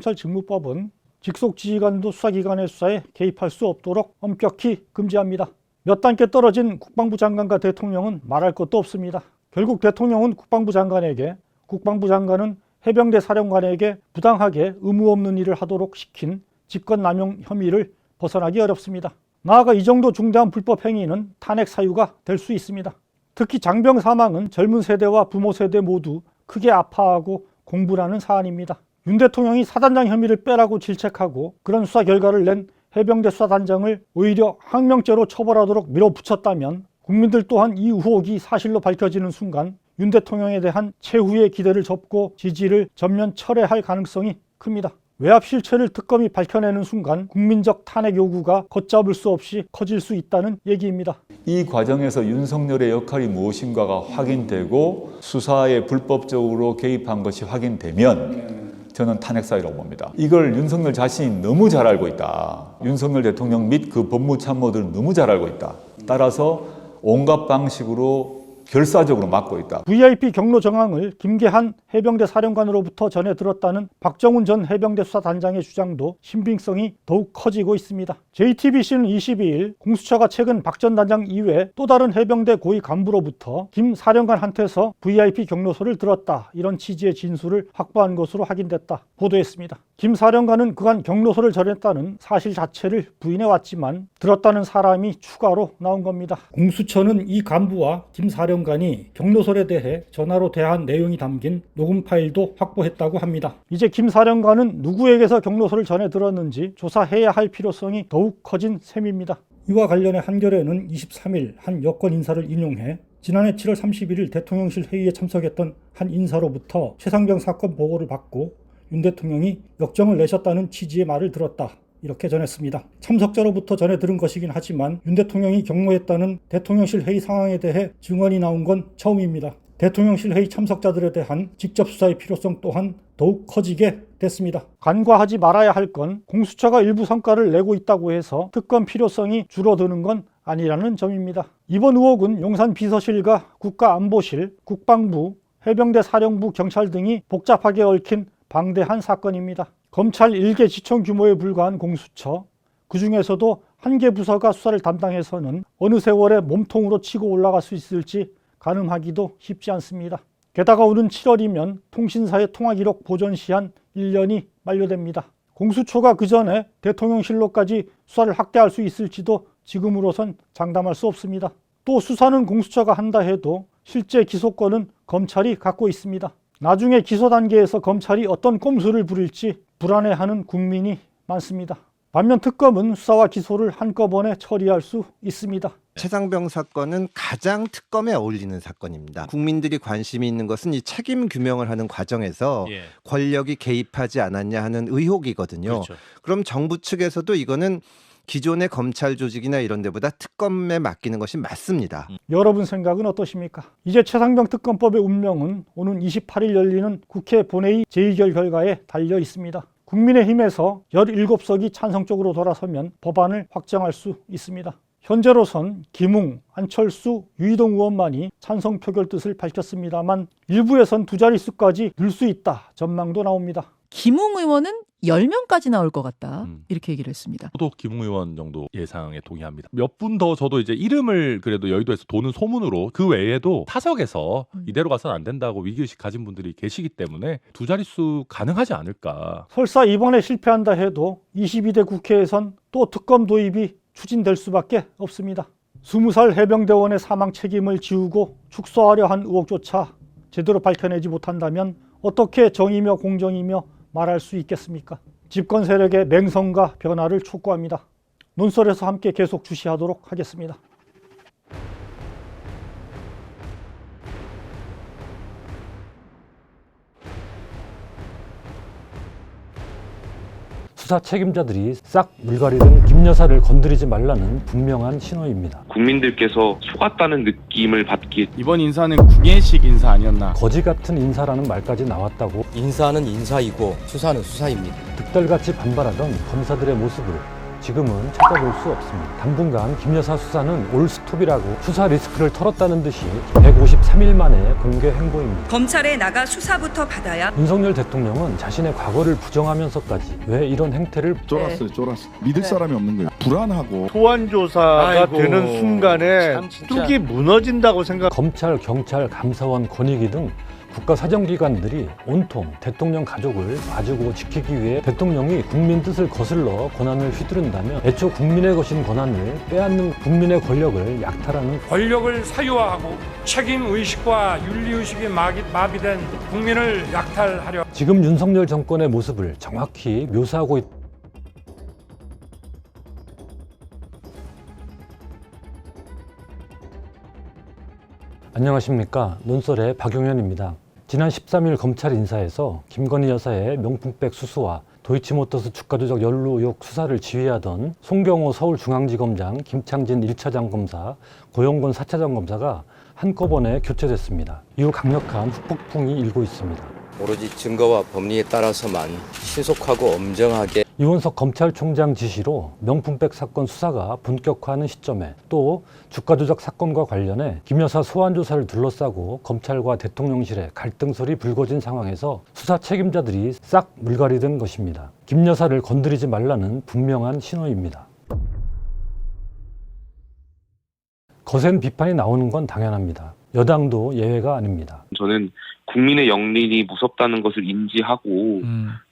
Speaker 14: 군사경찰직무법은 직속 지휘관도 수사기관의 수사에 개입할 수 없도록 엄격히 금지합니다. 몇 단계 떨어진 국방부 장관과 대통령은 말할 것도 없습니다. 결국 대통령은 국방부 장관에게, 국방부 장관은 해병대 사령관에게 부당하게 의무 없는 일을 하도록 시킨 직권남용 혐의를 벗어나기 어렵습니다. 나아가 이 정도 중대한 불법 행위는 탄핵 사유가 될 수 있습니다. 특히 장병 사망은 젊은 세대와 부모 세대 모두 크게 아파하고 공분하는 사안입니다. 윤 대통령이 사단장 혐의를 빼라고 질책하고 그런 수사 결과를 낸 해병대 수사단장을 오히려 항명죄로 처벌하도록 밀어붙였다면 국민들 또한 이 의혹이 사실로 밝혀지는 순간 윤 대통령에 대한 최후의 기대를 접고 지지를 전면 철회할 가능성이 큽니다. 외압 실체를 특검이 밝혀내는 순간 국민적 탄핵 요구가 걷잡을 수 없이 커질 수 있다는 얘기입니다.
Speaker 10: 이 과정에서 윤석열의 역할이 무엇인가가 확인되고 수사에 불법적으로 개입한 것이 확인되면 저는 탄핵 사유라고 봅니다. 이걸 윤석열 자신이 너무 잘 알고 있다. 윤석열 대통령 및 그 법무참모들은 너무 잘 알고 있다. 따라서 온갖 방식으로 결사적으로 막고 있다.
Speaker 14: VIP 경로 정황을 김계한 해병대 사령관으로부터 전해 들었다는 박정훈 전 해병대 수사단장의 주장도 신빙성이 더욱 커지고 있습니다. JTBC는 22일 공수처가 최근 박 전 단장 이외 또 다른 해병대 고위 간부로부터 김 사령관한테서 VIP 경로소를 들었다. 이런 취지의 진술을 확보한 것으로 확인됐다. 보도했습니다. 김 사령관은 그간 경로소를 전했다는 사실 자체를 부인해왔지만 들었다는 사람이 추가로 나온 겁니다. 공수처는 이 간부와 김 사령관이 경로설에 대해 전화로 대화한 내용이 담긴 녹음 파일도 확보했다고 합니다. 이제 김 사령관은 누구에게서 경로설을 전해 들었는지 조사해야 할 필요성이 더욱 커진 셈입니다. 이와 관련해 한겨레는 23일 한 여권 인사를 인용해 지난해 7월 31일 대통령실 회의에 참석했던 한 인사로부터 최상병 사건 보고를 받고 윤 대통령이 역정을 내셨다는 취지의 말을 들었다. 이렇게 전했습니다. 참석자로부터 전해 들은 것이긴 하지만 윤 대통령이 경로했다는 대통령실 회의 상황에 대해 증언이 나온 건 처음입니다. 대통령실 회의 참석자들에 대한 직접 수사의 필요성 또한 더욱 커지게 됐습니다. 간과하지 말아야 할 건 공수처가 일부 성과를 내고 있다고 해서 특검 필요성이 줄어드는 건 아니라는 점입니다. 이번 의혹은 용산 비서실과 국가안보실, 국방부, 해병대 사령부, 경찰 등이 복잡하게 얽힌 방대한 사건입니다. 검찰 1개 지청 규모에 불과한 공수처, 그 중에서도 한 개 부서가 수사를 담당해서는 어느 세월에 몸통으로 치고 올라갈 수 있을지 가늠하기도 쉽지 않습니다. 게다가 오는 7월이면 통신사의 통화기록 보존 시한 1년이 만료됩니다. 공수처가 그 전에 대통령실로까지 수사를 확대할 수 있을지도 지금으로선 장담할 수 없습니다. 또 수사는 공수처가 한다 해도 실제 기소권은 검찰이 갖고 있습니다. 나중에 기소 단계에서 검찰이 어떤 꼼수를 부릴지 불안해하는 국민이 많습니다. 반면 특검은 수사와 기소를 한꺼번에 처리할 수 있습니다.
Speaker 15: 최상병 사건은 가장 특검에 어울리는 사건입니다. 국민들이 관심이 있는 것은 이 책임 규명을 하는 과정에서 권력이 개입하지 않았냐 하는 의혹이거든요.
Speaker 5: 그렇죠.
Speaker 15: 그럼 정부 측에서도 이거는 기존의 검찰 조직이나 이런 데보다 특검에 맡기는 것이 맞습니다.
Speaker 14: 여러분 생각은 어떠십니까? 이제 최상병 특검법의 운명은 오는 28일 열리는 국회 본회의 재의결 결과에 달려 있습니다. 국민의힘에서 17석이 찬성 쪽으로 돌아서면 법안을 확정할 수 있습니다. 현재로선 김웅, 안철수, 유이동 의원만이 찬성 표결 뜻을 밝혔습니다만 일부에선 두 자릿수까지 늘 수 있다 전망도 나옵니다.
Speaker 4: 김웅 의원은 10명까지 나올 것 같다. 이렇게 얘기를 했습니다.
Speaker 11: 저도 김웅 의원 정도 예상에 동의합니다. 몇 분 더 저도 이제 이름을 그래도 여의도에서 도는 소문으로 그 외에도 타석에서 이대로 가서는 안 된다고 위기의식 가진 분들이 계시기 때문에 두 자릿수 가능하지 않을까.
Speaker 14: 설사 이번에 실패한다 해도 22대 국회에선 또 특검 도입이 추진될 수밖에 없습니다. 20살 해병대원의 사망 책임을 지우고 축소하려 한 의혹조차 제대로 밝혀내지 못한다면 어떻게 정의며 공정이며 말할 수 있겠습니까? 집권 세력의 맹성과 변화를 촉구합니다. 논설에서 함께 계속 주시하도록 하겠습니다. 수사 책임자들이 싹 물갈이든 김 여사를 건드리지 말라는 분명한 신호입니다.
Speaker 20: 국민들께서 속았다는 느낌을 받기에
Speaker 2: 이번 인사는 궁예식 인사 아니었나.
Speaker 14: 거지 같은 인사라는 말까지 나왔다고
Speaker 21: 인사는 인사이고 수사는 수사입니다.
Speaker 14: 득달같이 반발하던 검사들의 모습을 지금은 찾아볼 수 없습니다. 당분간 김 여사 수사는 올스톱이라고 수사 리스크를 털었다는 듯이 153일 만에 공개 행보입니다.
Speaker 22: 검찰에 나가 수사부터 받아야.
Speaker 14: 윤석열 대통령은 자신의 과거를 부정하면서까지 왜 이런 행태를
Speaker 24: 쫄았어요. 믿을 사람이 없는 거예요. 불안하고
Speaker 25: 소환 조사가 되는 순간에 뚝이 무너진다고 생각.
Speaker 14: 검찰, 경찰, 감사원, 권익위 등 국가 사정기관들이 온통 대통령 가족을 봐주고 지키기 위해 대통령이 국민 뜻을 거슬러 권한을 휘두른다면 애초 국민의 것인 권한을 빼앗는 국민의 권력을 약탈하는
Speaker 3: 권력을 사유화하고 책임의식과 윤리의식이 마비된 국민을 약탈하려.
Speaker 14: 지금 윤석열 정권의 모습을 정확히 묘사하고 있다. 안녕하십니까. 논설의 박용현입니다. 지난 13일 검찰 인사에서 김건희 여사의 명품백 수수와 도이치모터스 주가 조작 연루 의혹 수사를 지휘하던 송경호 서울중앙지검장, 김창진 1차장 검사, 고영곤 4차장 검사가 한꺼번에 교체됐습니다. 이후 강력한 후폭풍이 일고 있습니다.
Speaker 21: 오로지 증거와 법리에 따라서만 신속하고 엄정하게.
Speaker 14: 이원석 검찰총장 지시로 명품백 사건 수사가 본격화하는 시점에 또 주가 조작 사건과 관련해 김 여사 소환 조사를 둘러싸고 검찰과 대통령실에 갈등설이 불거진 상황에서 수사 책임자들이 싹 물갈이된 것입니다. 김 여사를 건드리지 말라는 분명한 신호입니다. 거센 비판이 나오는 건 당연합니다. 여당도 예외가 아닙니다.
Speaker 20: 저는 국민의 영린이 무섭다는 것을 인지하고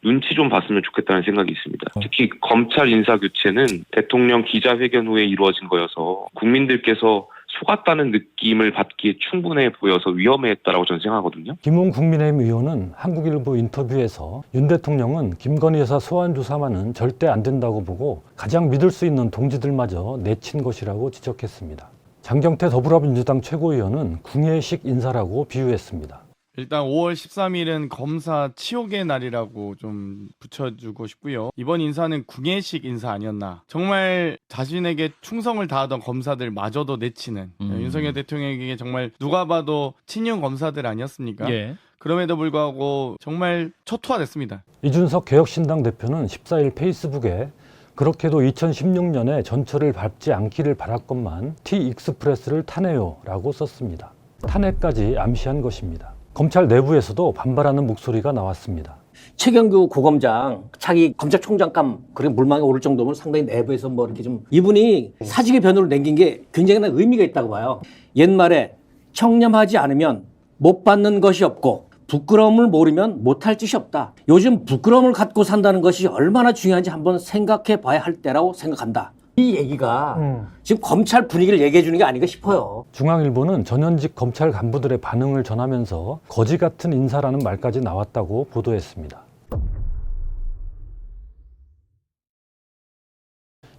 Speaker 20: 눈치 좀 봤으면 좋겠다는 생각이 있습니다. 특히 검찰 인사 교체는 대통령 기자회견 후에 이루어진 거여서 국민들께서 속았다는 느낌을 받기에 충분해 보여서 위험했다라고 저는 생각하거든요.
Speaker 14: 김웅 국민의힘 의원은 한국일보 인터뷰에서 윤 대통령은 김건희 여사 소환 조사만은 절대 안 된다고 보고 가장 믿을 수 있는 동지들마저 내친 것이라고 지적했습니다. 장경태 더불어민주당 최고위원은 궁예식 인사라고 비유했습니다.
Speaker 2: 일단 5월 13일은 검사 치욕의 날이라고 좀 붙여주고 싶고요. 이번 인사는 궁예식 인사 아니었나. 정말 자신에게 충성을 다하던 검사들마저도 내치는 윤석열 대통령에게 정말 누가 봐도 친윤 검사들 아니었습니까?
Speaker 5: 예.
Speaker 2: 그럼에도 불구하고 정말 초토화됐습니다.
Speaker 14: 이준석 개혁신당 대표는 14일 페이스북에 그렇게도 2016년에 전철을 밟지 않기를 바랐건만 T익스프레스를 타네요 라고 썼습니다. 탄핵까지 암시한 것입니다. 검찰 내부에서도 반발하는 목소리가 나왔습니다.
Speaker 26: 최경규 고검장 자기 검찰총장감 그렇게 물망에 오를 정도면 상당히 내부에서 뭐 이렇게 좀 이분이 사직의 변호를 남긴 게 굉장히 의미가 있다고 봐요. 옛말에 청렴하지 않으면 못 받는 것이 없고 부끄러움을 모르면 못할 짓이 없다. 요즘 부끄러움을 갖고 산다는 것이 얼마나 중요한지 한번 생각해 봐야 할 때라고 생각한다. 이 얘기가 지금 검찰 분위기를 얘기해 주는 게 아닌가 싶어요.
Speaker 14: 중앙일보는 전현직 검찰 간부들의 반응을 전하면서 거지 같은 인사라는 말까지 나왔다고 보도했습니다.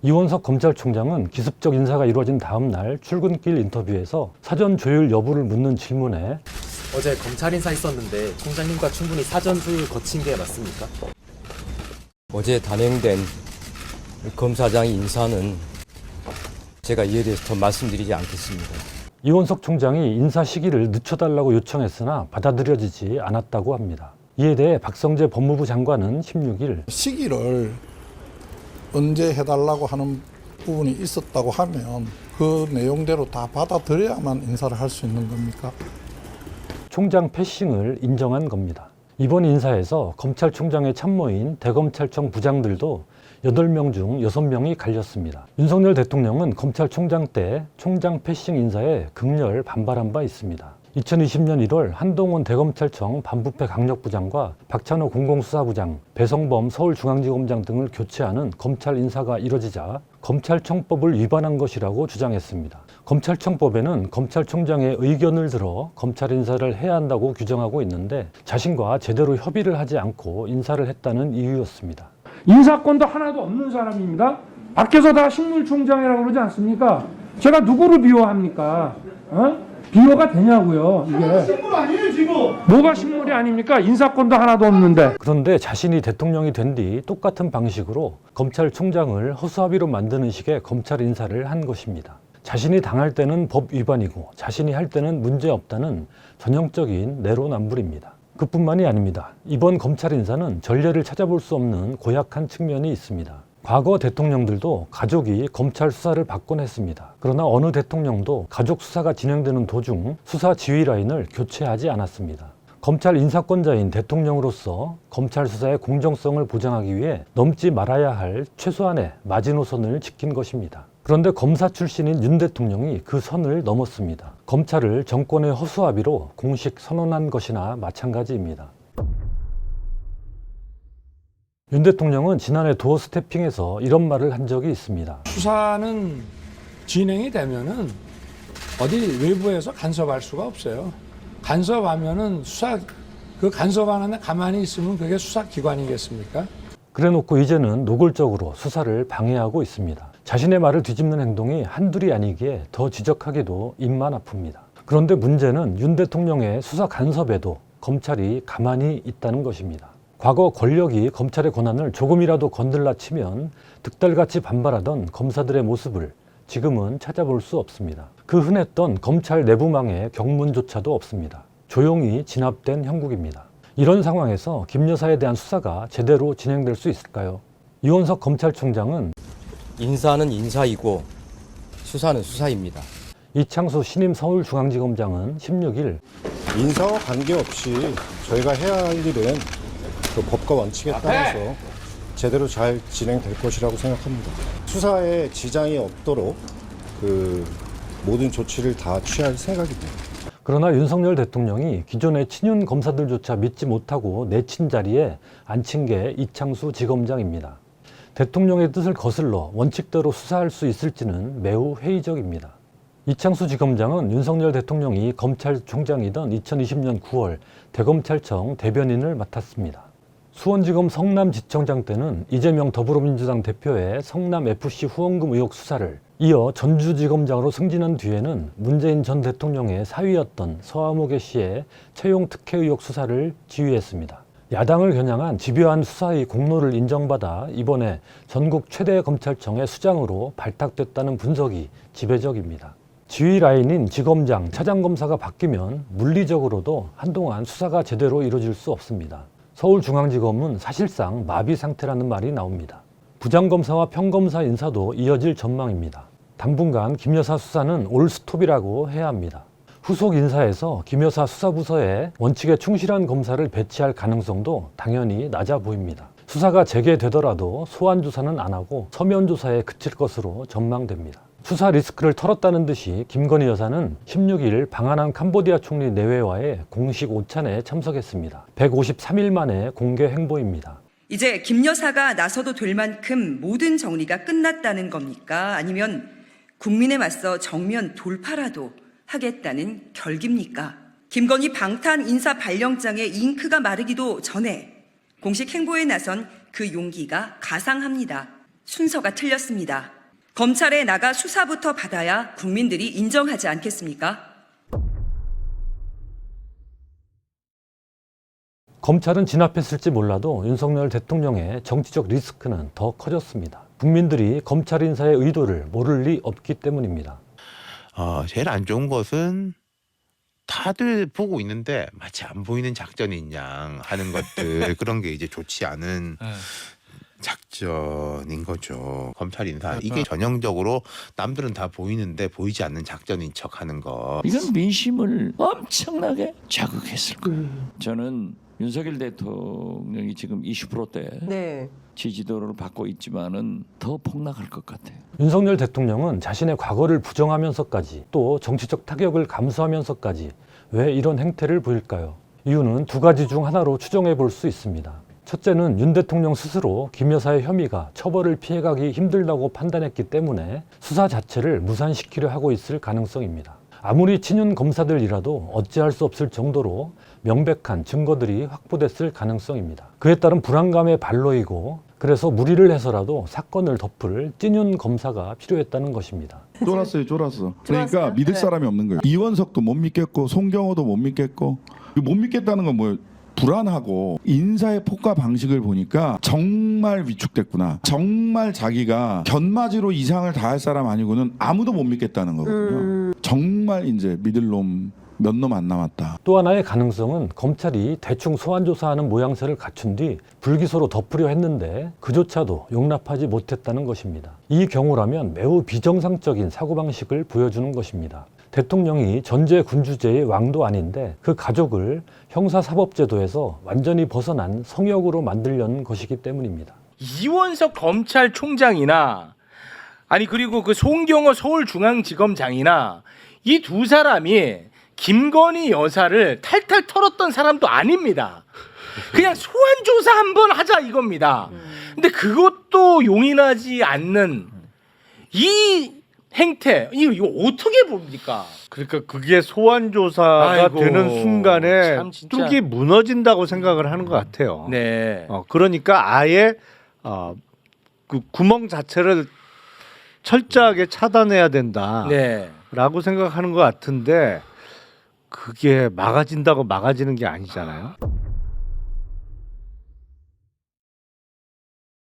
Speaker 14: 이원석 검찰총장은 기습적 인사가 이루어진 다음 날 출근길 인터뷰에서 사전 조율 여부를 묻는 질문에
Speaker 27: 어제 검찰 인사 있었는데 총장님과 충분히 사전 조율 거친 게 맞습니까?
Speaker 21: 어제 단행된 검사장 인사는 제가 이에 대해서 더 말씀드리지 않겠습니다.
Speaker 14: 이원석 총장이 인사 시기를 늦춰달라고 요청했으나 받아들여지지 않았다고 합니다. 이에 대해 박성재 법무부 장관은 16일
Speaker 24: 시기를 언제 해달라고 하는 부분이 있었다고 하면
Speaker 12: 그 내용대로 다 받아들여야만 인사를 할 수 있는 겁니까?
Speaker 14: 총장 패싱을 인정한 겁니다. 이번 인사에서 검찰총장의 참모인 대검찰청 부장들도 8명 중 6명이 갈렸습니다. 윤석열 대통령은 검찰총장 때 총장 패싱 인사에 극렬 반발한 바 있습니다. 2020년 1월 한동훈 대검찰청 반부패 강력부장과 박찬호 공공수사부장, 배성범 서울중앙지검장 등을 교체하는 검찰 인사가 이뤄지자 검찰청법을 위반한 것이라고 주장했습니다. 검찰청법에는 검찰총장의 의견을 들어 검찰 인사를 해야 한다고 규정하고 있는데 자신과 제대로 협의를 하지 않고 인사를 했다는 이유였습니다.
Speaker 3: 인사권도 하나도 없는 사람입니다. 밖에서 다 식물총장이라고 그러지 않습니까? 제가 누구를 비호합니까? 비호가 되냐고요, 이게. 식물 아니에요, 지금? 뭐가 식물이 아닙니까? 인사권도 하나도 없는데.
Speaker 14: 그런데 자신이 대통령이 된 뒤 똑같은 방식으로 검찰총장을 허수아비로 만드는 식의 검찰 인사를 한 것입니다. 자신이 당할 때는 법 위반이고 자신이 할 때는 문제 없다는 전형적인 내로남불입니다. 그뿐만이 아닙니다. 이번 검찰 인사는 전례를 찾아볼 수 없는 고약한 측면이 있습니다. 과거 대통령들도 가족이 검찰 수사를 받곤 했습니다. 그러나 어느 대통령도 가족 수사가 진행되는 도중 수사 지휘 라인을 교체하지 않았습니다. 검찰 인사권자인 대통령으로서 검찰 수사의 공정성을 보장하기 위해 넘지 말아야 할 최소한의 마지노선을 지킨 것입니다. 그런데 검사 출신인 윤 대통령이 그 선을 넘었습니다. 검찰을 정권의 허수아비로 공식 선언한 것이나 마찬가지입니다. 윤 대통령은 지난해 도어 스태핑에서 이런 말을 한 적이 있습니다.
Speaker 3: 수사는 진행이 되면은 어디 외부에서 간섭할 수가 없어요. 간섭하면은 그 간섭하는데 가만히 있으면 그게 수사기관이겠습니까?
Speaker 14: 그래놓고 이제는 노골적으로 수사를 방해하고 있습니다. 자신의 말을 뒤집는 행동이 한둘이 아니기에 더 지적하기도 입만 아픕니다. 그런데 문제는 윤 대통령의 수사 간섭에도 검찰이 가만히 있다는 것입니다. 과거 권력이 검찰의 권한을 조금이라도 건들라 치면 득달같이 반발하던 검사들의 모습을 지금은 찾아볼 수 없습니다. 그 흔했던 검찰 내부망의 경문조차도 없습니다. 조용히 진압된 형국입니다. 이런 상황에서 김 여사에 대한 수사가 제대로 진행될 수 있을까요? 이원석 검찰총장은
Speaker 21: 인사는 인사이고 수사는 수사입니다.
Speaker 14: 이창수 신임 서울중앙지검장은 16일
Speaker 1: 인사와 관계없이 저희가 해야 할 일은 그 법과 원칙에 따라서 제대로 잘 진행될 것이라고 생각합니다. 수사에 지장이 없도록 그 모든 조치를 다 취할 생각입니다.
Speaker 14: 그러나 윤석열 대통령이 기존의 친윤 검사들조차 믿지 못하고 내친 자리에 앉힌 게 이창수 지검장입니다. 대통령의 뜻을 거슬러 원칙대로 수사할 수 있을지는 매우 회의적입니다. 이창수 지검장은 윤석열 대통령이 검찰총장이던 2020년 9월 대검찰청 대변인을 맡았습니다. 수원지검 성남지청장 때는 이재명 더불어민주당 대표의 성남FC 후원금 의혹 수사를, 이어 전주지검장으로 승진한 뒤에는 문재인 전 대통령의 사위였던 서아무개 씨의 채용 특혜 의혹 수사를 지휘했습니다. 야당을 겨냥한 집요한 수사의 공로를 인정받아 이번에 전국 최대 검찰청의 수장으로 발탁됐다는 분석이 지배적입니다. 지휘 라인인 지검장, 차장검사가 바뀌면 물리적으로도 한동안 수사가 제대로 이루어질 수 없습니다. 서울중앙지검은 사실상 마비 상태라는 말이 나옵니다. 부장검사와 평검사 인사도 이어질 전망입니다. 당분간 김 여사 수사는 올스톱이라고 해야 합니다. 후속 인사에서 김 여사 수사부서에 원칙에 충실한 검사를 배치할 가능성도 당연히 낮아 보입니다. 수사가 재개되더라도 소환 조사는 안 하고 서면 조사에 그칠 것으로 전망됩니다. 수사 리스크를 털었다는 듯이 김건희 여사는 16일 방한한 캄보디아 총리 내외와의 공식 오찬에 참석했습니다. 153일 만에 공개 행보입니다.
Speaker 22: 이제 김 여사가 나서도 될 만큼 모든 정리가 끝났다는 겁니까? 아니면 국민에 맞서 정면 돌파라도 하겠다는 결기입니까? 김건희 방탄 인사 발령장에 잉크가 마르기도 전에 공식 행보에 나선 그 용기가 가상합니다. 순서가 틀렸습니다. 검찰에 나가 수사부터 받아야 국민들이 인정하지 않겠습니까?
Speaker 14: 검찰은 진압했을지 몰라도 윤석열 대통령의 정치적 리스크는 더 커졌습니다. 국민들이 검찰 인사의 의도를 모를 리 없기 때문입니다.
Speaker 6: 제일 안 좋은 것은 다들 보고 있는데 마치 안 보이는 작전인 양 하는 것들 그런 게 이제 좋지 않은 작전인 거죠. 검찰 인사 이게 전형적으로 남들은 다 보이는데 보이지 않는 작전인 척하는 거.
Speaker 7: 이건 민심을 엄청나게 자극했을 거예요. 저는 윤석열 대통령이 지금 20%대
Speaker 4: 네.
Speaker 7: 지지도를 받고 있지만은 더 폭락할 것 같아요.
Speaker 14: 윤석열 대통령은 자신의 과거를 부정하면서까지 또 정치적 타격을 감수하면서까지 왜 이런 행태를 보일까요? 이유는 두 가지 중 하나로 추정해 볼 수 있습니다. 첫째는 윤 대통령 스스로 김 여사의 혐의가 처벌을 피해가기 힘들다고 판단했기 때문에 수사 자체를 무산시키려 하고 있을 가능성입니다. 아무리 친윤 검사들이라도 어찌할 수 없을 정도로 명백한 증거들이 확보됐을 가능성입니다. 그에 따른 불안감의 발로이고 그래서 무리를 해서라도 사건을 덮을 찐윤 검사가 필요했다는 것입니다.
Speaker 24: 쫄았어요. 그러니까 믿을 사람이 없는 거예요. 이원석도 못 믿겠고 송경호도 못 믿겠고 못 믿겠다는 건 뭐예요? 불안하고 인사의 폭과 방식을 보니까 정말 위축됐구나. 정말 자기가 견마지로 이상을 다할 사람 아니고는 아무도 못 믿겠다는 거거든요. 정말 이제 믿을 놈 몇 놈 안 남았다.
Speaker 14: 또 하나의 가능성은 검찰이 대충 소환 조사하는 모양새를 갖춘 뒤 불기소로 덮으려 했는데 그조차도 용납하지 못했다는 것입니다. 이 경우라면 매우 비정상적인 사고방식을 보여주는 것입니다. 대통령이 전제 군주제의 왕도 아닌데 그 가족을 형사사법제도에서 완전히 벗어난 성역으로 만들려는 것이기 때문입니다.
Speaker 8: 이원석 검찰총장이나 아니 그리고 그 송경호 서울중앙지검장이나 이 두 사람이 김건희 여사를 탈탈 털었던 사람도 아닙니다. 그냥 소환조사 한번 하자 이겁니다. 근데 그것도 용인하지 않는 이 행태 이거 어떻게 봅니까?
Speaker 25: 그러니까 그게 소환 조사가
Speaker 8: 아이고,
Speaker 25: 되는 순간에
Speaker 8: 참 진짜.
Speaker 25: 뚝이 무너진다고 생각을 하는 것 같아요.
Speaker 8: 네.
Speaker 25: 그러니까 아예 그 구멍 자체를 철저하게 차단해야 된다라고
Speaker 8: 네.
Speaker 25: 생각하는 것 같은데 그게 막아진다고 막아지는 게 아니잖아요.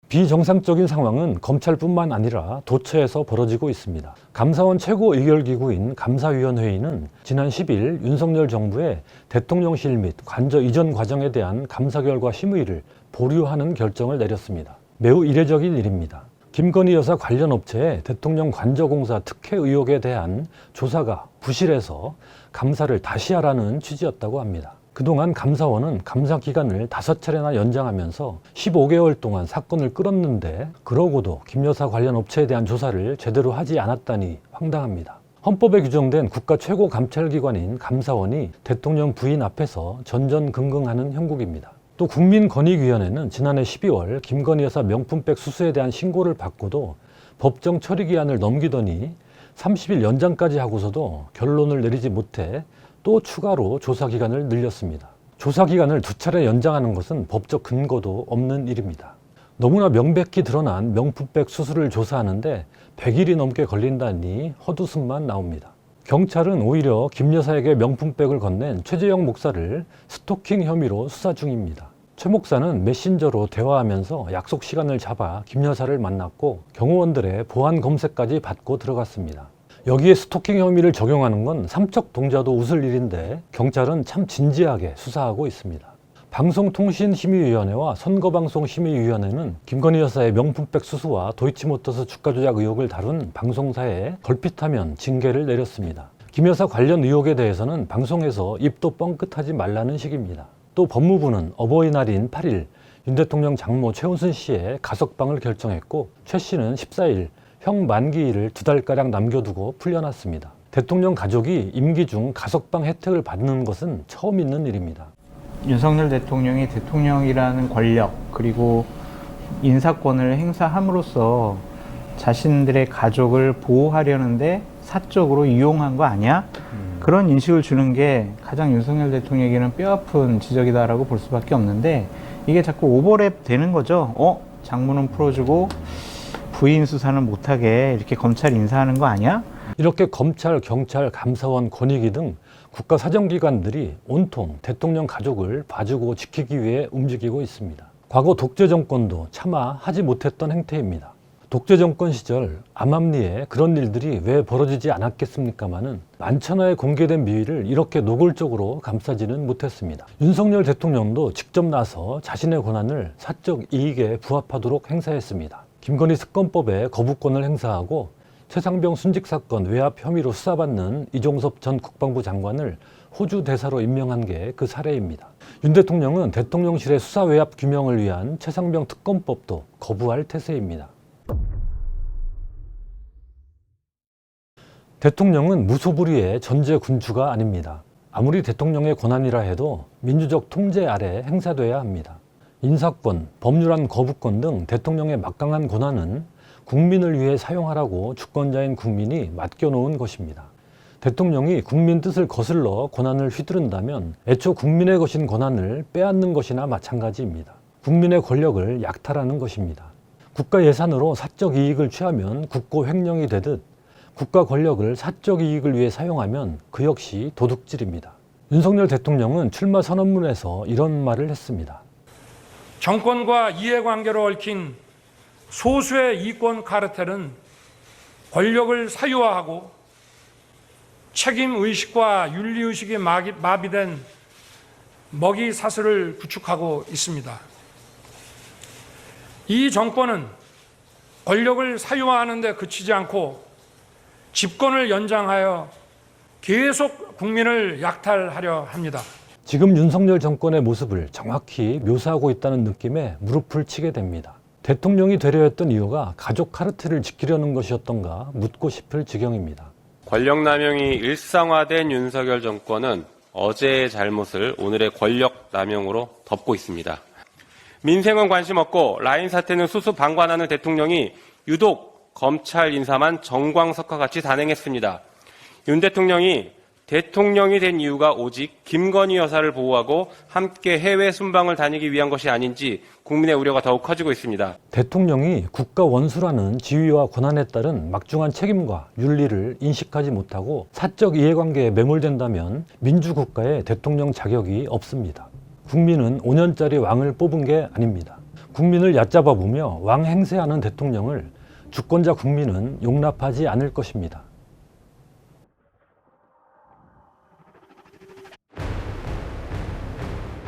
Speaker 14: 비정상적인 상황은 검찰뿐만 아니라 도처에서 벌어지고 있습니다. 감사원 최고 의결기구인 감사위원회의는 지난 10일 윤석열 정부의 대통령실 및 관저 이전 과정에 대한 감사 결과 심의를 보류하는 결정을 내렸습니다. 매우 이례적인 일입니다. 김건희 여사 관련 업체의 대통령 관저공사 특혜 의혹에 대한 조사가 부실해서 감사를 다시 하라는 취지였다고 합니다. 그동안 감사원은 감사 기간을 5차례나 연장하면서 15개월 동안 사건을 끌었는데 그러고도 김 여사 관련 업체에 대한 조사를 제대로 하지 않았다니 황당합니다. 헌법에 규정된 국가 최고 감찰기관인 감사원이 대통령 부인 앞에서 전전긍긍하는 형국입니다. 또 국민권익위원회는 지난해 12월 김건희 여사 명품백 수수에 대한 신고를 받고도 법정 처리 기한을 넘기더니 30일 연장까지 하고서도 결론을 내리지 못해 또 추가로 조사 기간을 늘렸습니다. 조사 기간을 2차례 연장하는 것은 법적 근거도 없는 일입니다. 너무나 명백히 드러난 명품백 수수를 조사하는데 100일이 넘게 걸린다니 헛웃음만 나옵니다. 경찰은 오히려 김 여사에게 명품백을 건넨 최재형 목사를 스토킹 혐의로 수사 중입니다. 최 목사는 메신저로 대화하면서 약속 시간을 잡아 김 여사를 만났고 경호원들의 보안 검색까지 받고 들어갔습니다. 여기에 스토킹 혐의를 적용하는 건 삼척동자도 웃을 일인데 경찰은 참 진지하게 수사하고 있습니다. 방송통신심의위원회와 선거방송심의위원회는 김건희 여사의 명품백 수수와 도이치모터스 주가 조작 의혹을 다룬 방송사에 걸핏하면 징계를 내렸습니다. 김 여사 관련 의혹에 대해서는 방송에서 입도 뻥끗하지 말라는 식입니다. 또 법무부는 어버이날인 8일 윤 대통령 장모 최은순 씨의 가석방을 결정했고 최 씨는 14일 형 만기일을 2달가량 남겨두고 풀려났습니다. 대통령 가족이 임기 중 가석방 혜택을 받는 것은 처음 있는 일입니다.
Speaker 13: 윤석열 대통령이 대통령이라는 권력 그리고 인사권을 행사함으로써 자신들의 가족을 보호하려는데 사적으로 이용한 거 아니야? 그런 인식을 주는 게 가장 윤석열 대통령에게는 뼈아픈 지적이다라고 볼 수밖에 없는데 이게 자꾸 오버랩 되는 거죠. 장모는 풀어주고 부인 수사는 못하게 이렇게 검찰 인사하는 거 아니야?
Speaker 14: 이렇게 검찰, 경찰, 감사원, 권익위 등 국가 사정기관들이 온통 대통령 가족을 봐주고 지키기 위해 움직이고 있습니다. 과거 독재 정권도 차마 하지 못했던 행태입니다.
Speaker 9: 독재 정권 시절 암암리에 그런 일들이 왜 벌어지지 않았겠습니까마는 만천하에 공개된 비위를 이렇게 노골적으로 감싸지는 못했습니다. 윤석열 대통령도 직접 나서 자신의 권한을 사적 이익에 부합하도록 행사했습니다. 김건희 특검법에 거부권을 행사하고 최상병 순직 사건 외압 혐의로 수사받는 이종섭 전 국방부 장관을 호주 대사로 임명한 게 그 사례입니다. 윤 대통령은 대통령실의 수사 외압 규명을 위한 최상병 특검법도 거부할 태세입니다. 대통령은 무소불위의 전제 군주가 아닙니다. 아무리 대통령의 권한이라 해도 민주적 통제 아래 행사돼야 합니다. 인사권, 법률안 거부권 등 대통령의 막강한 권한은 국민을 위해 사용하라고 주권자인 국민이 맡겨놓은 것입니다. 대통령이 국민 뜻을 거슬러 권한을 휘두른다면 애초 국민의 것인 권한을 빼앗는 것이나 마찬가지입니다. 국민의 권력을 약탈하는 것입니다. 국가 예산으로 사적 이익을 취하면 국고 횡령이 되듯 국가 권력을 사적 이익을 위해 사용하면 그 역시 도둑질입니다. 윤석열 대통령은 출마 선언문에서 이런 말을 했습니다.
Speaker 3: 정권과 이해관계로 얽힌 소수의 이권 카르텔은 권력을 사유화하고 책임의식과 윤리의식이 마비된 먹이 사슬을 구축하고 있습니다. 이 정권은 권력을 사유화하는 데 그치지 않고 집권을 연장하여 계속 국민을 약탈하려 합니다.
Speaker 9: 지금 윤석열 정권의 모습을 정확히 묘사하고 있다는 느낌에 무릎을 치게 됩니다. 대통령이 되려 했던 이유가 가족 카르텔을 지키려는 것이었던가 묻고 싶을 지경입니다.
Speaker 10: 권력남용이 일상화된 윤석열 정권은 어제의 잘못을 오늘의 권력남용으로 덮고 있습니다. 민생은 관심 없고 라인 사태는 수수방관하는 대통령이 유독 검찰 인사만 정광석과 같이 단행했습니다. 윤 대통령이 대통령이 된 이유가 오직 김건희 여사를 보호하고 함께 해외 순방을 다니기 위한 것이 아닌지 국민의 우려가 더욱 커지고 있습니다.
Speaker 9: 대통령이 국가 원수라는 지위와 권한에 따른 막중한 책임과 윤리를 인식하지 못하고 사적 이해관계에 매몰된다면 민주국가에 대통령 자격이 없습니다. 국민은 5년짜리 왕을 뽑은 게 아닙니다. 국민을 얕잡아 보며 왕 행세하는 대통령을 주권자 국민은 용납하지 않을 것입니다.